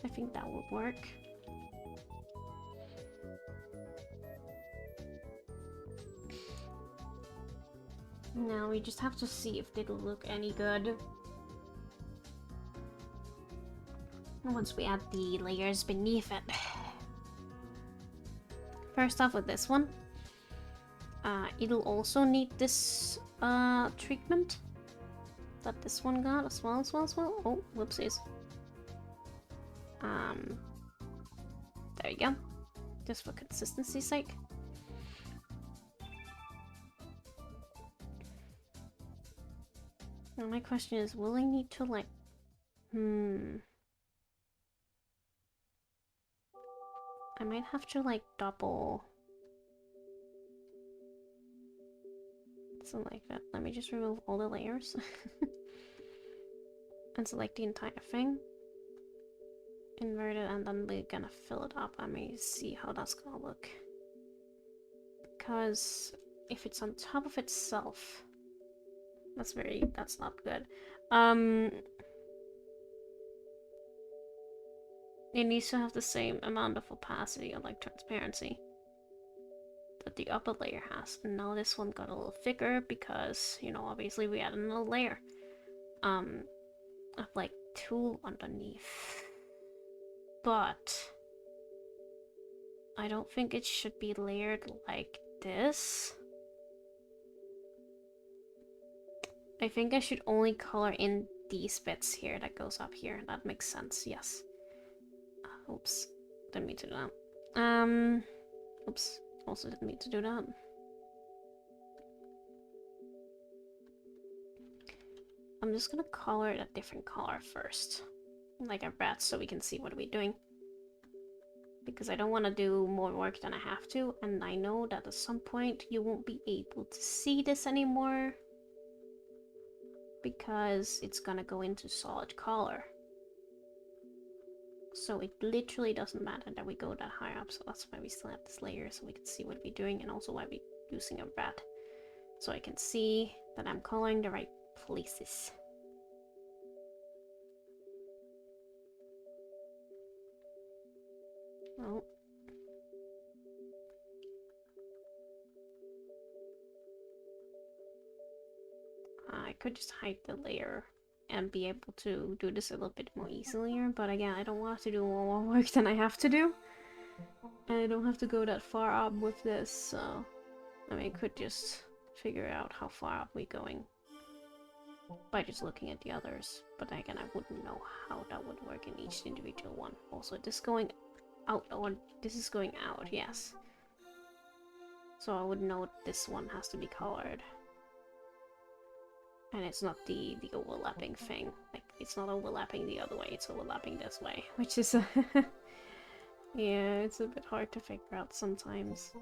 I think that would work. Now we just have to see if it'll look any good. Once we add the layers beneath it. First off with this one. It'll also need this treatment that this one got as well. Oh, whoopsies. There you go. Just for consistency's sake. Now my question is, will I need to like... I might have to like double... Something like that. Let me just remove all the layers. And select the entire thing. Invert it, and then we're gonna fill it up. Let me see how that's gonna look. Because if it's on top of itself, that's not good. It needs to have the same amount of opacity or like transparency that the upper layer has. And now this one got a little thicker because, you know, obviously we added another layer of like tulle underneath. But I don't think it should be layered like this. I think I should only color in these bits here that goes up here. That makes sense, yes. Oops, didn't mean to do that. Oops, also didn't mean to do that. I'm just gonna color it a different color first. Like a red, so we can see what we're doing. Because I don't want to do more work than I have to, and I know that at some point you won't be able to see this anymore. Because it's gonna go into solid color. So it literally doesn't matter that we go that high up, so that's why we still have this layer, so we can see what we're doing, and also why we're using a red. So I can see that I'm coloring the right places. Oh. I could just hide the layer and be able to do this a little bit more easily, but again, I don't want to do more work than I have to do. And I don't have to go that far up with this, so... I mean, I could just figure out how far up we're going by just looking at the others. But again, I wouldn't know how that would work in each individual one. Also, this going out, or this is going out, yes. So I would know this one has to be colored. And it's not the overlapping thing. Like, it's not overlapping the other way, it's overlapping this way. Which is yeah, it's a bit hard to figure out sometimes.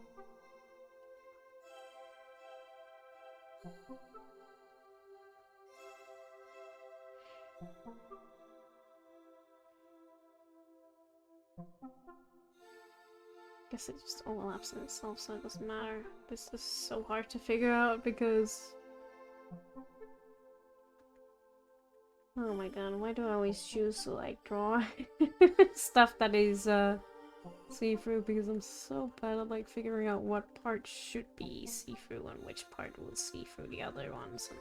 Guess it just overlaps in itself, so it doesn't matter. This is so hard to figure out because... Oh my god, why do I always choose to like draw stuff that is see-through? Because I'm so bad at like figuring out what part should be see-through and which part will see through the other ones, and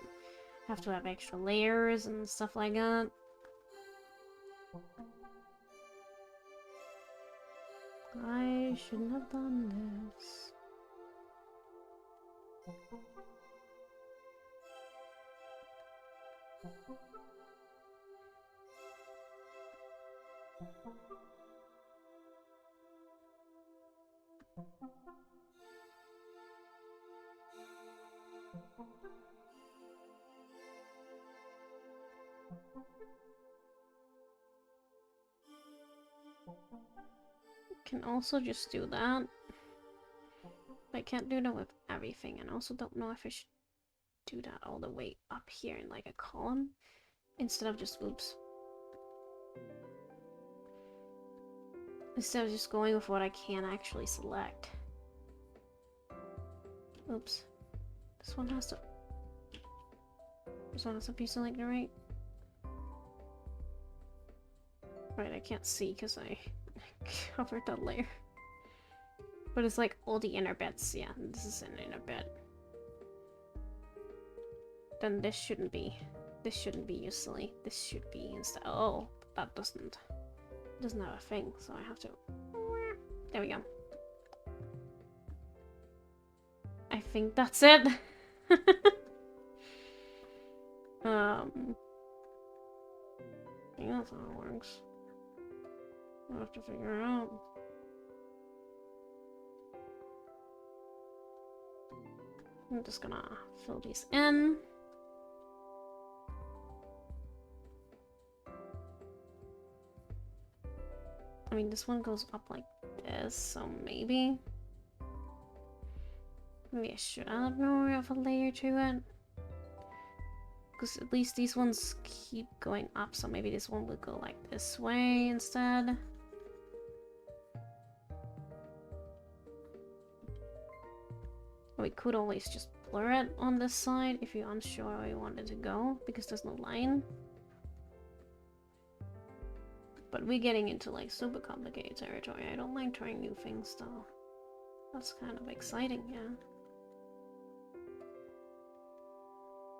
have to have extra layers and stuff like that. I shouldn't have done this. Can also just do that. But I can't do that with everything, and I also don't know if I should do that all the way up here in like a column instead of just oops. Instead of just going with what I can actually select. Oops. This one has to be selected right. Right, I can't see because I covered that layer. But it's like all the inner bits. Yeah, this is an inner bit. Then this shouldn't be usually. This should be instead. Oh, that doesn't have a thing, so I have to... There we go. I think that's it. I think that's how it works. I'll have to figure it out. I'm just gonna fill these in. I mean, this one goes up like this, so maybe I should add more of a layer to it. Because at least these ones keep going up, so maybe this one will go like this way instead. We could always just blur it on this side if you're unsure where you want it to go, because there's no line. But we're getting into like super complicated territory. I don't mind trying new things though. That's kind of exciting, yeah.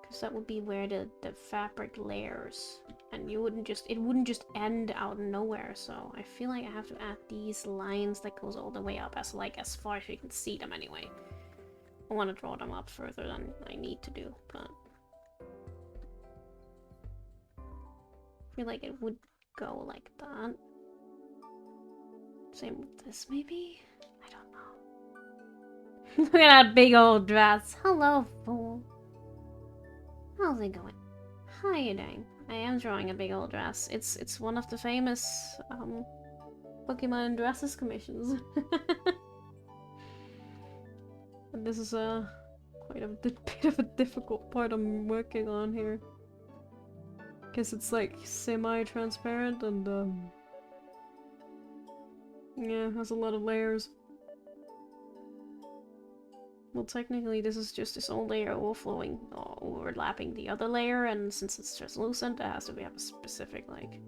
Because that would be where the fabric layers, and you wouldn't just, it wouldn't just end out of nowhere. So I feel like I have to add these lines that goes all the way up as far as you can see them anyway. I want to draw them up further than I need to do, but I feel like it would go like that. Same with this, maybe? I don't know. Look at that big old dress. Hello, fool. How's it going? How are you doing? I am drawing a big old dress. It's one of the famous Pokemon dresses commissions. And this is quite a bit of a difficult part I'm working on here. Because it's like semi-transparent and yeah, it has a lot of layers. Well, technically this is just this old layer overflowing or overlapping the other layer, and since it's translucent, it has to have a specific like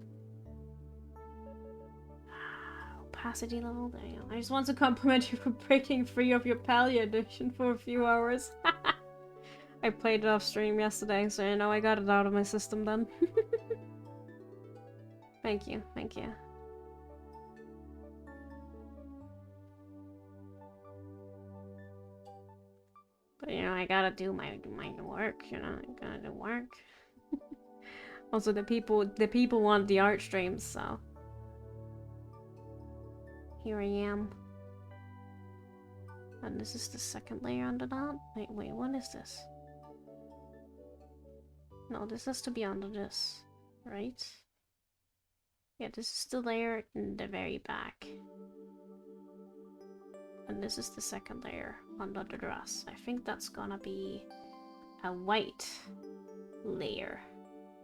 opacity level. There you go. I just want to compliment you for breaking free of your Palia addiction for a few hours. I played it off stream yesterday, so you know I got it out of my system then. Thank you, thank you. But you know, I gotta do my work, you know, I gotta do work. Also the people want the art streams, so here I am. And this is the second layer under that. Wait, what is this? No, this has to be under this, right? Yeah, this is the layer in the very back. And this is the second layer under the dress. I think that's gonna be a white layer,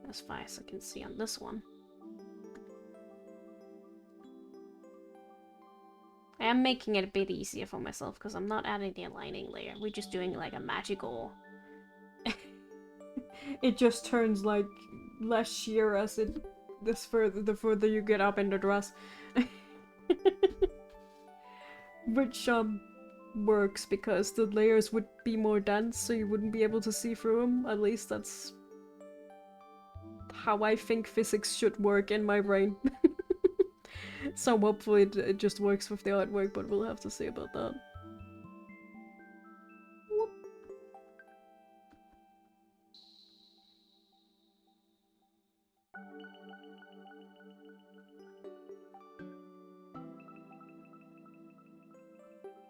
as far as I can see on this one. I am making it a bit easier for myself because I'm not adding the aligning layer. We're just doing like a magical... It just turns like less sheer as the further you get up in the dress. Which works because the layers would be more dense, so you wouldn't be able to see through them. At least that's how I think physics should work in my brain. So hopefully it just works with the artwork, but we'll have to see about that.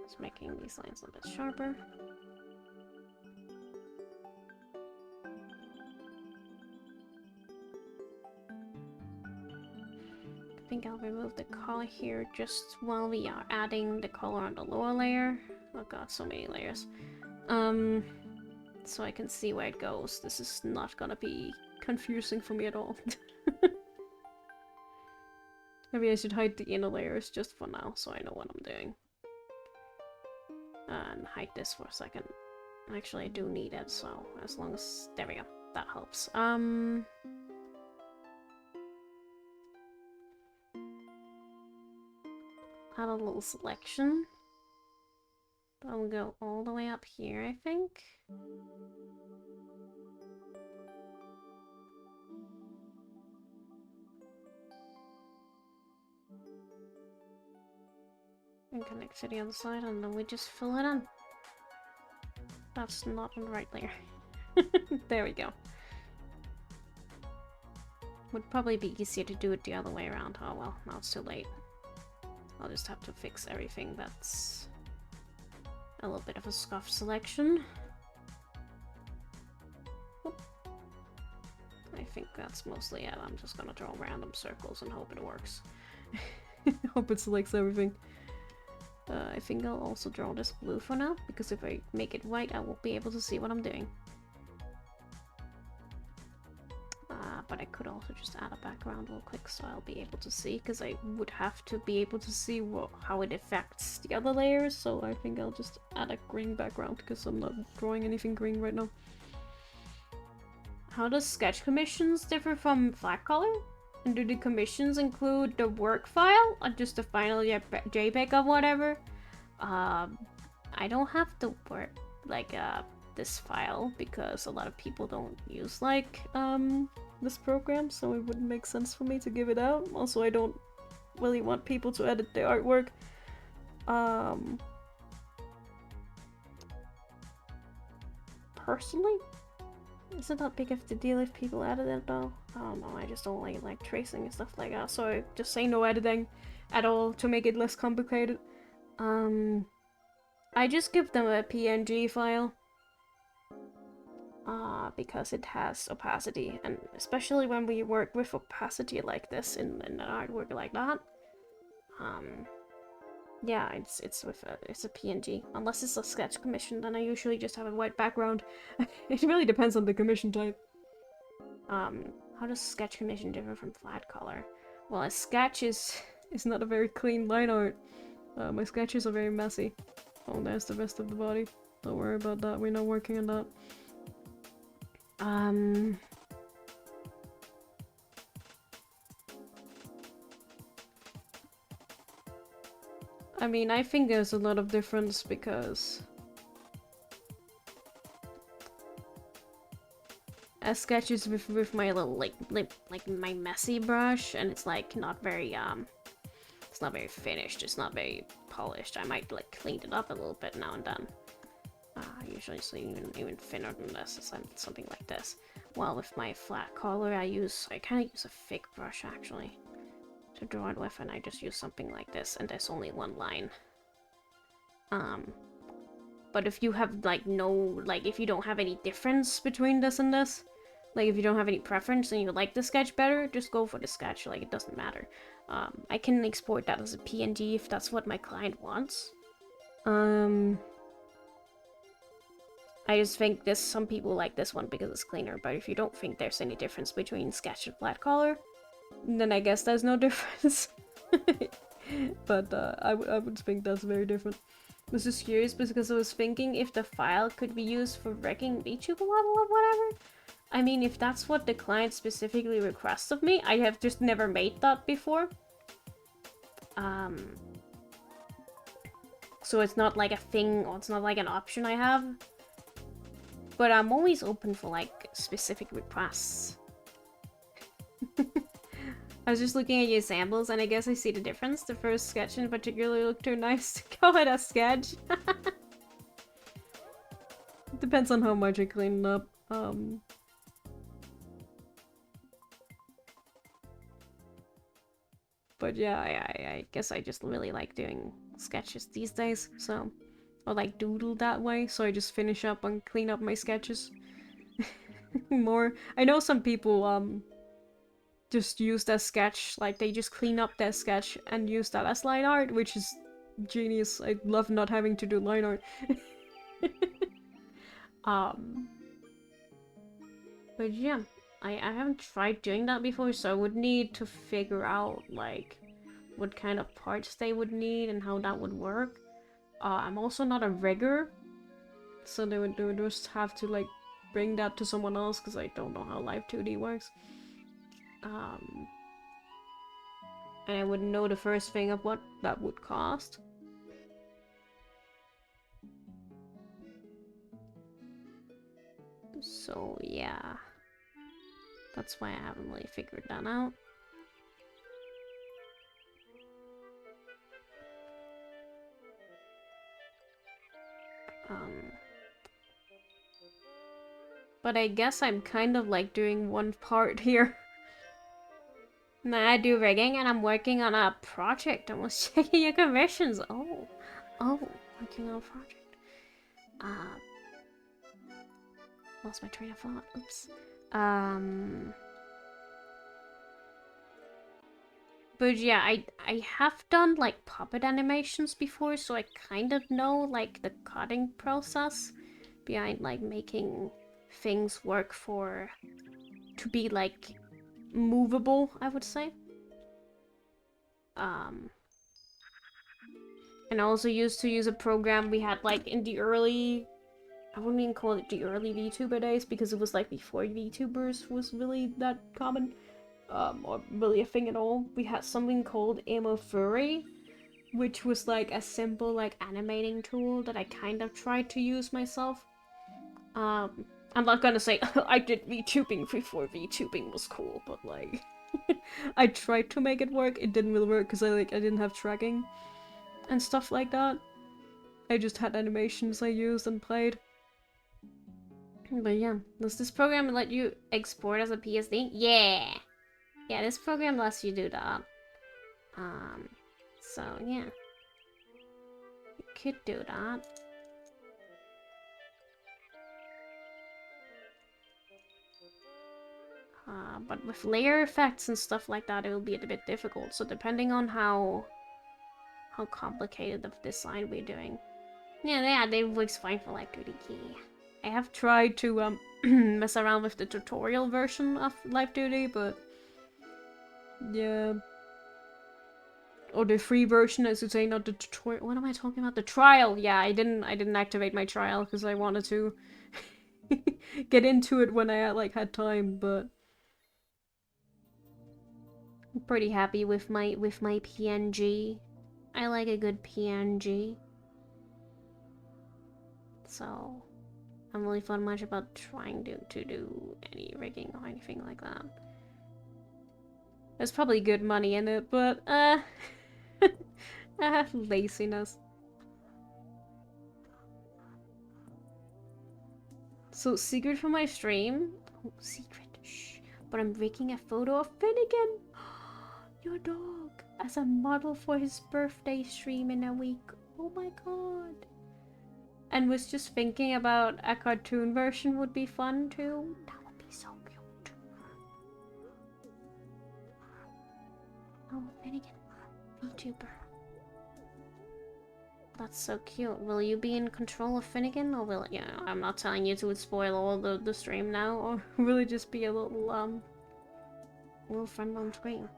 Just making these lines a bit sharper. I think I'll remove the color here just while we are adding the color on the lower layer. Oh god, so many layers. So I can see where it goes. This is not gonna be confusing for me at all. Maybe I should hide the inner layers just for now, so I know what I'm doing. And hide this for a second. Actually, I do need it, so as long as... There we go. That helps. Add a little selection. I'll go all the way up here, I think. And connect to the other side, and then we just fill it in. That's not on the right layer. There we go. Would probably be easier to do it the other way around. Oh well, now it's too late. I'll just have to fix everything that's a little bit of a scuff selection. that's mostly it. I'm just gonna draw random circles and hope it works. Hope it selects everything. I think I'll also draw this blue for now, because if I make it white, I won't be able to see what I'm doing. But I could also just add a background real quick so I'll be able to see, because I would have to be able to see how it affects the other layers, so I think I'll just add a green background, because I'm not drawing anything green right now. How does sketch commissions differ from flat color? And do the commissions include the work file or just the final JPEG of whatever? I don't have the work, like, this file, because a lot of people don't use, like, this program, so it wouldn't make sense for me to give it out. Also, I don't really want people to edit the artwork. Personally, isn't that big of a deal if people edit it though? I don't know, I just don't like tracing and stuff like that, so I just say no editing at all to make it less complicated. I just give them a PNG file. Because it has opacity, and especially when we work with opacity like this in an artwork like that, yeah, it's a PNG. Unless it's a sketch commission, then I usually just have a white background. It really depends on the commission type. How does sketch commission differ from flat color? Well, a sketch is not a very clean line art. My sketches are very messy. Oh, there's the rest of the body. Don't worry about that, we're not working on that. I mean, I think there's a lot of difference because a sketch is with my little like my messy brush, and it's like not very it's not very finished, it's not very polished. I might like clean it up a little bit now and then. Usually it's even thinner than this, it's something like this. While with my flat color, I kind of use a thick brush actually to draw it with, and I just use something like this, and there's only one line. But if you have like if you don't have any difference between this and this, like if you don't have any preference and you like the sketch better, just go for the sketch, like it doesn't matter. I can export that as a PNG if that's what my client wants. I just think some people like this one because it's cleaner, but if you don't think there's any difference between sketch and flat color, then I guess there's no difference. But I would think that's very different. I was just curious because I was thinking if the file could be used for wrecking VTuber level or whatever. I mean, if that's what the client specifically requests of me, I have just never made that before. So it's not like a thing, or it's not like an option I have. But I'm always open for like specific requests. I was just looking at your samples and I guess I see the difference. The first sketch in particular looked too nice to go at a sketch. Depends on how much I clean it up. But yeah, I guess I just really like doing sketches these days, so... Or like doodle that way, so I just finish up and clean up my sketches more. I know some people just use their sketch, like they just clean up their sketch and use that as line art, which is genius. I love not having to do line art. But yeah, I haven't tried doing that before, so I would need to figure out like what kind of parts they would need and how that would work. I'm also not a rigger, so they would just have to like bring that to someone else because I don't know how Live 2D works. And I wouldn't know the first thing of what that would cost. So yeah, that's why I haven't really figured that out. But I guess I'm kind of like doing one part here. I do rigging and I'm working on a project. I was checking your commissions. Oh, working on a project. Lost my train of thought. Oops. But yeah, I have done like puppet animations before, so I kind of know like the cutting process behind like making things work for to be like movable, I would say. Um and I also used to use a program we had like in the early, I wouldn't even call it the early VTuber days because it was like before VTubers was really that common, or really a thing at all. We had something called Amofurry, which was like a simple like animating tool that I kind of tried to use myself. I'm not gonna say I did VTubing before VTubing was cool, but like I tried to make it work. It didn't really work because I didn't have tracking and stuff like that. I just had animations I used and played. But yeah, does this program let you export as a PSD? Yeah! Yeah, this program lets you do that. So yeah. You could do that. But with layer effects and stuff like that, it will be a bit difficult. So depending on how complicated the design we're doing. Yeah, they works fine for like 2D. I have tried to mess around with the tutorial version of Live Duty, but yeah. Or the free version, as you say, not the tutorial. What am I talking about? The trial. Yeah, I didn't activate my trial because I wanted to get into it when I like had time, but I'm pretty happy with my PNG. I like a good PNG. So I am really thought much about trying to do any rigging or anything like that. There's probably good money in it, but laziness. So secret for my stream? Oh, secret. Shh. But I'm making a photo of Finnegan, your dog, as a model for his birthday stream in a week. Oh my god. And was just thinking about a cartoon version would be fun too. That would be so cute. Oh, Finnegan, VTuber. That's so cute. Will you be in control of Finnegan, or will it, I'm not telling you to spoil all the stream now, or will it just be a little friend on screen?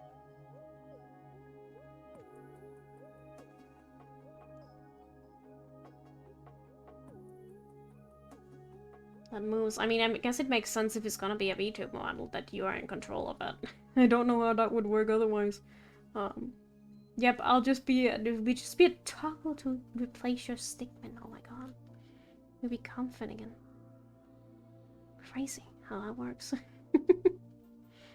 That moves. I mean, I guess it makes sense if it's gonna be a VTube model that you are in control of it. I don't know how that would work otherwise. Yep, I'll just be a toggle to replace your stickman. Oh my god. You become Finnegan. Crazy how that works.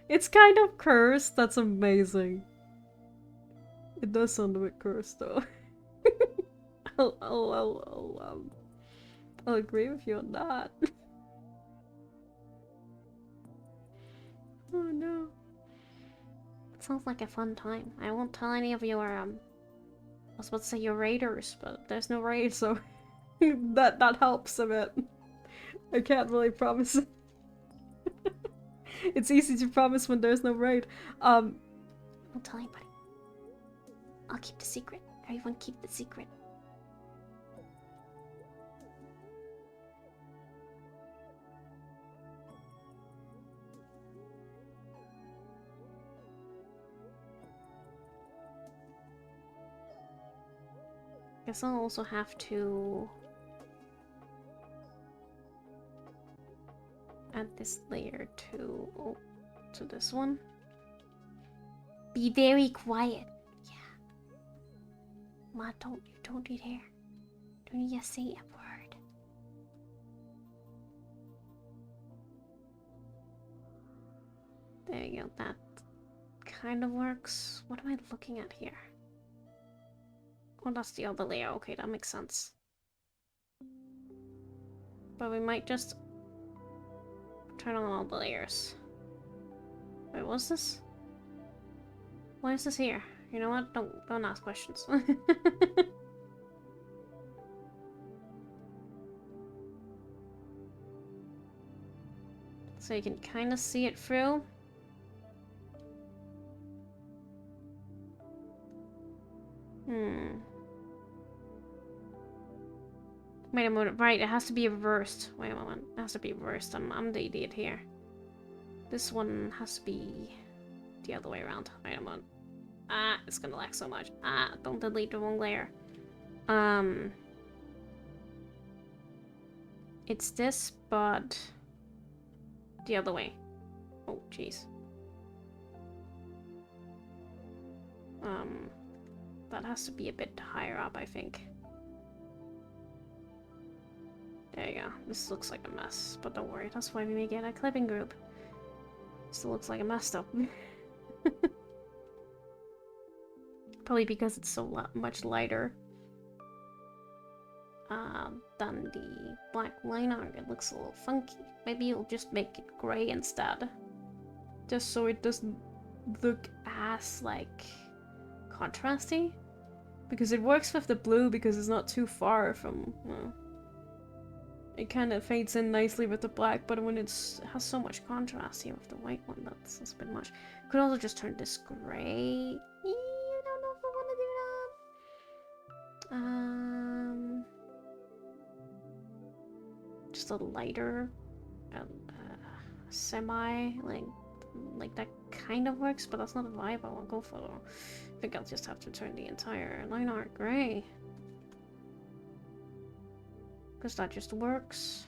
It's kind of cursed. That's amazing. It does sound a bit cursed though. I'll agree with you on that. Oh no. It sounds like a fun time. I won't tell any of your I was about to say your raiders, but there's no raid, so that helps a bit. I can't really promise. It's easy to promise when there's no raid. I won't tell anybody. I'll keep the secret. Everyone keep the secret. Guess I'll also have to add this layer to this one. Be very quiet. Yeah. Ma, don't you dare. Don't you say a word. There you go. That kind of works. What am I looking at here? Oh, that's the other layer. Okay, that makes sense. But we might just turn on all the layers. Wait, what's this? Why is this here? You know what? Don't ask questions. So you can kind of see it through. Wait a moment. Right, it has to be reversed. Wait a moment. It has to be reversed. I'm the idiot here. This one has to be the other way around. Wait a moment. Ah, it's gonna lag so much. Ah, don't delete the wrong layer. It's this, but the other way. Oh, jeez. That has to be a bit higher up, I think. There you go. This looks like a mess, but don't worry. That's why we make it a clipping group. Still looks like a mess, though. Probably because it's so much lighter than the black line art. It looks a little funky. Maybe you'll just make it gray instead. Just so it doesn't look as, like, contrasty. Because it works with the blue because it's not too far from... it kind of fades in nicely with the black, but when it has so much contrast here with the white one, that's a bit much. Could also just turn this gray. I don't know if I want to do that. Just a lighter, semi, like that kind of works, but that's not the vibe I want to go for. I think I'll just have to turn the entire line art gray. Because that just works.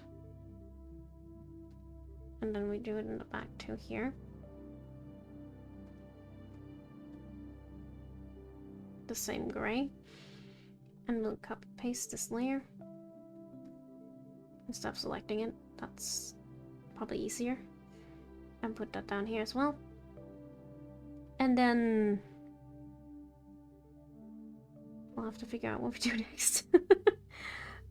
And then we do it in the back too here. The same gray. And we'll copy paste this layer. Instead of selecting it, that's probably easier. And put that down here as well. And then we'll have to figure out what we do next.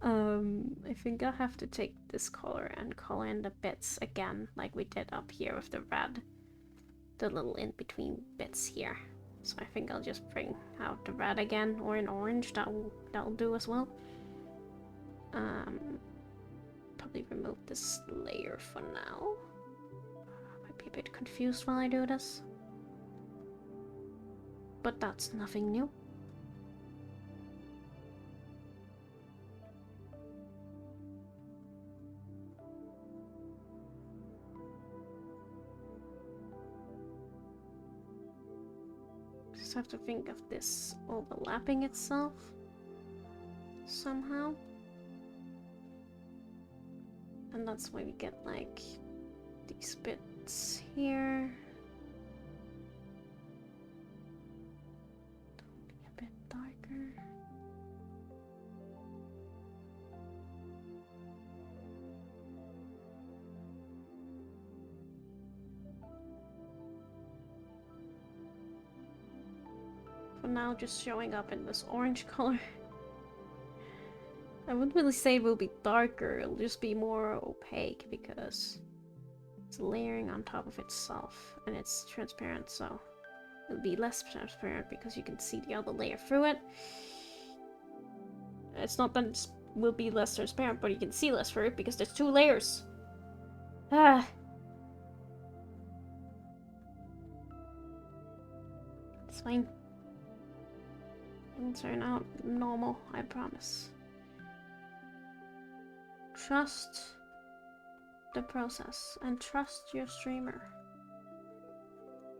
I think I'll have to take this color and color in the bits again, like we did up here with the red. The little in-between bits here. So I think I'll just bring out the red again, or in orange, that'll do as well. Probably remove this layer for now. Might be a bit confused while I do this. But that's nothing new. Just have to think of this overlapping itself somehow. And that's why we get like these bits here. Be a bit darker. For now, just showing up in this orange color. I wouldn't really say it will be darker, it'll just be more opaque because it's layering on top of itself and it's transparent, so it'll be less transparent because you can see the other layer through it. It's not that it will be less transparent, but you can see less through it because there's two layers. Ah. It's fine. It'll turn out normal, I promise. Trust the process and trust your streamer.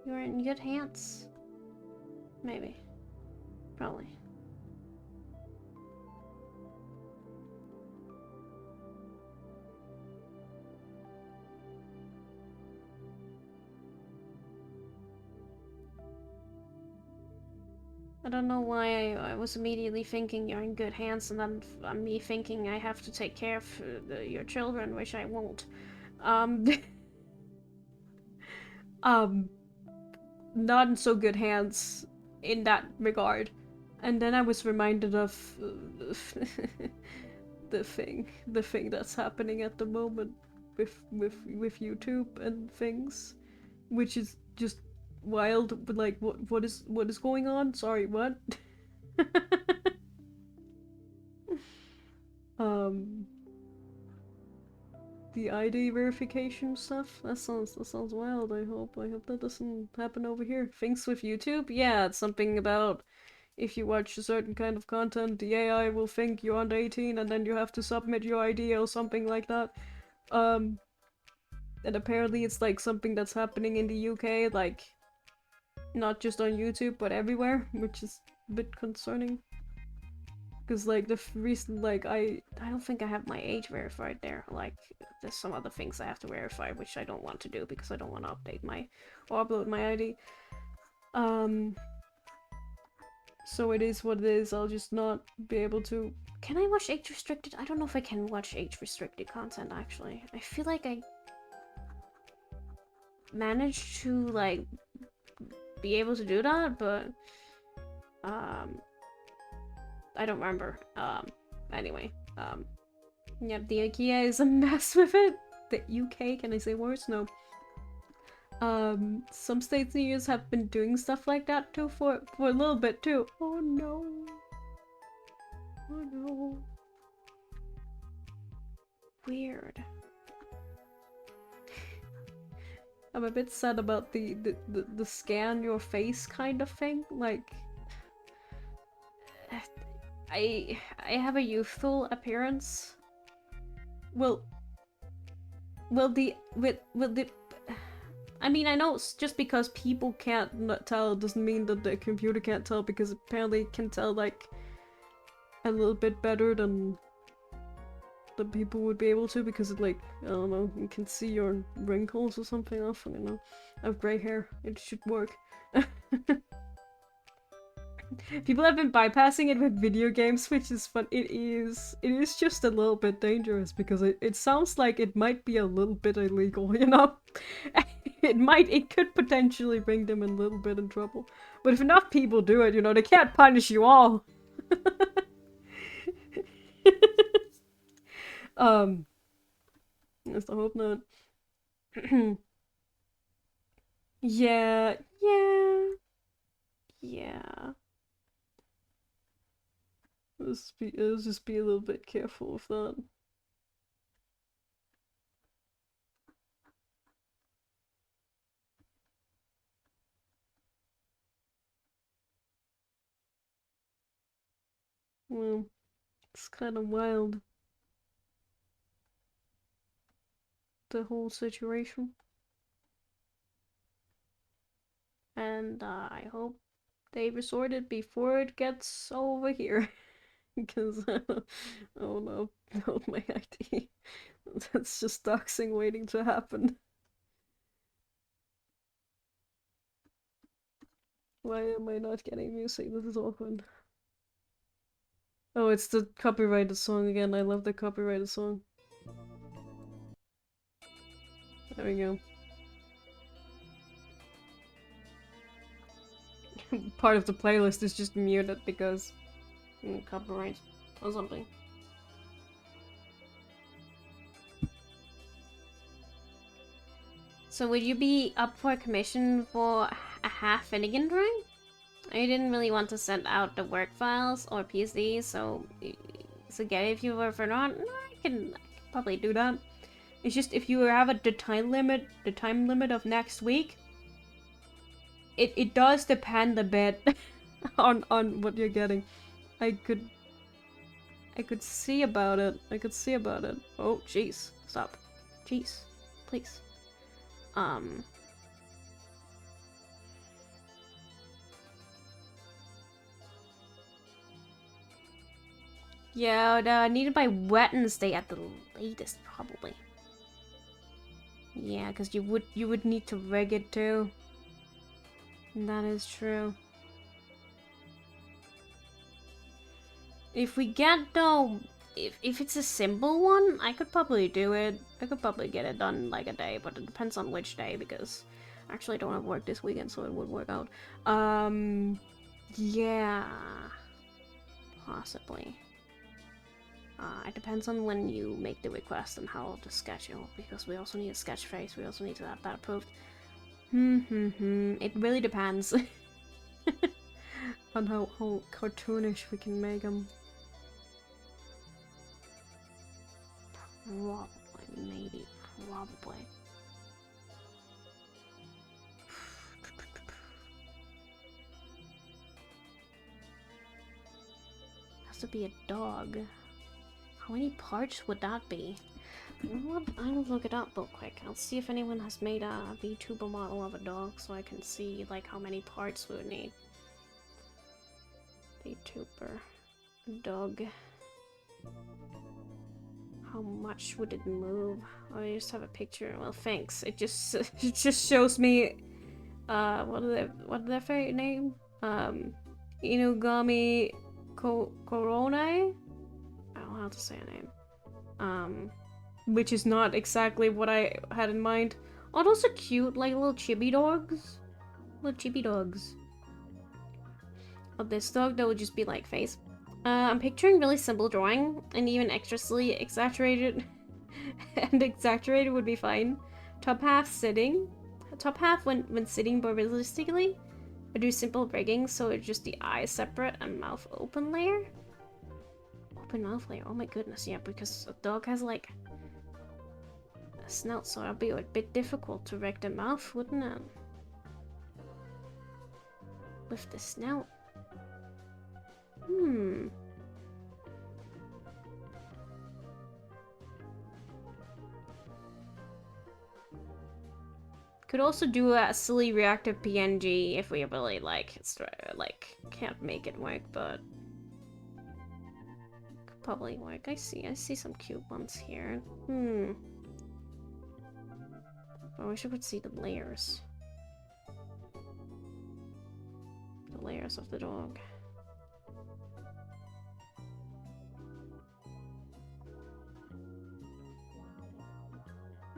You're in good hands. Maybe. Probably. I don't know why I was immediately thinking you're in good hands, and then me thinking I have to take care of your children, which I won't. Not in so good hands in that regard. And then I was reminded of the thing that's happening at the moment with YouTube and things, which is just wild. But like, what is going on? Sorry, what? The ID verification stuff, that sounds wild. I hope that doesn't happen over here. Things with YouTube? Yeah, it's something about if you watch a certain kind of content, the AI will think you're under 18 and then you have to submit your ID or something like that. And apparently it's like something that's happening in the UK, like not just on YouTube but everywhere, which is a bit concerning. Because like the recent, like I don't think I have my age verified there. Like there's some other things I have to verify, which I don't want to do because I don't want to update my or upload my ID. So it is what it is. I'll just not be able to. Can I watch age restricted? I don't know if I can watch age restricted content actually. I feel like I managed to like be able to do that, but I don't remember. Anyway, yep, the IKEA is a mess with it. The UK, can I say worse? No. Some states and years have been doing stuff like that too for a little bit too. Oh no. Oh no. Weird. I'm a bit sad about the scan your face kind of thing. Like, I have a youthful appearance. Will the I mean, I know it's just because people can't tell doesn't mean that the computer can't tell, because apparently it can tell like a little bit better than people would be able to, because it like, I don't know, you can see your wrinkles or something. I don't fucking know. I have grey hair. It should work. People have been bypassing it with video games, which is fun. It is just a little bit dangerous because it sounds like it might be a little bit illegal, you know? It could potentially bring them a little bit in trouble. But if enough people do it, you know, they can't punish you all. Yes, I hope not. Yeah. Let's just be a little bit careful with that. Well, it's kind of wild, the whole situation. And I hope they resort it before it gets over here. Because, oh no, not my ID. That's just doxing waiting to happen. Why am I not getting music? This is awkward. Oh, it's the copyrighted song again. I love the copyrighted song. There we go. Part of the playlist is just muted because copyright or something. So would you be up for a commission for a half Finnegan drawing? I didn't really want to send out the work files or PCs, so get if you were for not, I can probably do that. It's just if you have the time limit of next week, it does depend a bit on what you're getting. I could see about it. Oh, jeez. Stop. Jeez. Please. Yeah, needed by Wednesday at the latest, probably. Yeah, because you would need to rig it too. That is true. If we get though, if it's a simple one, I could probably do it. I could probably get it done like a day, but it depends on which day, because actually I don't have work this weekend, so it would work out. Yeah, possibly. It depends on when you make the request and how to schedule, because we also need a sketch phase. We also need to have that approved. It really depends on how cartoonish we can make them. Probably. to be a dog. How many parts would that be? You know what? I'll look it up real quick. I'll see if anyone has made a VTuber model of a dog so I can see like how many parts we would need. VTuber dog. How much would it move? Oh, I just have a picture. Well, thanks. It just it just shows me what are their favorite name? Inugami Korone? I don't know how to say her name. Which is not exactly what I had in mind. Oh, those are cute, like little chibi dogs. Little chibi dogs. Oh, this dog, that would just be like face. I'm picturing really simple drawing, and even extremely exaggerated and exaggerated would be fine. Top half sitting. Top half when sitting, but realistically, I do simple rigging, so it's just the eyes separate and mouth open layer. Open mouth layer, oh my goodness, yeah, because a dog has like a snout, so it'll be a bit difficult to rig the mouth, wouldn't it? With the snout. Could also do a silly reactive PNG if we really like can't make it work, but could probably work. I see some cute ones here. I wish I could see the layers. The layers of the dog.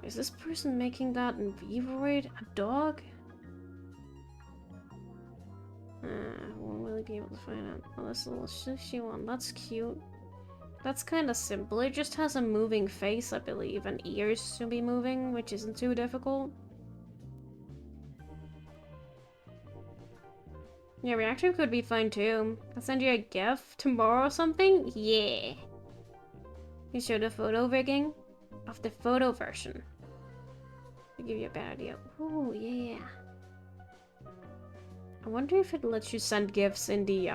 Is this person making that in Vivoroid a dog? Won't really be able to find it. Oh, this little sushi one. That's cute. That's kind of simple. It just has a moving face, I believe, and ears to be moving, which isn't too difficult. Yeah, reactive could be fine too. I'll send you a GIF tomorrow or something? Yeah. You show the photo rigging of the photo version. To give you a better idea. Oh yeah. I wonder if it lets you send GIFs in the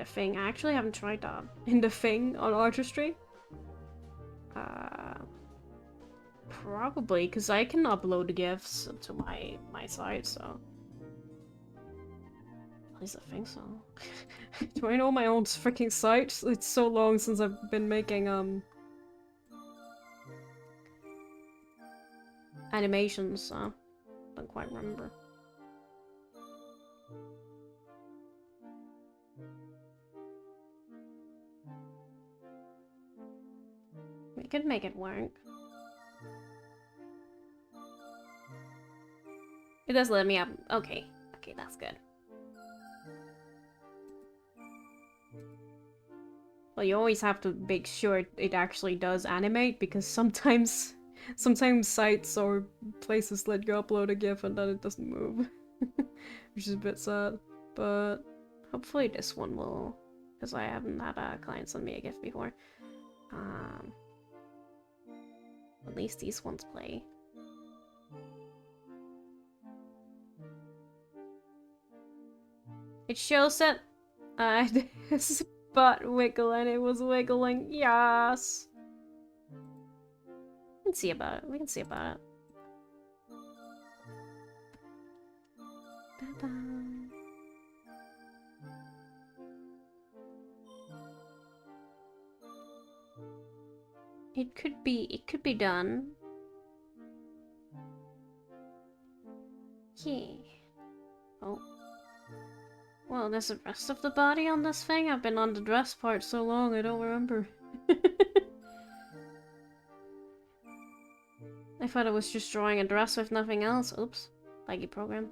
thing. I actually haven't tried that in the thing on Artistry. Probably because I can upload the GIFs to my site, so at least I think so. Do I know my own freaking site? It's so long since I've been making animations, so don't quite remember. We could make it work. It does let me up. Okay. Okay, that's good. Well, you always have to make sure it actually does animate, because sometimes sites or places let you upload a GIF and then it doesn't move. Which is a bit sad. But hopefully this one will, because I haven't had a client send me a GIF before. At least these ones play. It shows that this butt wiggling, it was wiggling, yes! We can see about it, we can see about it. Ta-da. It could be done. Yeah. Oh. Well, there's the rest of the body on this thing? I've been on the dress part so long, I don't remember. I thought I was just drawing a dress with nothing else. Oops. Laggy program.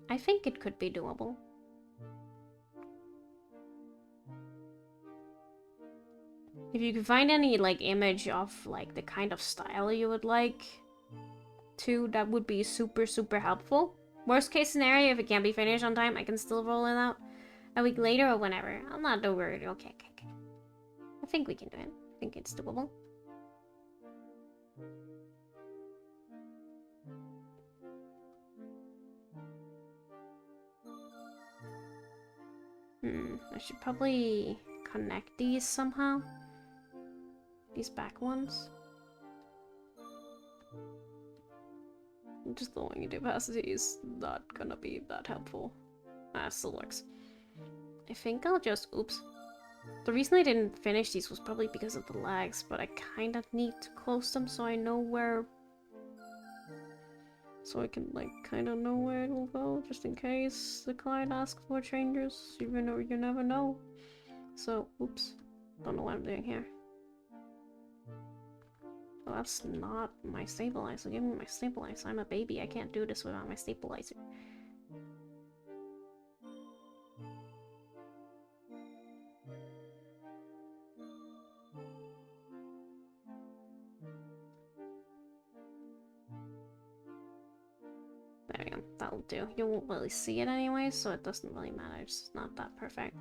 I think it could be doable. If you could find any, like, image of, like, the kind of style you would like to, that would be super, super helpful. Worst case scenario, if it can't be finished on time, I can still roll it out a week later or whenever. I'm not too worried. Okay. I think we can do it. I think it's doable. I should probably connect these somehow. These back ones. Just lowering the opacity is not gonna be that helpful. Ah, still works. I think I'll just... Oops. The reason I didn't finish these was probably because of the lags, but I kind of need to close them so I know where... So I can, like, kind of know where it will go, just in case the client asks for changes, even though you never know. So, oops. Don't know what I'm doing here. Well, that's not my stabilizer. Give me my stabilizer. I'm a baby. I can't do this without my stabilizer. There we go. That'll do. You won't really see it anyway, so it doesn't really matter. It's not that perfect.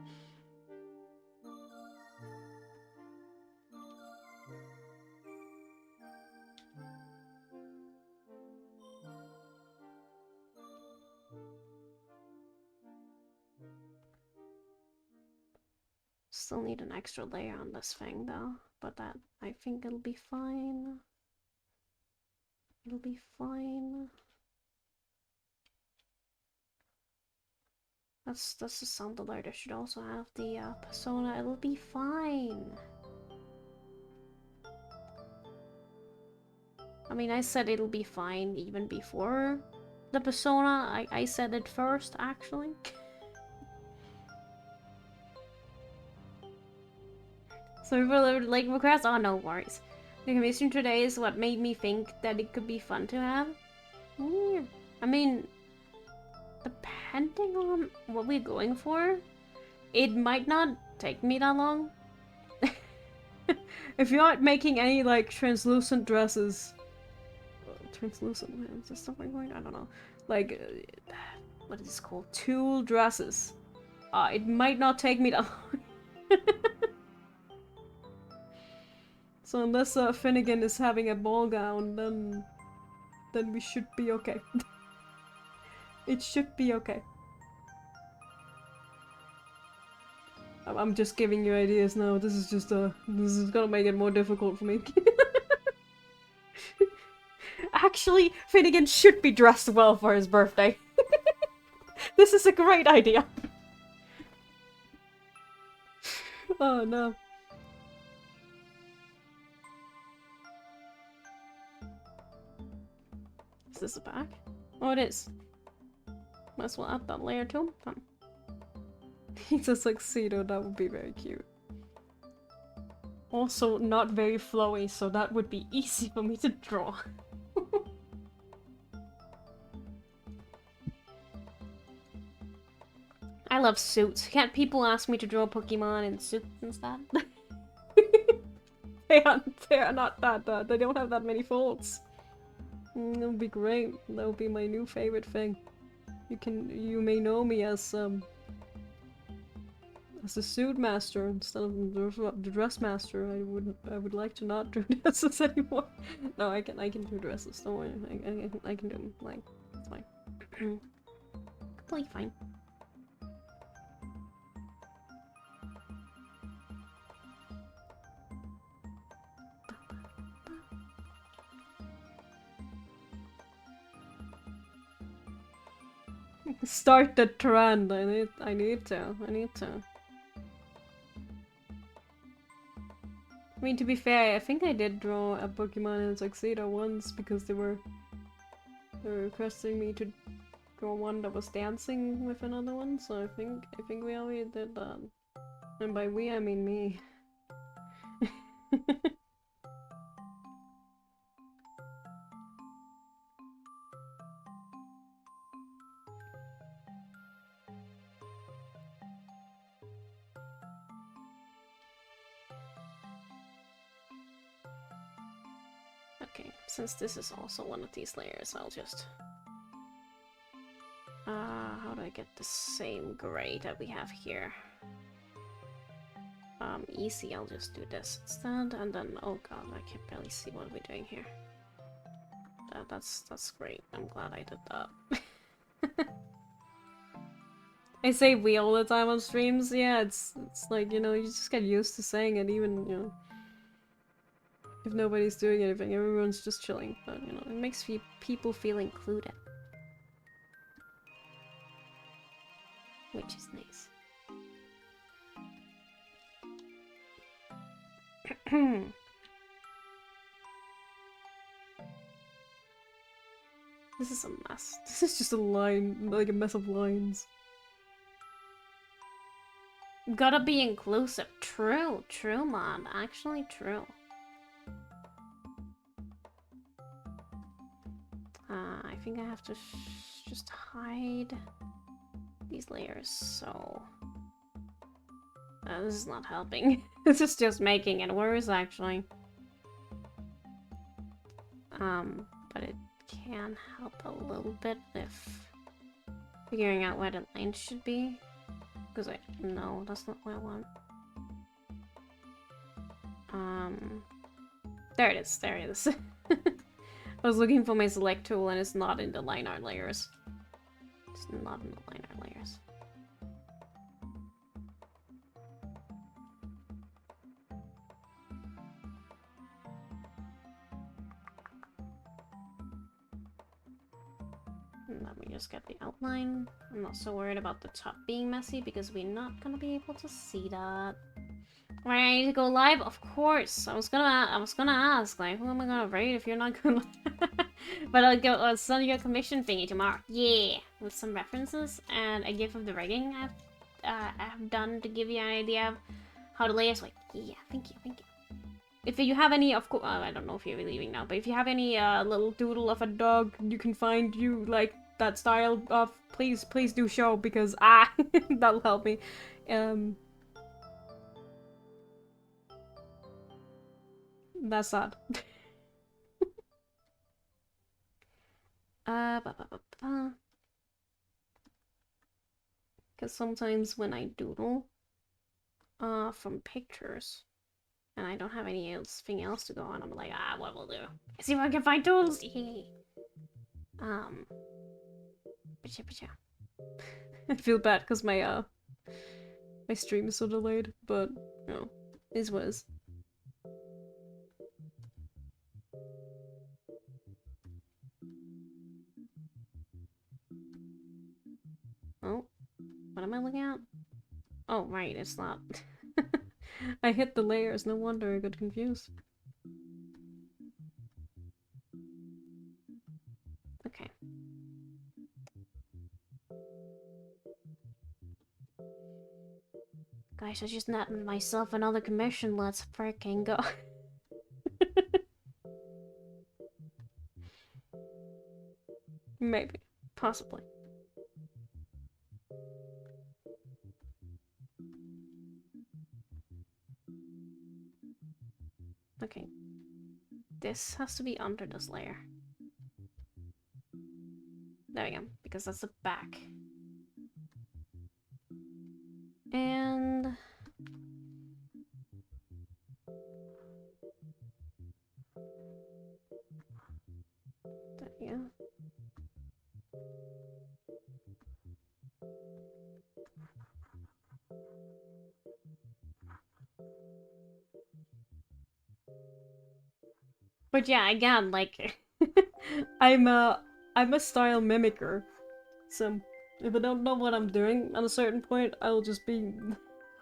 Still need an extra layer on this thing though, but that I think it'll be fine. It'll be fine. That's the sound alert. I should also have the persona. It'll be fine. I mean, I said it'll be fine even before the persona. I said it first, actually. So for the late request, oh no worries. The commission today is what made me think that it could be fun to have. Yeah. I mean, depending on what we're going for, it might not take me that long. If you're not making any like translucent dresses, translucent, is there something going? I don't know. Like, what is this called? Tulle dresses. It might not take me that long. So unless Finnegan is having a ball gown, then we should be okay. It should be okay. I'm just giving you ideas now. This is just this is gonna make it more difficult for me. Actually, Finnegan should be dressed well for his birthday. This is a great idea. Oh no. Is this a bag? Oh, it is. Might as well add that layer to him. Fun. He's a tuxedo, that would be very cute. Also, not very flowy, so that would be easy for me to draw. I love suits. Can't people ask me to draw Pokemon in suits instead? They are not that, they don't have that many folds. That would be great. That would be my new favorite thing. You may know me as a suit master instead of the dress master. I would like to not do dresses anymore. No, I can do dresses. Don't worry. I can do them. Like, it's fine. Completely fine. Start the trend. I need to. I mean, to be fair, I think I did draw a Pokemon in a tuxedo once because they were requesting me to draw one that was dancing with another one. So I think we already did that. And by we, I mean me. Okay, since this is also one of these layers, I'll just... how do I get the same gray that we have here? Easy, I'll just do this instead, and then, oh god, I can barely see what we're doing here. That's great, I'm glad I did that. I say we all the time on streams. Yeah, it's like, you know, you just get used to saying it, even, you know, if nobody's doing anything, everyone's just chilling. But, you know, it makes people feel included. Which is nice. This is a mess. This is just a line, like a mess of lines. Gotta be inclusive. True, true, man. Actually, true. I think I have to just hide these layers, so... this is not helping. This is just making it worse, actually. But it can help a little bit with figuring out where the lines should be. Because no, that's not what I want. There it is, there it is. I was looking for my select tool and it's not in the line art layers. It's not in the line art layers. Let me just get the outline. I'm not so worried about the top being messy because we're not gonna be able to see that. Ready to go live? Of course. I was gonna ask, like, who am I gonna raid if you're not gonna? But I'll send you a commission thingy tomorrow. Yeah, with some references and a gif of the writing I've done to give you an idea of how to lay it. Like, yeah, thank you, thank you. If you have any, of course, I don't know if you're leaving now, but if you have any little doodle of a dog you can find you like that style of, please do show, because that'll help me. That's sad. Because sometimes when I doodle from pictures and I don't have anything else to go on, I'm like, what will do? See if I can find tools. I feel bad because my stream is so delayed, but you know, is what is. Oh, what am I looking at? Oh, right, it's not. I hit the layers, no wonder I got confused. Okay. Guys, I just nabbed myself another commission, let's freaking go. Maybe. Possibly. Okay. This has to be under this layer. There we go, because that's the back. And... there we go. But yeah, again, like, I'm a style mimicker. So, if I don't know what I'm doing at a certain point, I'll just be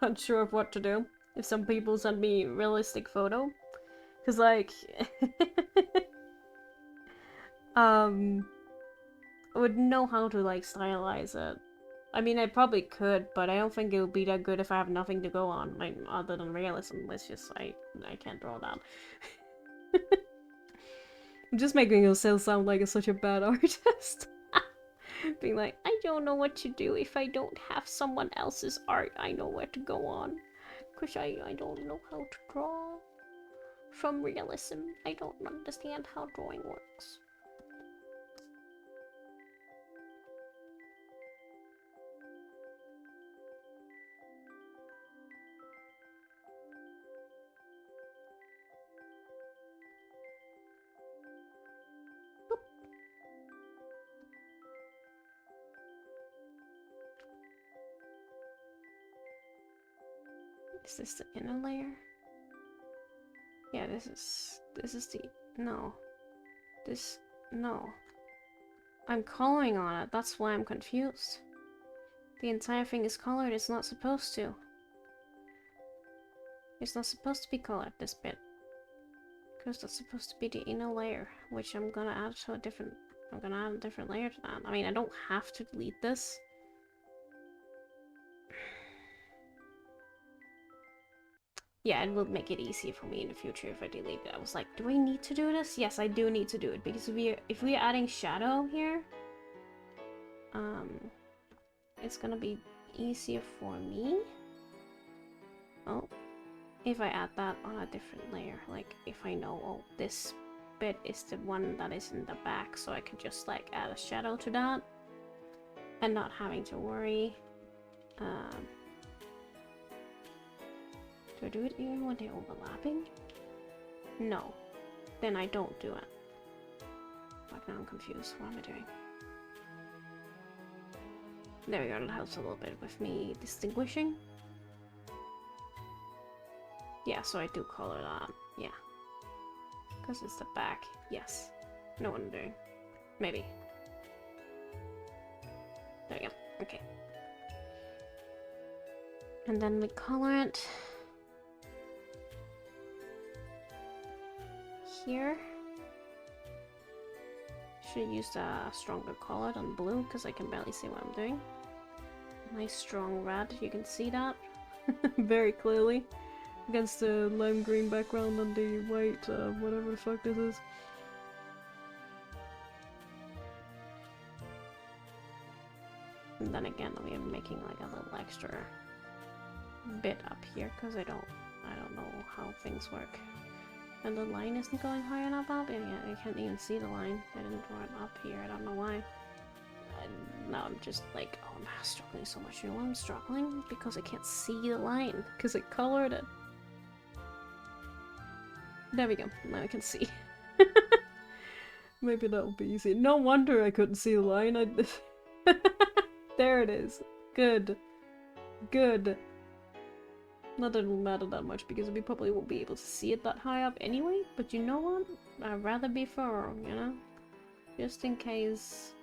unsure of what to do. If some people send me realistic photo. Cause like, I would know how to like stylize it. I mean, I probably could, but I don't think it would be that good if I have nothing to go on, like, other than realism. It's just, I can't draw that. I'm just making yourself sound like such a bad artist. Being like, I don't know what to do if I don't have someone else's art I know where to go on. Because I don't know how to draw. From realism, I don't understand how drawing works. Is this the inner layer? Yeah, this is the, no. No. I'm coloring on it, that's why I'm confused. The entire thing is colored, it's not supposed to. It's not supposed to be colored, this bit. Because that's supposed to be the inner layer, which I'm gonna add to a different, I'm gonna add a different layer to that. I mean, I don't have to delete this. Yeah, it will make it easier for me in the future if I delete it. I was like, do I need to do this? Yes, I do need to do it, because if we're adding shadow here, it's gonna be easier for me. Oh, if I add that on a different layer, like if I know, oh, this bit is the one that is in the back, so I could just like add a shadow to that and not having to worry. Do I do it even when they're overlapping? No. Then I don't do it. Fuck, now I'm confused. What am I doing? There we go, that helps a little bit with me distinguishing. Yeah, so I do color that. Yeah. Because it's the back. Yes. No wondering. Maybe. There we go. Okay. And then we color it here. Should use a stronger color than blue because I can barely see what I'm doing. Nice strong red, you can see that very clearly against the lime green background and the white, whatever the fuck this is. And then again, we are making like a little extra bit up here because I don't know how things work. And the line isn't going high enough up, and yeah, I can't even see the line. I didn't draw it up here, I don't know why. And now I'm just like, oh, I'm struggling so much. You know why I'm struggling? Because I can't see the line, because I colored it. There we go, now I can see. Maybe that'll be easy. No wonder I couldn't see the line. There it is. Good. Good. Not that it will matter that much, because we probably won't be able to see it that high up anyway, but you know what? I'd rather be thorough, you know? Just in case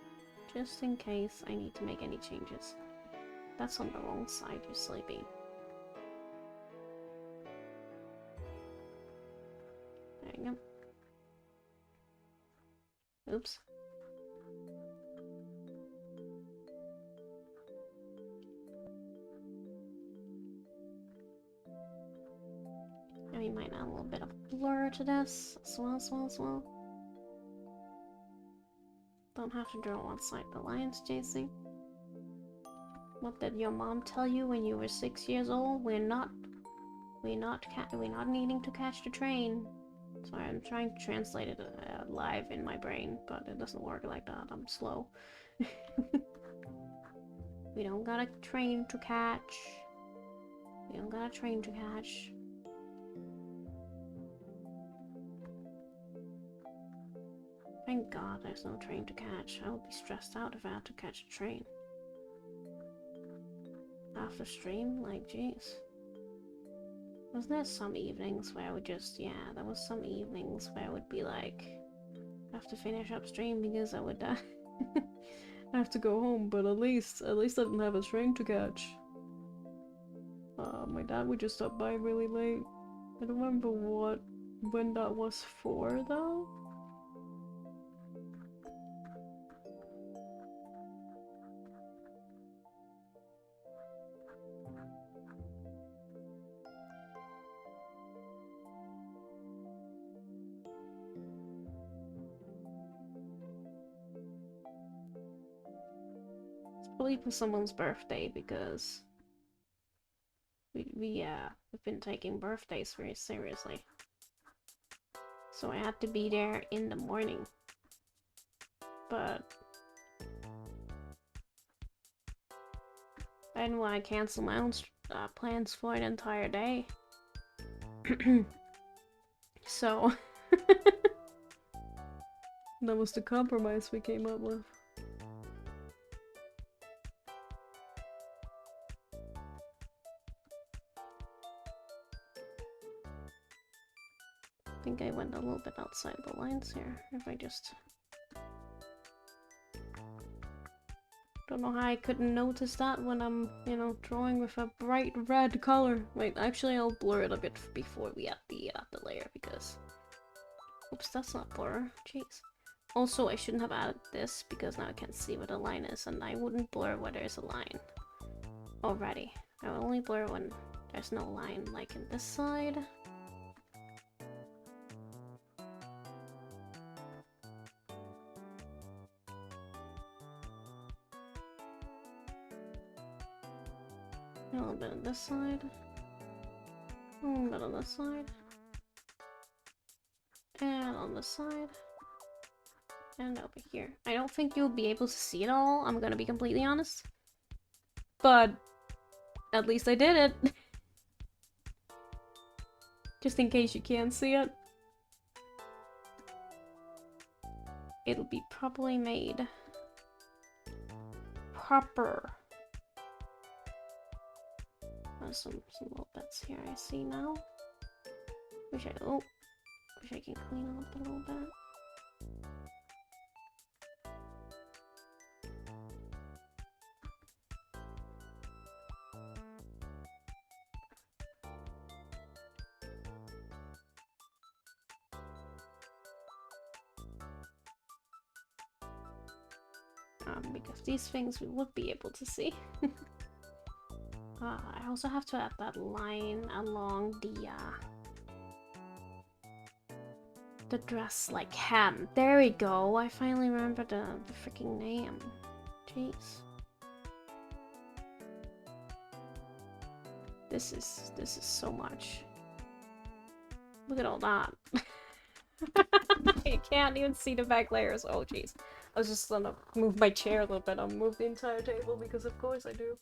I need to make any changes. That's on the wrong side, you sleepy. There you go. Oops. And we might add a little bit of blur to this as well. Don't have to draw one side the lines, JC. What did your mom tell you when you were 6 years old? We're not needing to catch the train. Sorry, I'm trying to translate it live in my brain, but it doesn't work like that. I'm slow. We don't got a train to catch. We don't got a train to catch. Thank God there's no train to catch. I would be stressed out if I had to catch a train. After stream? Like, jeez. Wasn't there some evenings where I would just, yeah, there was some evenings where I would be like, I have to finish up stream because I would I have to go home, but at least I didn't have a train to catch. My dad would just stop by really late. I don't remember when that was for though. Probably for someone's birthday because we've been taking birthdays very seriously. So I had to be there in the morning. But I didn't want to cancel my own plans for an entire day. So that was the compromise we came up with. think I went a little bit outside the lines here. If I just... Don't know how I couldn't notice that when I'm, you know, drawing with a bright red color. Wait, actually I'll blur it a bit before we add the layer, because... Oops, that's not blur. Jeez. Also, I shouldn't have added this, because now I can't see what a line is, and I wouldn't blur where there's a line. Already. I will only blur when there's no line, like in this side. A little bit on this side. A little bit on this side. And on this side. And over here. I don't think you'll be able to see it all, I'm gonna be completely honest. But at least I did it. Just in case you can't see it. It'll be properly made. Proper. Some little bits here I see now. Wish I can clean up a little bit. Because these things we would be able to see. I also have to add that line along the dress like hem. There we go. I finally remember the freaking name. Jeez. This is so much. Look at all that. You can't even see the back layers. Oh jeez. I was just gonna move my chair a little bit. I'll move the entire table because of course I do.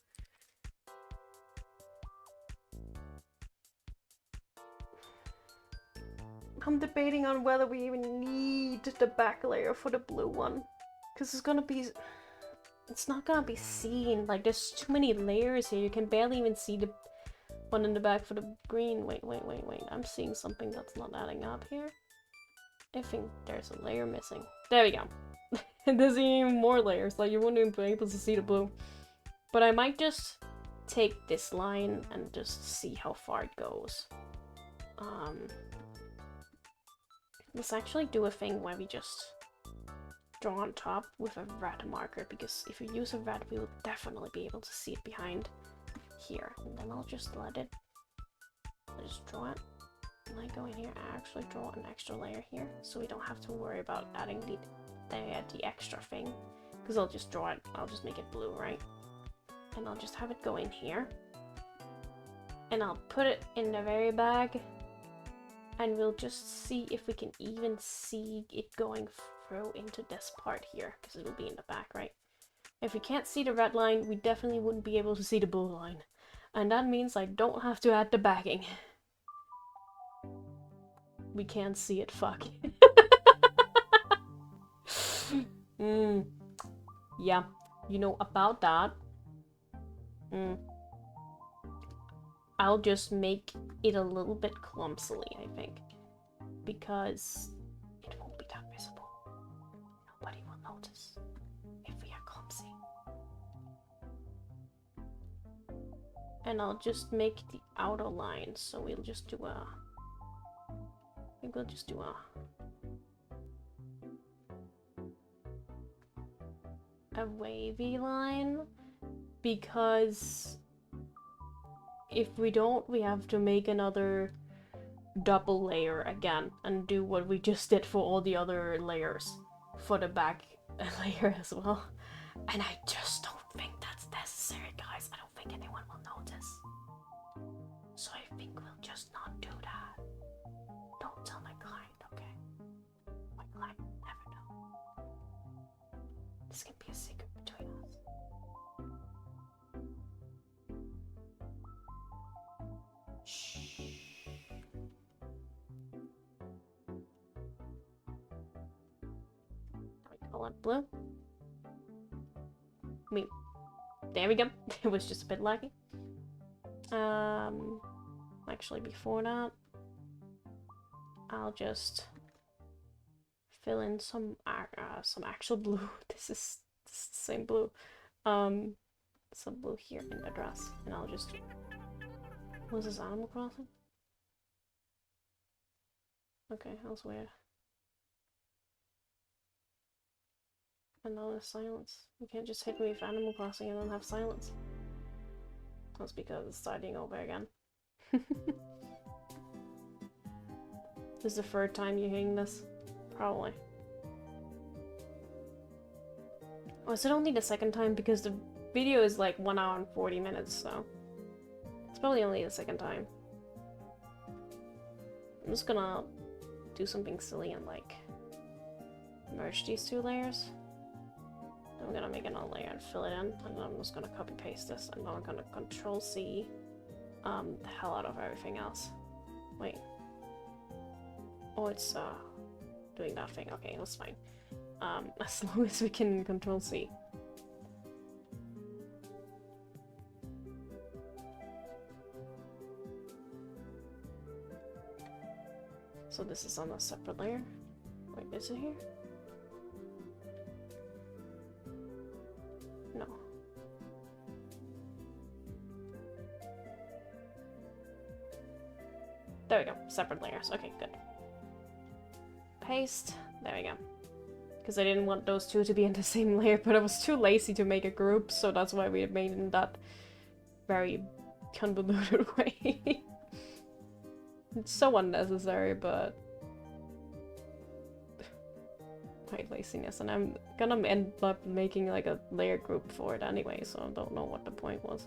I'm debating on whether we even need the back layer for the blue one. Because it's gonna be... It's not gonna be seen. Like, there's too many layers here. You can barely even see the one in the back for the green. Wait. I'm seeing something that's not adding up here. I think there's a layer missing. There we go. There's even more layers. Like, you wouldn't even be able to see the blue. But I might just take this line and just see how far it goes. Let's actually do a thing where we just draw on top with a red marker, because if we use a red, we will definitely be able to see it behind here. And then I'll just let it, I'll just draw it. And I go in here, I actually draw an extra layer here, so we don't have to worry about adding the extra thing, because I'll just draw it, I'll just make it blue, right? And I'll just have it go in here. And I'll put it in the very bag. And we'll just see if we can even see it going through into this part here, because it'll be in the back, right? If we can't see the red line, we definitely wouldn't be able to see the blue line. And that means I don't have to add the backing. We can't see it, fuck. Yeah, you know, about that. I'll just make it a little bit clumsily, I think. Because it won't be that visible. Nobody will notice if we are clumsy. And I'll just make the outer line, so we'll just do a... I think we'll just do a wavy line, because if we don't, we have to make another double layer again and do what we just did for all the other layers for the back layer as well. And I just don't think that's necessary, guys. I don't think anyone will notice. So I think we'll just not do that. Don't tell my client, okay? My client will never know. This can be a secret between us. Shh. Call it blue. I mean, there we go. It was just a bit laggy. Actually, before that, I'll just fill in some actual blue. This is the same blue. Some blue here in the dress, and I'll just. Was this Animal Crossing? Okay, that was weird. And now there's silence. You can't just hit me with Animal Crossing and then have silence. That's because it's starting over again. This is the third time you're hearing this? Probably. Or is it only the second time? Because the video is like 1 hour and 40 minutes, so... It's probably only the second time. I'm just gonna do something silly and like... merge these two layers. I'm gonna make another layer and fill it in, and then I'm just gonna copy paste this, and then I'm gonna Control C the hell out of everything else. Wait. Oh, it's doing that thing. Okay, that's fine. As long as we can Control C. So this is on a separate layer. Wait, is it here? No. There we go. Separate layers. Okay, good. Paste. There we go. Because I didn't want those two to be in the same layer, but I was too lazy to make a group, so that's why we made it in that very convoluted way. It's so unnecessary, but... my laziness, and I'm gonna end up making like a layer group for it anyway, so I don't know what the point was.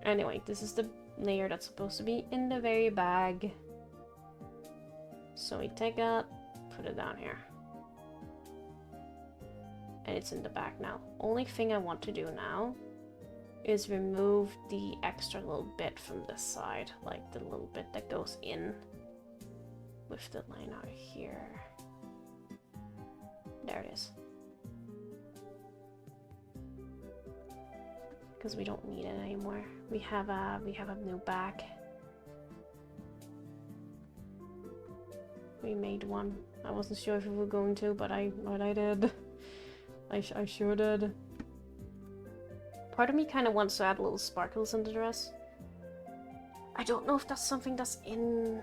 Anyway, this is the layer that's supposed to be in the very bag. So we take that, put it down here. And it's in the bag now. Only thing I want to do now is remove the extra little bit from this side, like the little bit that goes in with the line out here. There it is. Because we don't need it anymore. We have a new bag. We made one. I wasn't sure if we were going to, but I did. I sure did. Part of me kind of wants to add little sparkles in the dress. I don't know if that's something that's in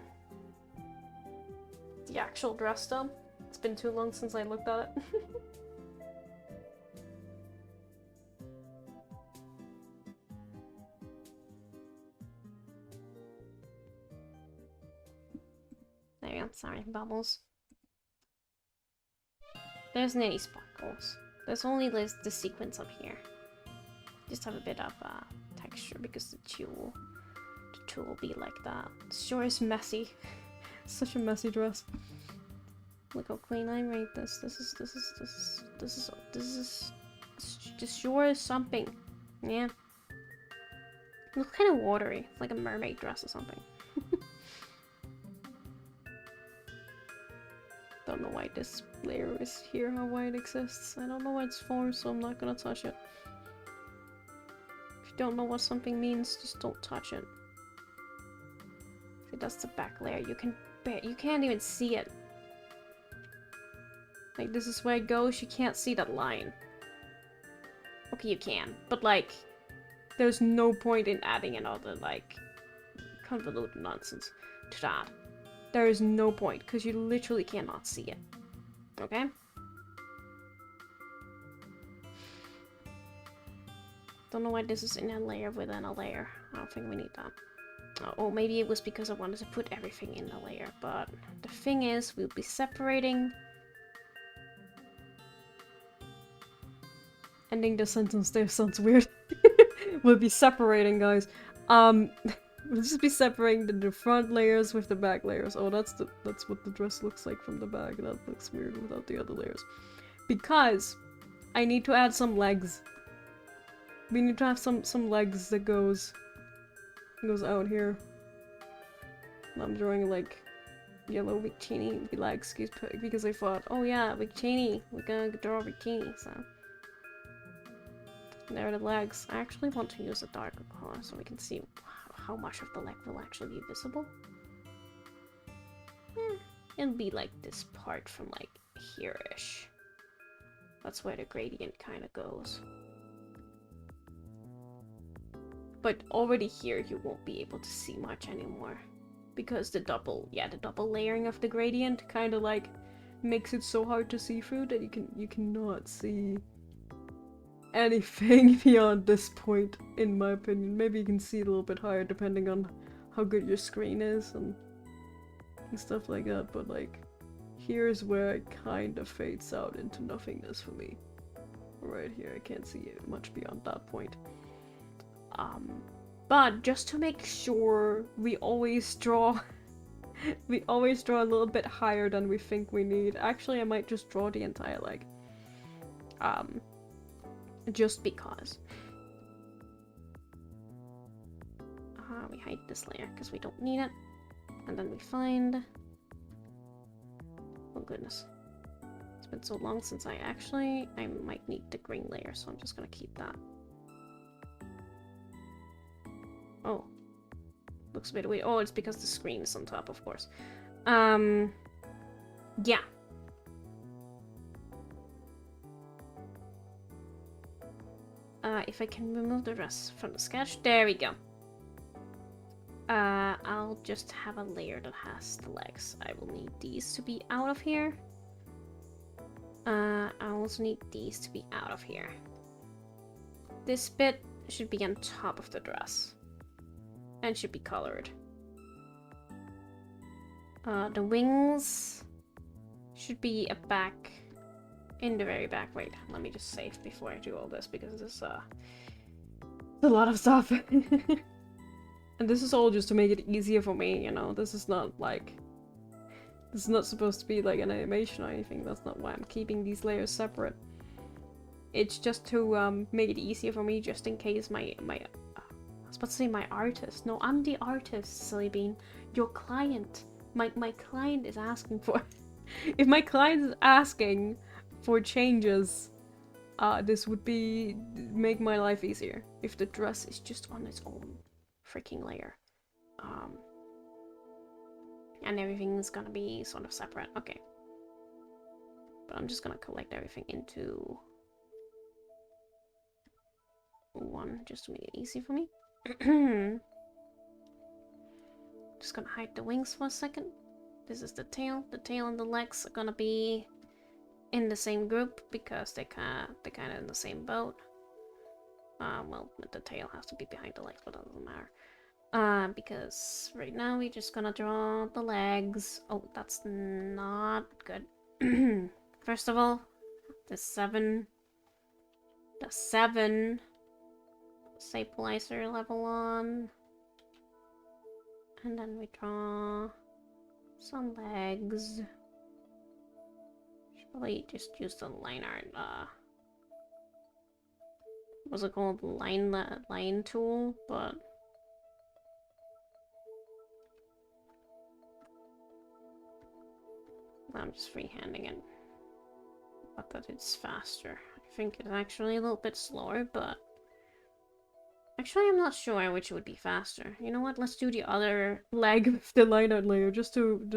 the actual dress though. It's been too long since I looked at it. There we go. Sorry, bubbles. There's any sparkles. There's only the sequence up here. Just have a bit of texture because the tool will be like that. Sure is messy. Such a messy dress. Look how clean I made this. This sure is something. Yeah. It looks kind of watery, like a mermaid dress or something. Don't know why this layer is here or why it exists. I don't know what it's for, so I'm not gonna touch it. If you don't know what something means, just don't touch it. See, that's the back layer. You can't even see it. Like, this is where it goes, you can't see that line. Okay, you can, but like, there's no point in adding another, like, convoluted nonsense to that. There is no point, because you literally cannot see it. Okay? Don't know why this is in a layer within a layer. I don't think we need that. Oh, maybe it was because I wanted to put everything in a layer, but the thing is, we'll be separating... Ending the sentence there sounds weird. We'll be separating, guys. We'll just be separating the front layers with the back layers. Oh, that's what the dress looks like from the back. That looks weird without the other layers. Because I need to add some legs. We need to have some legs that goes out here. And I'm drawing like yellow bikini legs because I thought, oh yeah, bikini. We're gonna draw a bikini, so. There are the legs. I actually want to use a darker color so we can see how much of the leg will actually be visible. It'll be like this part from like here-ish. That's where the gradient kind of goes. But already here you won't be able to see much anymore. Because the double layering of the gradient kind of like makes it so hard to see through that you cannot see anything beyond this point, in my opinion. Maybe you can see it a little bit higher depending on how good your screen is and stuff like that, but like here's where it kind of fades out into nothingness for me. Right here, I can't see it much beyond that point. But just to make sure, we always draw a little bit higher than we think we need. Actually, I might just draw the entire leg. Just because. We hide this layer because we don't need it. And then we find... Oh goodness. It's been so long since I might need the green layer, so I'm just gonna keep that. Oh. Looks a bit weird. Oh, it's because the screen is on top, of course. Yeah. If I can remove the rest from the sketch. There we go. I'll just have a layer that has the legs. I will need these to be out of here. I also need these to be out of here. This bit should be on top of the dress. And should be colored. The wings should be in the very back. Wait, let me just save before I do all this because this is a lot of stuff. And this is all just to make it easier for me, you know. This is not supposed to be like an animation or anything. That's not why I'm keeping these layers separate. It's just to make it easier for me, just in case I was about to say my artist. No, I'm the artist, Silly Bean. Your client. My client is asking for... If my client is asking for changes, this would make my life easier. If the dress is just on its own freaking layer. And everything's gonna be sort of separate. Okay. But I'm just gonna collect everything into one, just to make it easy for me. Just gonna hide the wings for a second. This is the tail. The tail and the legs are gonna be in the same group because they're kind of in the same boat. Well, the tail has to be behind the legs, but that doesn't matter. Because right now we're just gonna draw the legs. Oh, that's not good. First of all, the 7 stabilizer level on, and then we draw some legs. Should probably just use the line art. What's it called? Line tool, but I'm just freehanding it. But that it's faster. I think it's actually a little bit slower, but actually, I'm not sure which would be faster. You know what? Let's do the other leg of the line art layer just to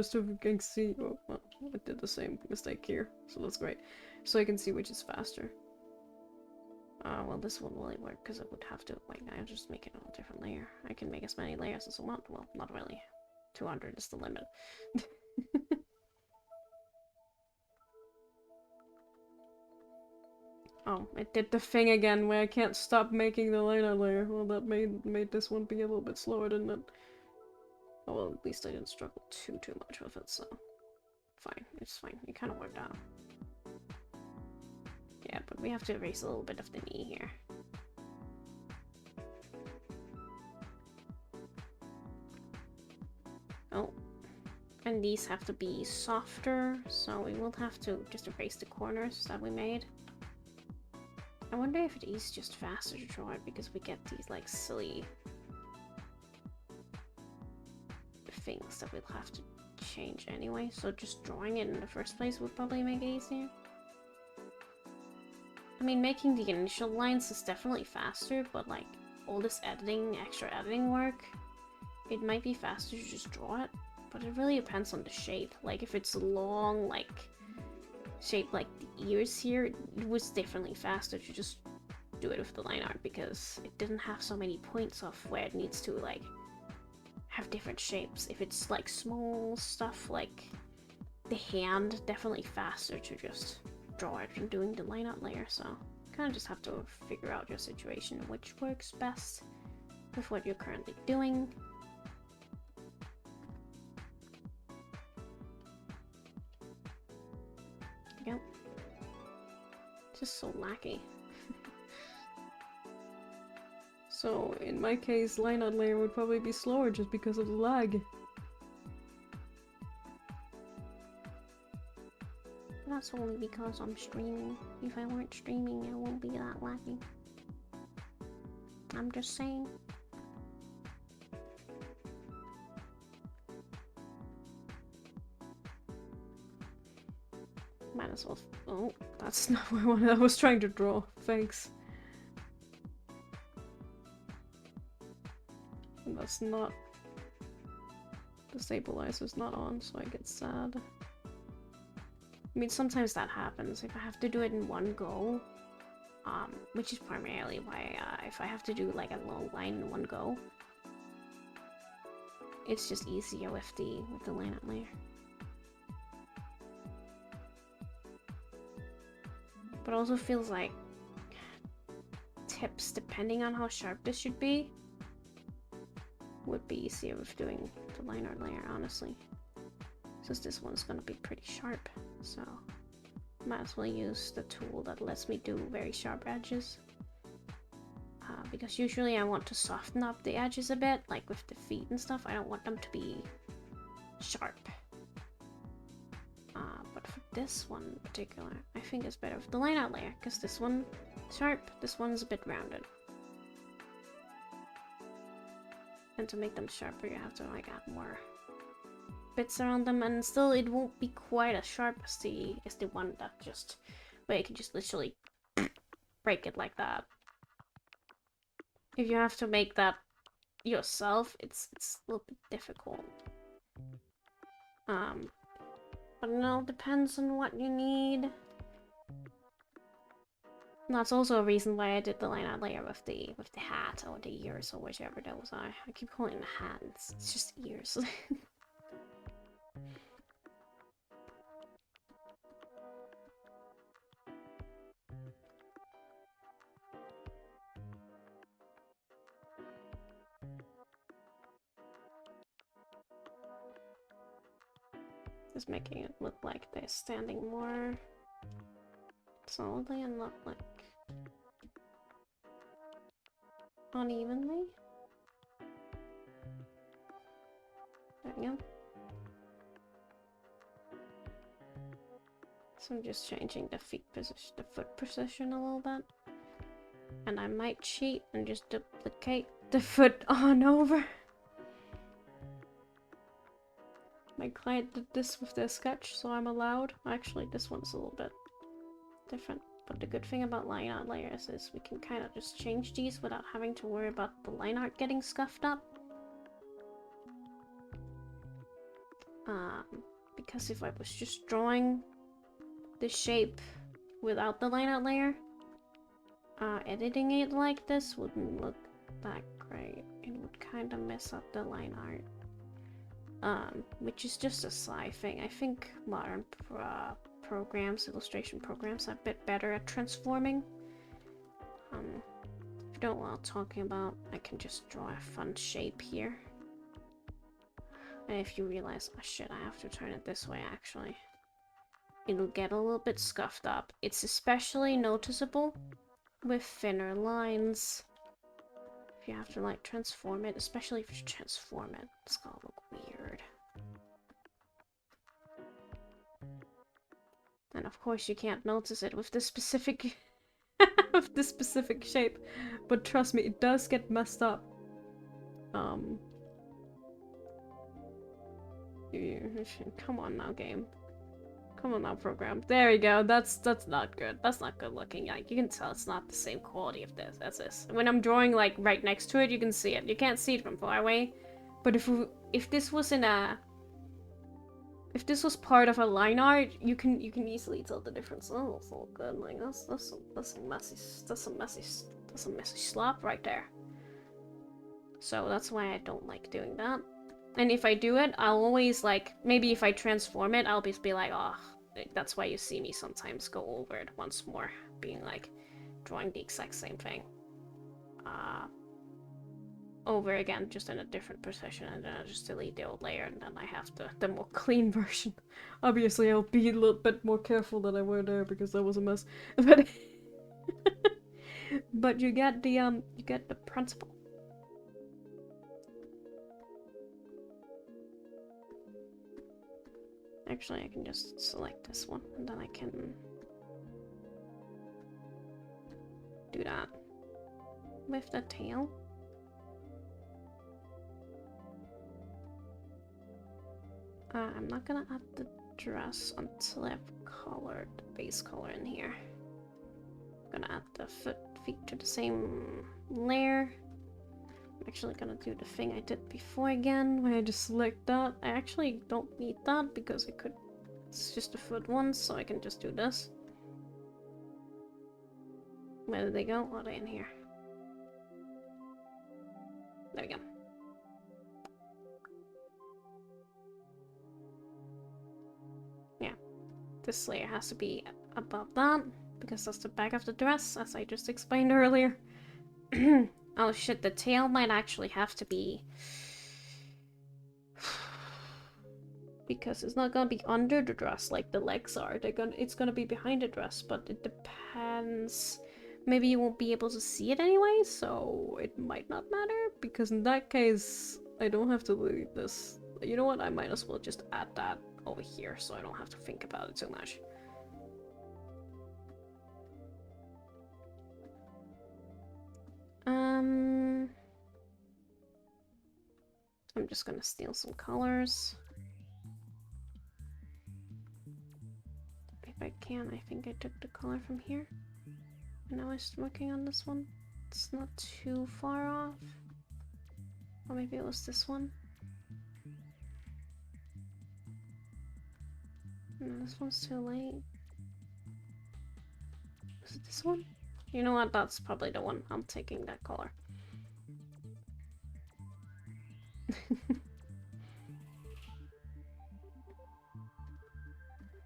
see. Oh, well, I did the same mistake here, so that's great. So I can see which is faster. Well, this one will work because I would have to. Wait, I'll just make it on a different layer. I can make as many layers as I want. Well, not really. 200 is the limit. Oh, it did the thing again where I can't stop making the liner layer. Well, that made this one be a little bit slower, didn't it? Oh, well, at least I didn't struggle too much with it, so... Fine, it's fine. It kind of worked out. Yeah, but we have to erase a little bit of the knee here. Oh. And these have to be softer, so we will have to just erase the corners that we made. I wonder if it is just faster to draw it because we get these like silly things that we'll have to change anyway, so just drawing it in the first place would probably make it easier. I mean, making the initial lines is definitely faster, but like all this extra editing work, it might be faster to just draw it, but it really depends on the shape. Like, if it's long, like, shape like the ears here, it was definitely faster to just do it with the line art because it didn't have so many points of where it needs to, like, have different shapes. If it's, like, small stuff, like the hand, definitely faster to just draw it from doing the line art layer, so kind of just have to figure out your situation, which works best with what you're currently doing. Yep. Just so laggy. So, in my case, line art layer would probably be slower just because of the lag. That's only because I'm streaming. If I weren't streaming, it won't be that laggy. I'm just saying. Might as well. Oh, that's not what I was trying to draw. Thanks. And that's not. The stabilizer's not on, so I get sad. I mean, sometimes that happens if I have to do it in one go. Which is primarily why if I have to do like a long line in one go, it's just easier with the line art layer. But it also feels like tips, depending on how sharp this should be, would be easier with doing the line art layer, honestly. Since this one's gonna be pretty sharp, so might as well use the tool that lets me do very sharp edges. Because usually I want to soften up the edges a bit, like with the feet and stuff. I don't want them to be sharp. But for this one in particular, I think it's better with the line art layer, because this one sharp, this one's a bit rounded. And to make them sharper, you have to like add more bits around them, and still it won't be quite as sharp as the one that just where you can just literally break it like that. If you have to make that yourself, it's a little bit difficult. But it all depends on what you need. And that's also a reason why I did the line art layer with the hat or the ears or whichever those are. I keep calling it a hat. It's just ears. Just making it look like they're standing more solidly and not like unevenly. There we go. So I'm just changing the feet position, the foot position a little bit. And I might cheat and just duplicate the foot on over. My client did this with their sketch, so I'm allowed. Actually, this one's a little bit different. But the good thing about line art layers is we can kind of just change these without having to worry about the line art getting scuffed up. Because if I was just drawing the shape without the line art layer, editing it like this wouldn't look that great. It would kind of mess up the line art. Which is just a sci thing. I think modern programs, illustration programs, are a bit better at transforming. If you don't know what I'm talking about, I can just draw a fun shape here. And if you realize, oh shit, I have to turn it this way actually, it'll get a little bit scuffed up. It's especially noticeable with thinner lines. If you have to like transform it, especially if you transform it, it's gonna look weird. And of course you can't notice it with this specific with this specific shape, but trust me, it does get messed up. Come on now, game. Come on now, program. There we go. That's not good. That's not good looking. Like, you can tell it's not the same quality of this as this. When I'm drawing like right next to it, you can see it. You can't see it from far away. But if this was in a If this was part of a line art, you can easily tell the difference. Oh, it's all good. Like that's some messy slop right there. So that's why I don't like doing that. And if I do it, I'll always like, maybe if I transform it, I'll just be like, oh, that's why you see me sometimes go over it once more, being like, drawing the exact same thing. Over again, just in a different position, and then I just delete the old layer, and then I have the more clean version. Obviously, I'll be a little bit more careful than I were there, because that was a mess. But, but you get the principle. Actually, I can just select this one, and then I can do that with the tail. I'm not gonna add the dress until I've colored the base color in here. I'm gonna add the feet to the same layer. I'm actually gonna do the thing I did before again, where I just select that. I actually don't need that because it's just a foot one, so I can just do this. Where did they go? Oh, they're in here. There we go. This layer has to be above that, because that's the back of the dress, as I just explained earlier. Oh shit, the tail might actually have to be... because it's not gonna be under the dress like the legs are. It's gonna be behind the dress, but it depends. Maybe you won't be able to see it anyway, so it might not matter, because in that case, I don't have to delete this. You know what, I might as well just add that over here, so I don't have to think about it too much. I'm just gonna steal some colors. If I can, I think I took the color from here. And now I'm working on this one. It's not too far off. Or maybe it was this one. No, this one's too late. Is it this one? You know what? That's probably the one. I'm taking that color.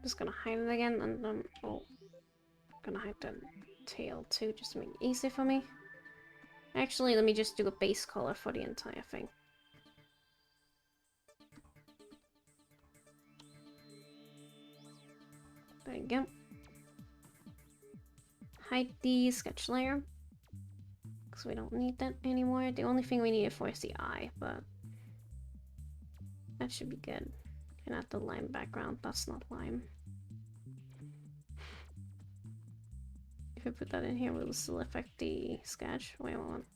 Just gonna hide it again, and then gonna hide the tail too, just to make it easy for me. Actually, let me just do a base color for the entire thing. There you go. Hide the sketch layer, because we don't need that anymore. The only thing we need it for is the eye, but that should be good. And add the lime background. That's not lime. If I put that in here, will it still affect the sketch? Wait a moment.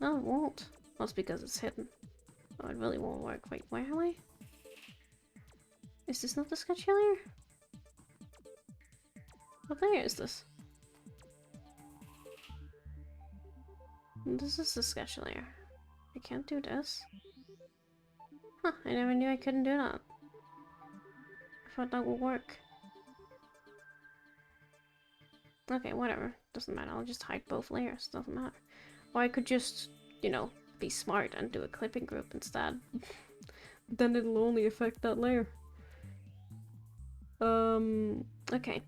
No, it won't. That's because it's hidden. Oh, it really won't work. Wait, where am I? Is this not the sketch layer? What layer is this? This is the sketch layer. I can't do this. Huh, I never knew I couldn't do that. I thought that would work. Okay, whatever. Doesn't matter. I'll just hide both layers. Doesn't matter. Or I could just, you know, be smart and do a clipping group instead. Then it'll only affect that layer. Okay.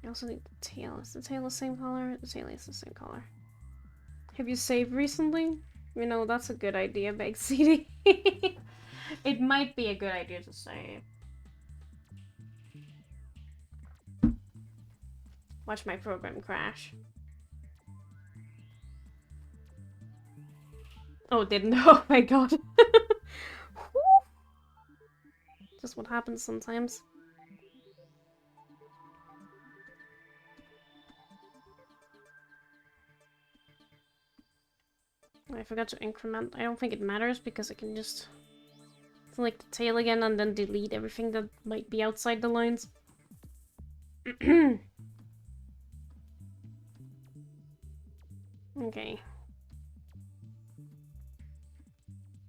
I also need the tail. Is the tail the same color? The tail is the same color. Have you saved recently? You know, that's a good idea, Big CD. It might be a good idea to save. Watch my program crash. Oh, didn't. Oh my god. Just what happens sometimes. I forgot to increment. I don't think it matters because I can just select the tail again and then delete everything that might be outside the lines. Okay.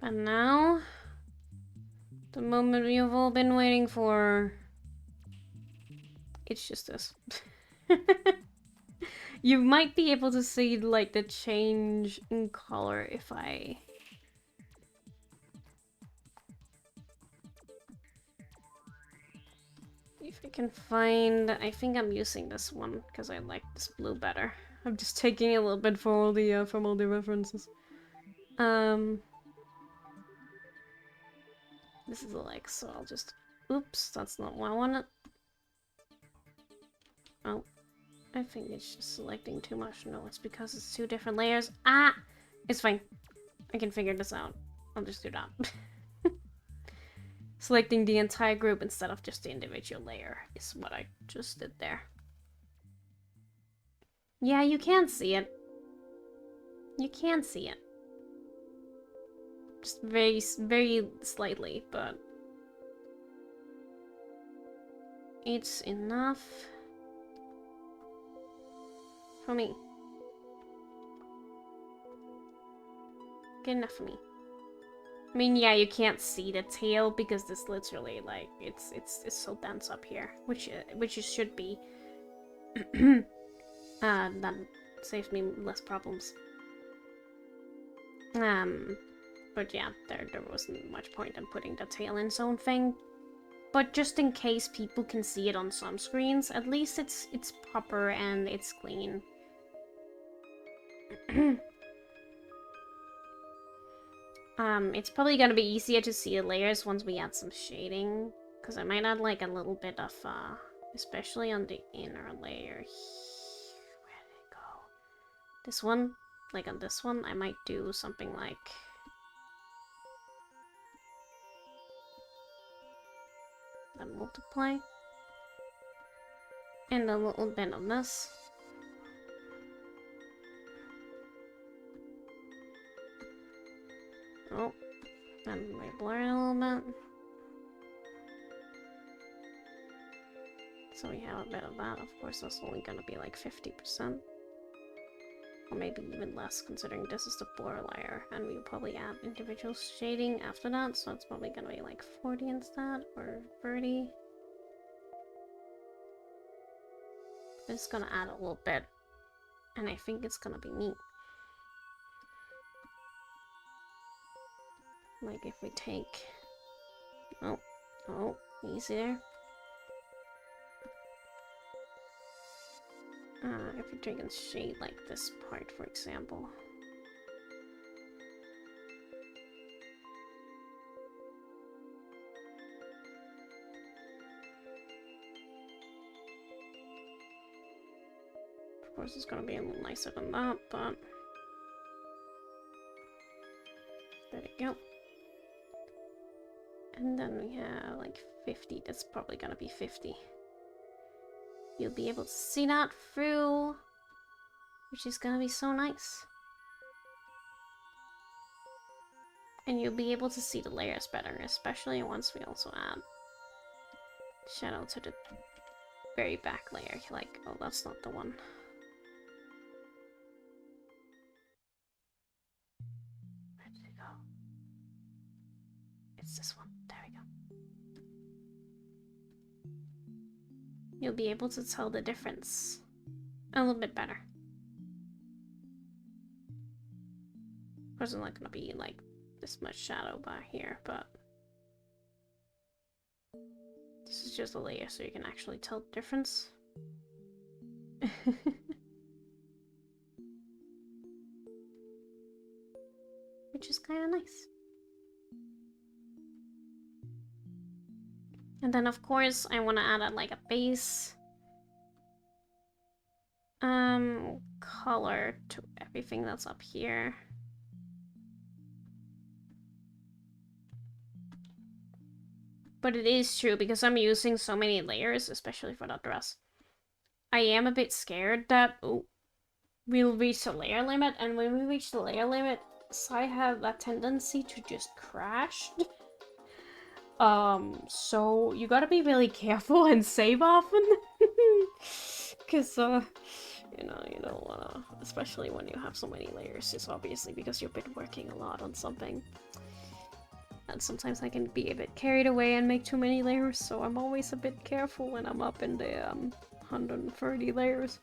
And now, the moment we have all been waiting for. It's just this. You might be able to see, like, the change in color if I... If I can find... I think I'm using this one, because I like this blue better. I'm just taking a little bit for all the, from all the references. This is a like, so I'll just... Oops, that's not what I wanted. Oh. I think it's just selecting too much. No, it's because it's two different layers. Ah! It's fine. I can figure this out. I'll just do that. Selecting the entire group instead of just the individual layer is what I just did there. Yeah, you can see it. You can see it. Just very, very slightly, but... It's enough... for me. Good enough for me. I mean, yeah, you can't see the tail because this literally, like, it's so dense up here, which it should be. That saves me less problems. But yeah, there wasn't much point in putting the tail in its own thing. But just in case people can see it on some screens, at least it's proper and it's clean. It's probably gonna be easier to see the layers once we add some shading, because I might add like a little bit of, especially on the inner layer. Where did it go? This one, like on this one, I might do something like a multiply, and a little bit on this. Oh, and we blur it a little bit. So we have a bit of that. Of course, that's only gonna be like 50%. Or maybe even less, considering this is the blur layer. And we'll probably add individual shading after that, so it's probably gonna be like 40 instead, or 30. It's gonna add a little bit. And I think it's gonna be neat. Like if we take... Oh, easy there. If we take and shade like this part, for example. Of course, it's gonna be a little nicer than that, but... There we go. And then we have like 50. That's probably gonna be 50. You'll be able to see that through, which is gonna be so nice. And you'll be able to see the layers better, especially once we also add shadow to the very back layer. Like, oh, that's not the one. Where did it go? It's this one. There we go. You'll be able to tell the difference a little bit better. Of course, it's not gonna be like this much shadow by here, but this is just a layer so you can actually tell the difference. Which is kind of nice. And then of course I want to add like a base color to everything that's up here. But it is true, because I'm using so many layers, especially for that dress. I am a bit scared that we'll reach the layer limit, and when we reach the layer limit, I have that tendency to just crash. So you gotta be really careful and save often. Because, you know, you don't wanna, especially when you have so many layers, it's obviously because you've been working a lot on something. And sometimes I can be a bit carried away and make too many layers, so I'm always a bit careful when I'm up in the 130 layers.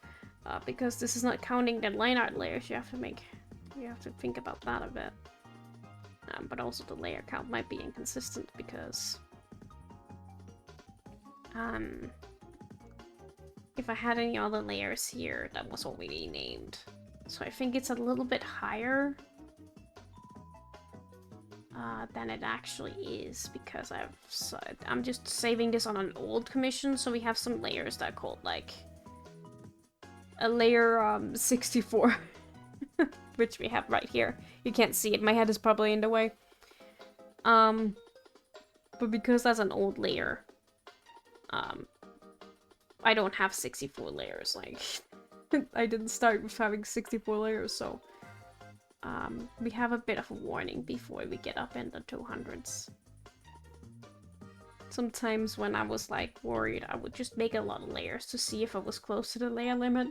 Because this is not counting the line art layers, you have to think about that a bit. But also the layer count might be inconsistent because if I had any other layers here, that was already named. So I think it's a little bit higher than it actually is, because I'm just saving this on an old commission, so we have some layers that are called like a layer 64, which we have right here. You can't see it, my head is probably in the way. But because that's an old layer, I don't have 64 layers, like, I didn't start with having 64 layers, so we have a bit of a warning before we get up in the 200s. Sometimes when I was like worried, I would just make a lot of layers to see if I was close to the layer limit.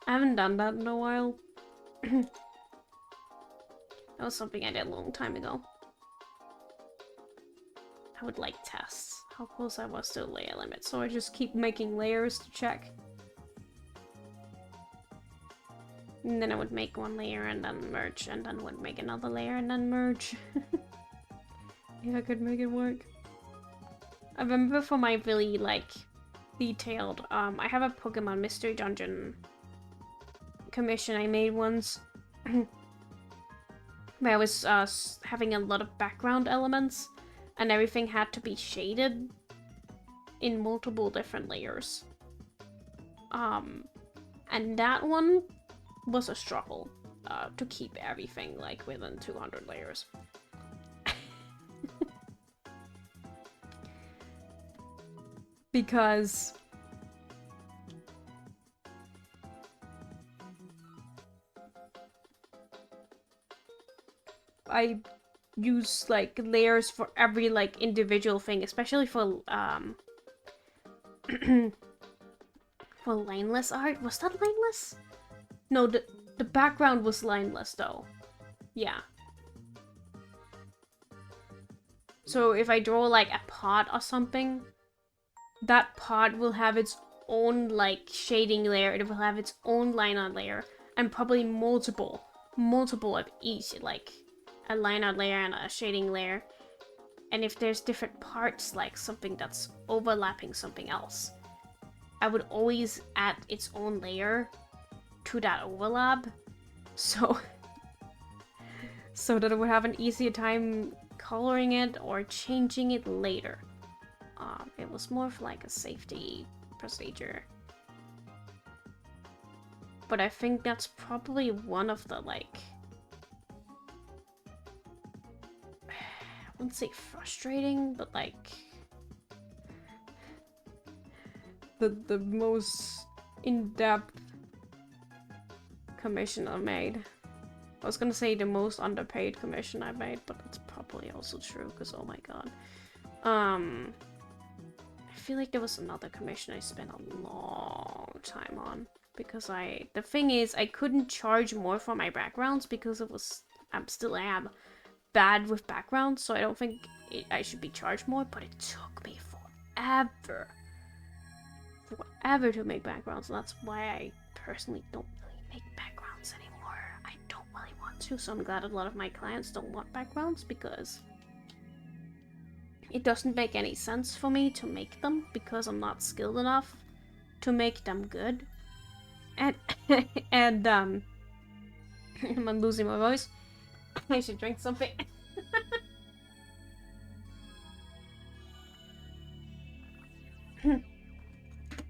I haven't done that in a while. That was something I did a long time ago. I would like test how close I was to the layer limit, so I just keep making layers to check. And then I would make one layer and then merge, and then would make another layer and then merge. If I could make it work. I remember for my really, like, detailed, I have a Pokemon Mystery Dungeon commission I made once. Where I was having a lot of background elements, and everything had to be shaded in multiple different layers. And that one was a struggle to keep everything like within 200 layers. Because I use like layers for every like individual thing, especially for for lineless art. Was that lineless? No, the background was lineless though. Yeah. So if I draw like a pot or something, that pot will have its own like shading layer, it will have its own line art layer, and probably multiple of each, like a line art layer and a shading layer. And if there's different parts, like something that's overlapping something else, I would always add its own layer to that overlap, so that I would have an easier time coloring it or changing it later. It was more of like a safety procedure. But I think that's probably one of the like, I wouldn't say frustrating, but like the most in-depth commission I made. I was gonna say the most underpaid commission I made, but that's probably also true, because oh my god. I feel like there was another commission I spent a long time on, because the thing is, I couldn't charge more for my backgrounds because I still am bad with backgrounds, so I don't think I should be charged more, but it took me forever to make backgrounds, and that's why I personally don't really make backgrounds anymore. I don't really want to, so I'm glad a lot of my clients don't want backgrounds, because it doesn't make any sense for me to make them, because I'm not skilled enough to make them good. And I'm losing my voice. I should drink something.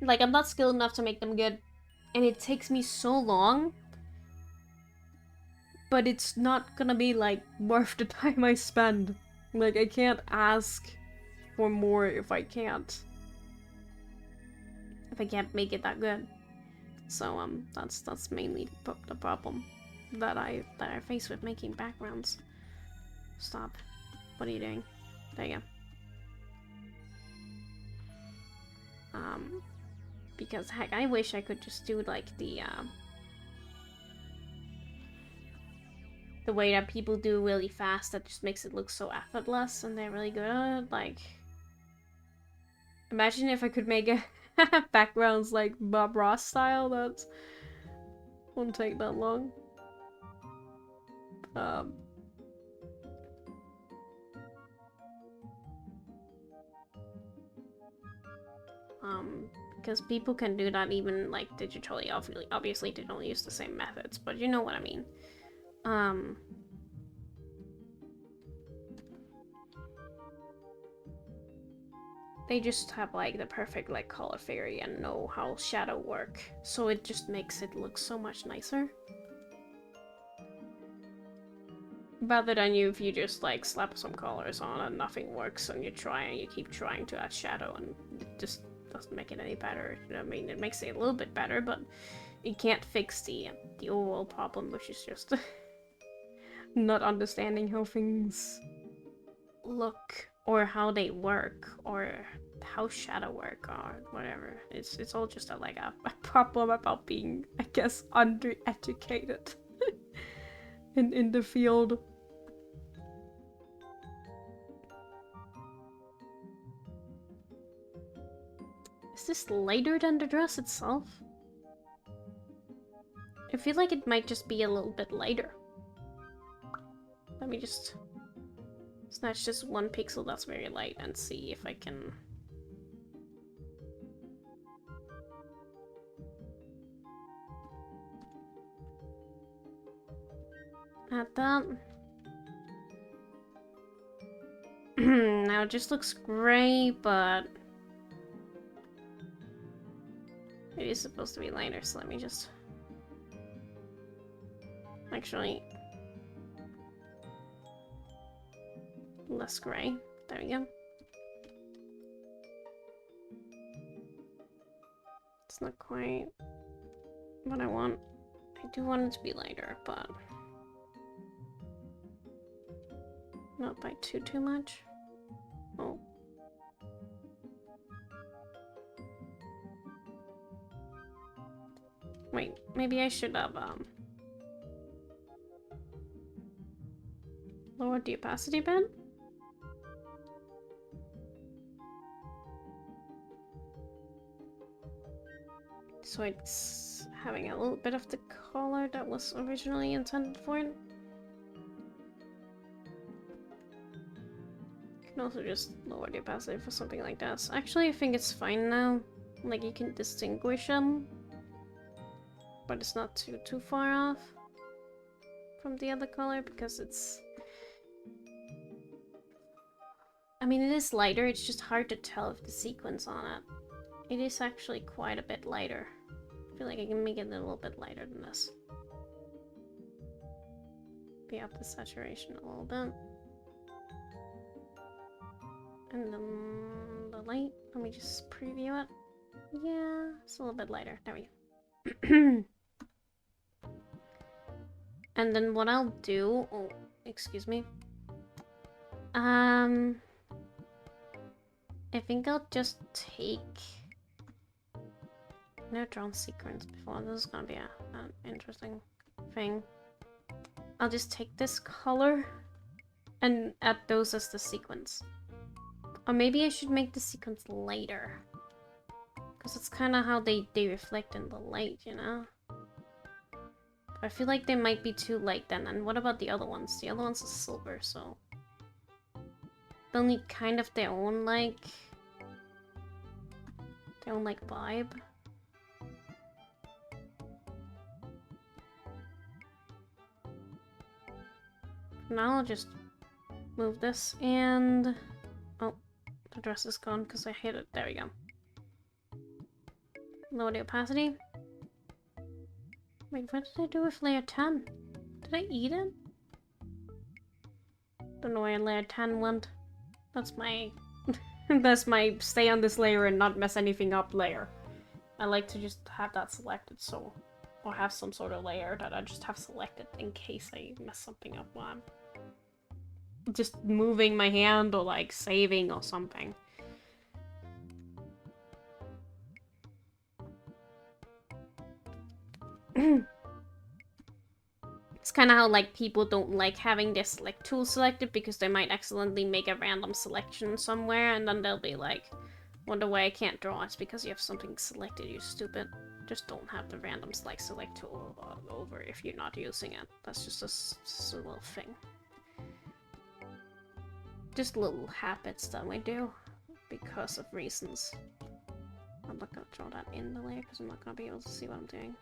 Like, I'm not skilled enough to make them good, and it takes me so long, but it's not gonna be like worth the time I spend. Like, I can't ask for more if I can't make it that good. So that's mainly the problem that I face with making backgrounds. Stop. What are you doing? There you go. Because heck, I wish I could just do like the the way that people do really fast that just makes it look so effortless and they're really good at it. Like, imagine if I could make a backgrounds like Bob Ross style. That won't take that long. Because people can do that even like digitally. Obviously, they don't use the same methods, but you know what I mean. They just have like the perfect like color theory and know how shadow work, so it just makes it look so much nicer. Rather than if you just like slap some colors on and nothing works and you keep trying to add shadow and it just doesn't make it any better. You know what I mean? It makes it a little bit better, but it can't fix the overall problem, which is just not understanding how things look or how they work or how shadow work or whatever. It's all just a problem about being, I guess, undereducated in the field. Is this lighter than the dress itself? I feel like it might just be a little bit lighter. Let me just snatch this one pixel that's very light and see if I can... add that. Now it just looks gray, but... it is supposed to be lighter, so let me just... actually... less gray. There we go. It's not quite what I want. I do want it to be lighter, but... not by too much. Oh. Wait, maybe I should have, lowered the opacity a bit? So it's having a little bit of the color that was originally intended for it. You can also just lower the opacity for something like this. Actually, I think it's fine now. Like, you can distinguish them. But it's not too far off from the other color because it's... I mean, it is lighter, it's just hard to tell if the sequence on it. It is actually quite a bit lighter. I feel like I can make it a little bit lighter than this. Be up the saturation a little bit. And then the light, let me just preview it. Yeah, it's a little bit lighter. There we go. And then what I'll do... oh, excuse me. I think I'll just take... I've never drawn sequence before. This is gonna be an interesting thing. I'll just take this color and add those as the sequence. Or maybe I should make the sequence lighter. Because it's kind of how they reflect in the light, you know? I feel like they might be too light then. And what about the other ones? The other ones are silver, so... they'll need kind of their own, like... their own, like, vibe. Now I'll just move this and... oh, the dress is gone because I hit it. There we go. Lower the opacity. Wait, what did I do with layer 10? Did I eat it? Don't know where layer 10 went. That's my... that's my stay on this layer and not mess anything up layer. I like to just have that selected, so... or have some sort of layer that I just have selected in case I mess something up while I'm just moving my hand or like saving or something. It's kind of how, like, people don't like having their select tool selected because they might accidentally make a random selection somewhere, and then they'll be like, wonder why I can't draw. It's because you have something selected, you stupid. Just don't have the random select tool over if you're not using it. That's just a little thing. Just little habits that we do because of reasons. I'm not gonna draw that in the layer because I'm not gonna be able to see what I'm doing.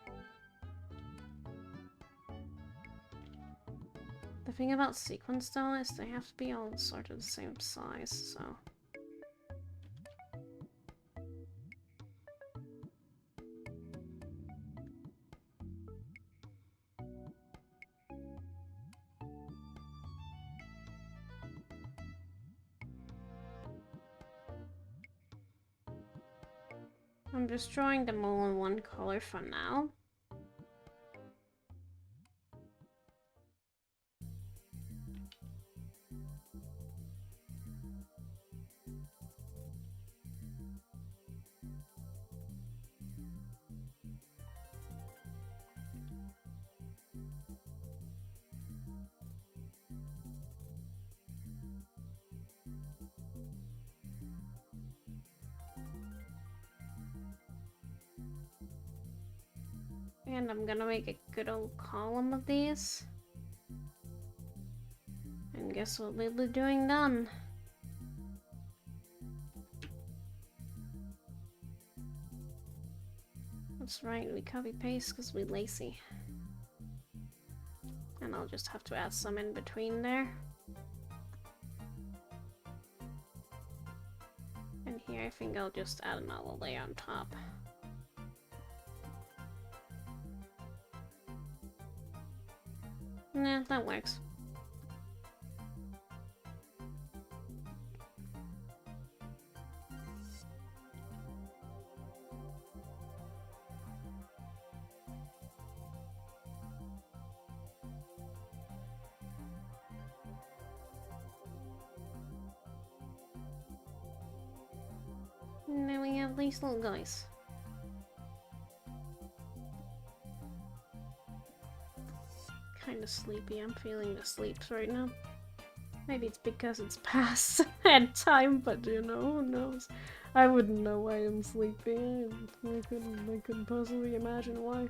The thing about sequence though is they have to be all sort of the same size, so... I'm just drawing them all in one color for now. And I'm gonna make a good old column of these. And guess what we'll be doing then? That's right, we copy paste because we're lazy. And I'll just have to add some in between there. And here I think I'll just add another layer on top. Nah, that works. And then we have these little guys. Kinda sleepy, I'm feeling the sleeps right now. Maybe it's because it's past time, but you know, who knows? I wouldn't know why I'm sleepy. I couldn't possibly imagine why.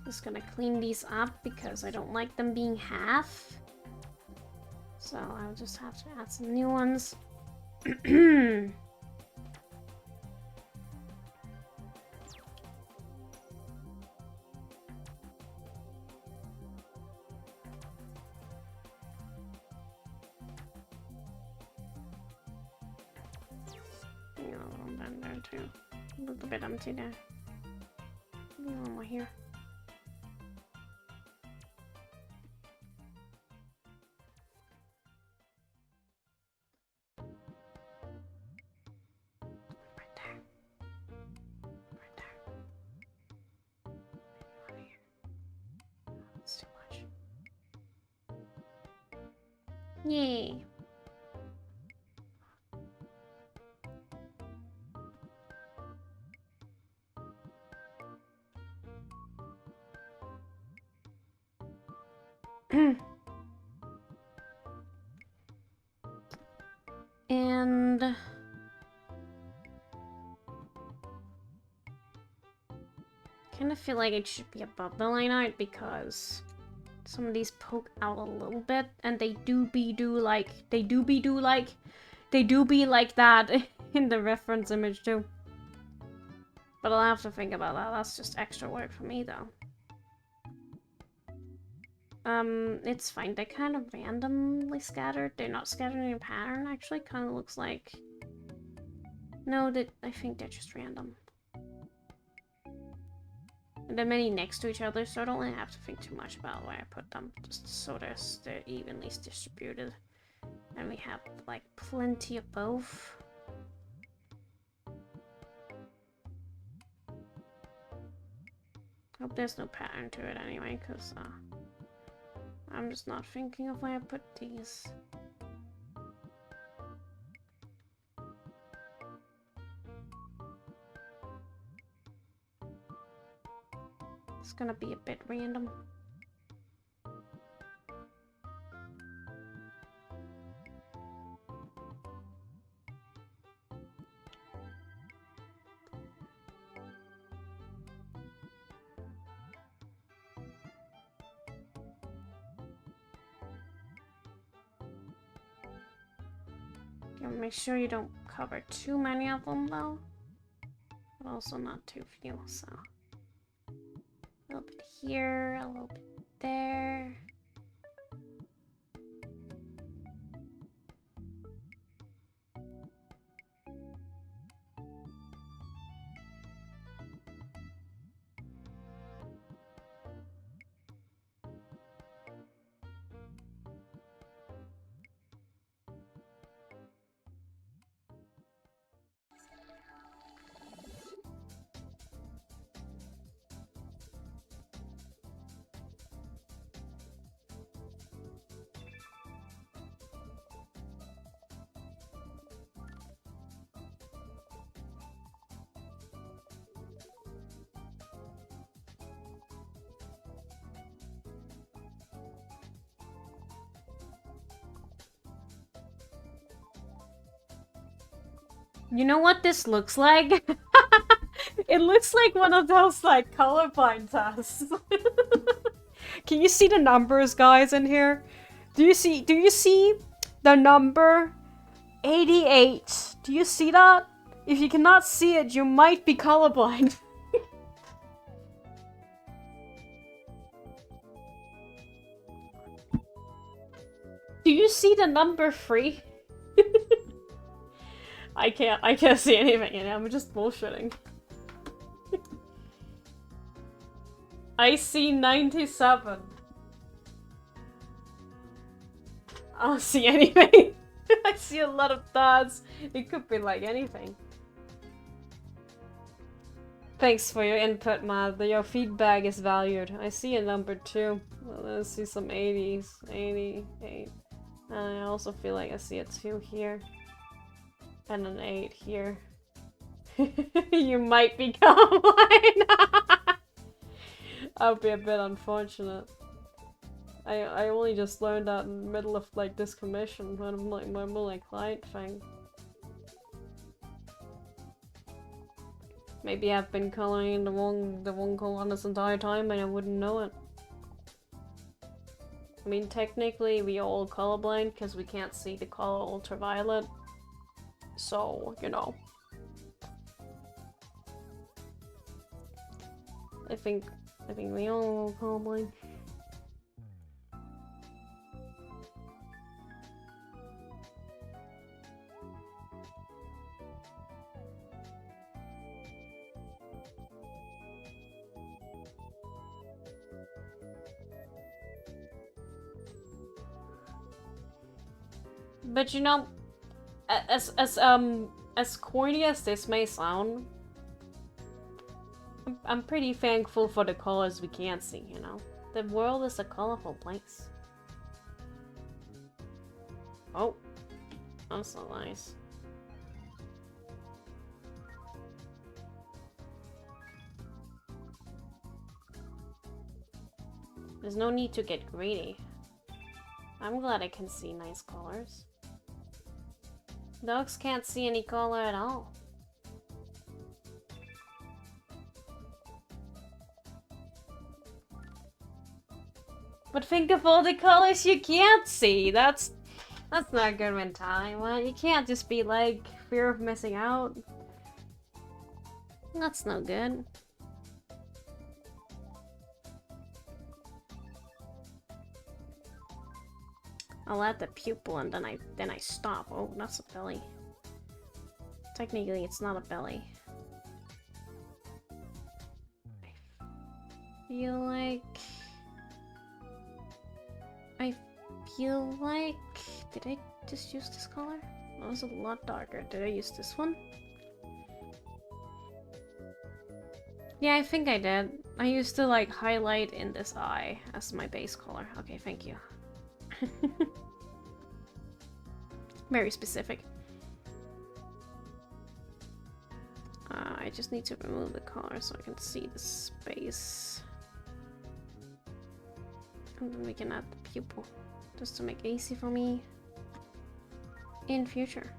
Just gonna clean these up because I don't like them being half. So I'll just have to add some new ones. Too. A little bit empty there. A little more here. Right there. Right there. Maybe one here. That's too much. Yay. And kind of feel like it should be above the line art because some of these poke out a little bit, and they do be like that in the reference image too. But I'll have to think about that. That's just extra work for me though. It's fine. They're kind of randomly scattered. They're not scattered in a pattern, actually. Kind of looks like... No, I think they're just random. And they're many next to each other, so I don't really have to think too much about where I put them. Just so they're evenly distributed. And we have, like, plenty of both. Hope there's no pattern to it anyway, because, I'm just not thinking of where I put these. It's gonna be a bit random. Make sure you don't cover too many of them though, but also not too few, so a little bit here, a little bit there. You know what this looks like? It looks like one of those, like, colorblind tests. Can you see the numbers, guys, in here? Do you see the number 88? Do you see that? If you cannot see it, you might be colorblind. Do you see the number 3? I can't see anything in it, I'm just bullshitting. I see 97. I don't see anything. I see a lot of dots. It could be like anything. Thanks for your input, Matt. Your feedback is valued. I see a number 2. Well, let's see some 80s. 88. And I also feel like I see a 2 here. And an 8 here. You might be colorblind. That would be a bit unfortunate. I only just learned that in the middle of like this commission when I'm like my more like client thing. Maybe I've been coloring the wrong color this entire time and I wouldn't know it. I mean, technically we are all colorblind because we can't see the color ultraviolet. So, you know. I think we all colorblind. But you know, as corny as this may sound, I'm pretty thankful for the colors we can't see, you know? The world is a colorful place. Oh, that's not nice. There's no need to get greedy. I'm glad I can see nice colors. Dogs can't see any color at all. But think of all the colors you can't see. That's not good mentality. Well, you can't just be like fear of missing out. That's no good. I'll add the pupil and then I stop. Oh, that's a belly. Technically, it's not a belly. I feel like... Did I just use this color? That was a lot darker. Did I use this one? Yeah, I think I did. I used to like highlight in this eye as my base color. Okay, thank you. Very specific. I just need to remove the color so I can see the space. And then we can add the pupil, just to make it easy for me in future.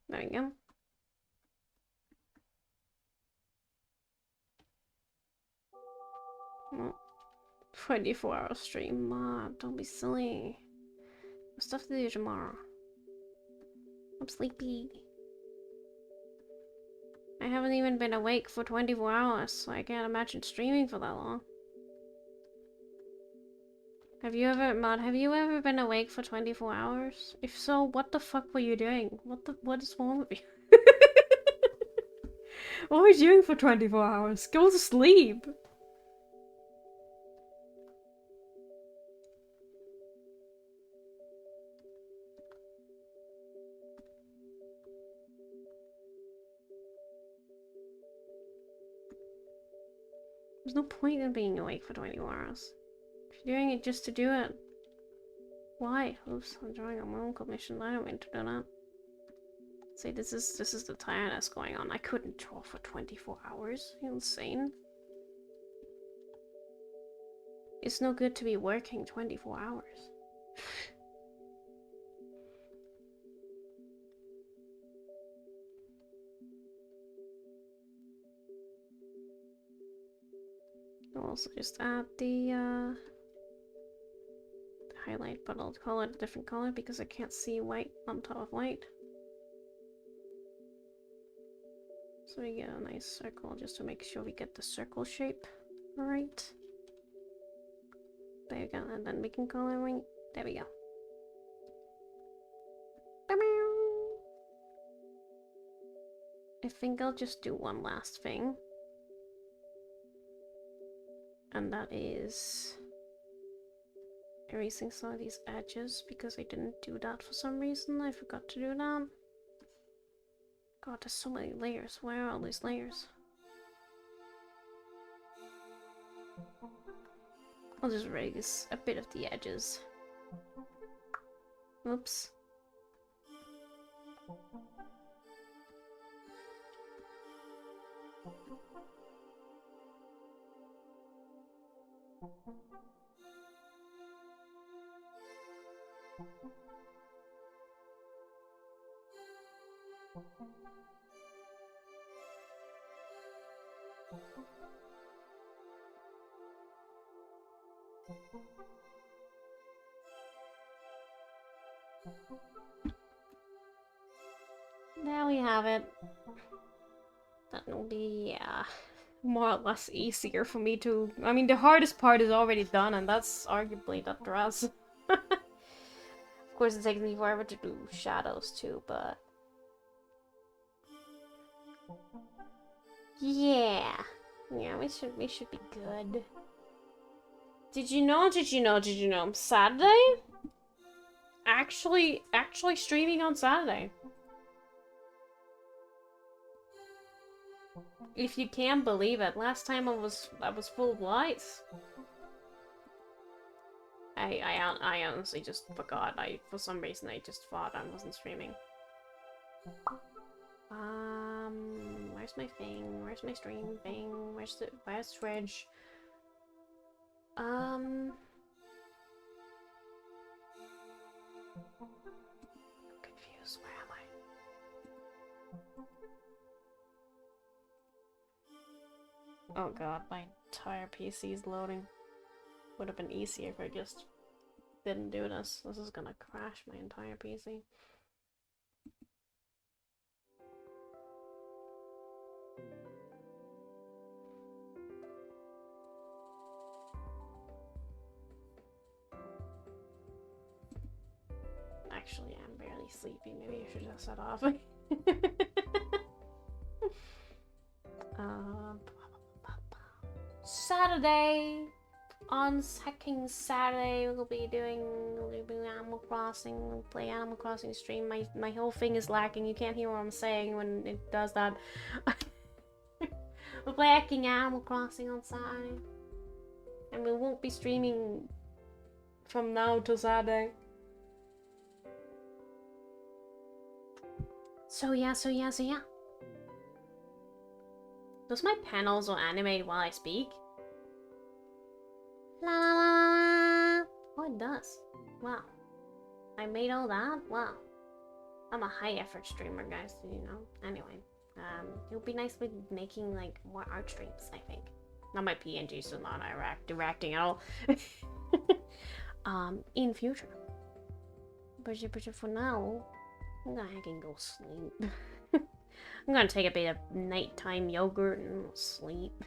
There we go. Well, 24-hour stream. Don't be silly. Stuff to do tomorrow. I'm sleepy. I haven't even been awake for 24 hours, so I can't imagine streaming for that long. Have you ever been awake for 24 hours? If so, what the fuck were you doing? What is wrong with you? What were you doing for 24 hours? Go to sleep! There's no point in being awake for 24 hours. If you're doing it just to do it. Why? Oops, I'm drawing on my own commission. I don't mean to do that. See, this is the tiredness going on. I couldn't draw for 24 hours. Are you insane? It's no good to be working 24 hours. I'll also just add the highlight, but I'll call it a different color because I can't see white on top of white. So we get a nice circle just to make sure we get the circle shape right. There we go, and then we can color ring. There we go. I think I'll just do one last thing. And that is erasing some of these edges because I didn't do that for some reason. I forgot to do that. God, there's so many layers. Where are all these layers? I'll just erase a bit of the edges. Oops. There we have it. That will be, more or less easier for me to... I mean, the hardest part is already done, and that's arguably that dress. Of course, it takes me forever to do shadows too, but... Yeah. Yeah, we should be good. Did you know? Saturday? Actually streaming on Saturday. If you can believe it, last time I was full of lights. I honestly just forgot. For some reason I just thought I wasn't streaming. Where's my thing? Where's my stream thing? Where's Fridge? I'm confused. Where am I? Oh god, my entire PC is loading. Would have been easier if I just didn't do this. This is gonna crash my entire PC. Actually, I'm barely sleepy. Maybe I should just set off. Saturday! On second Saturday, we'll be doing Animal Crossing. We'll play Animal Crossing stream. My whole thing is lacking. You can't hear what I'm saying when it does that. We're playing Animal Crossing on Saturday. And we won't be streaming from now till Saturday. So yeah. Does my pen also animate while I speak? La la la la. Oh, it does. Wow. I made all that? Wow. I'm a high effort streamer, guys, you know? Anyway, it would be nice with making, like, more art streams, I think. Not my PNG, so not directing at all. In future. But for now, I'm gonna heck and go sleep. I'm gonna take a bit of nighttime yogurt and sleep.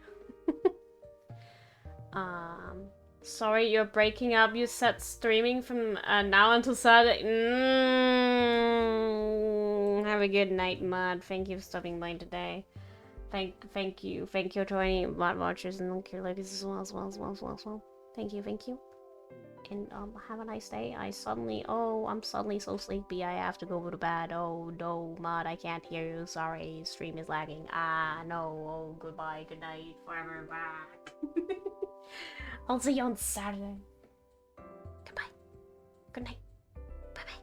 Sorry, you're breaking up. You said streaming from now until Saturday. Have a good night, Mud. Thank you for stopping by today. Thank you to any Mod Watchers and Care Ladies as well. Thank you. And have a nice day. I'm suddenly so sleepy. I have to go to bed. Oh no, Mod, I can't hear you. Sorry, stream is lagging. Ah no. Oh, goodbye, good night, forever back. I'll see you on Saturday. Goodbye. Good night. Bye-bye.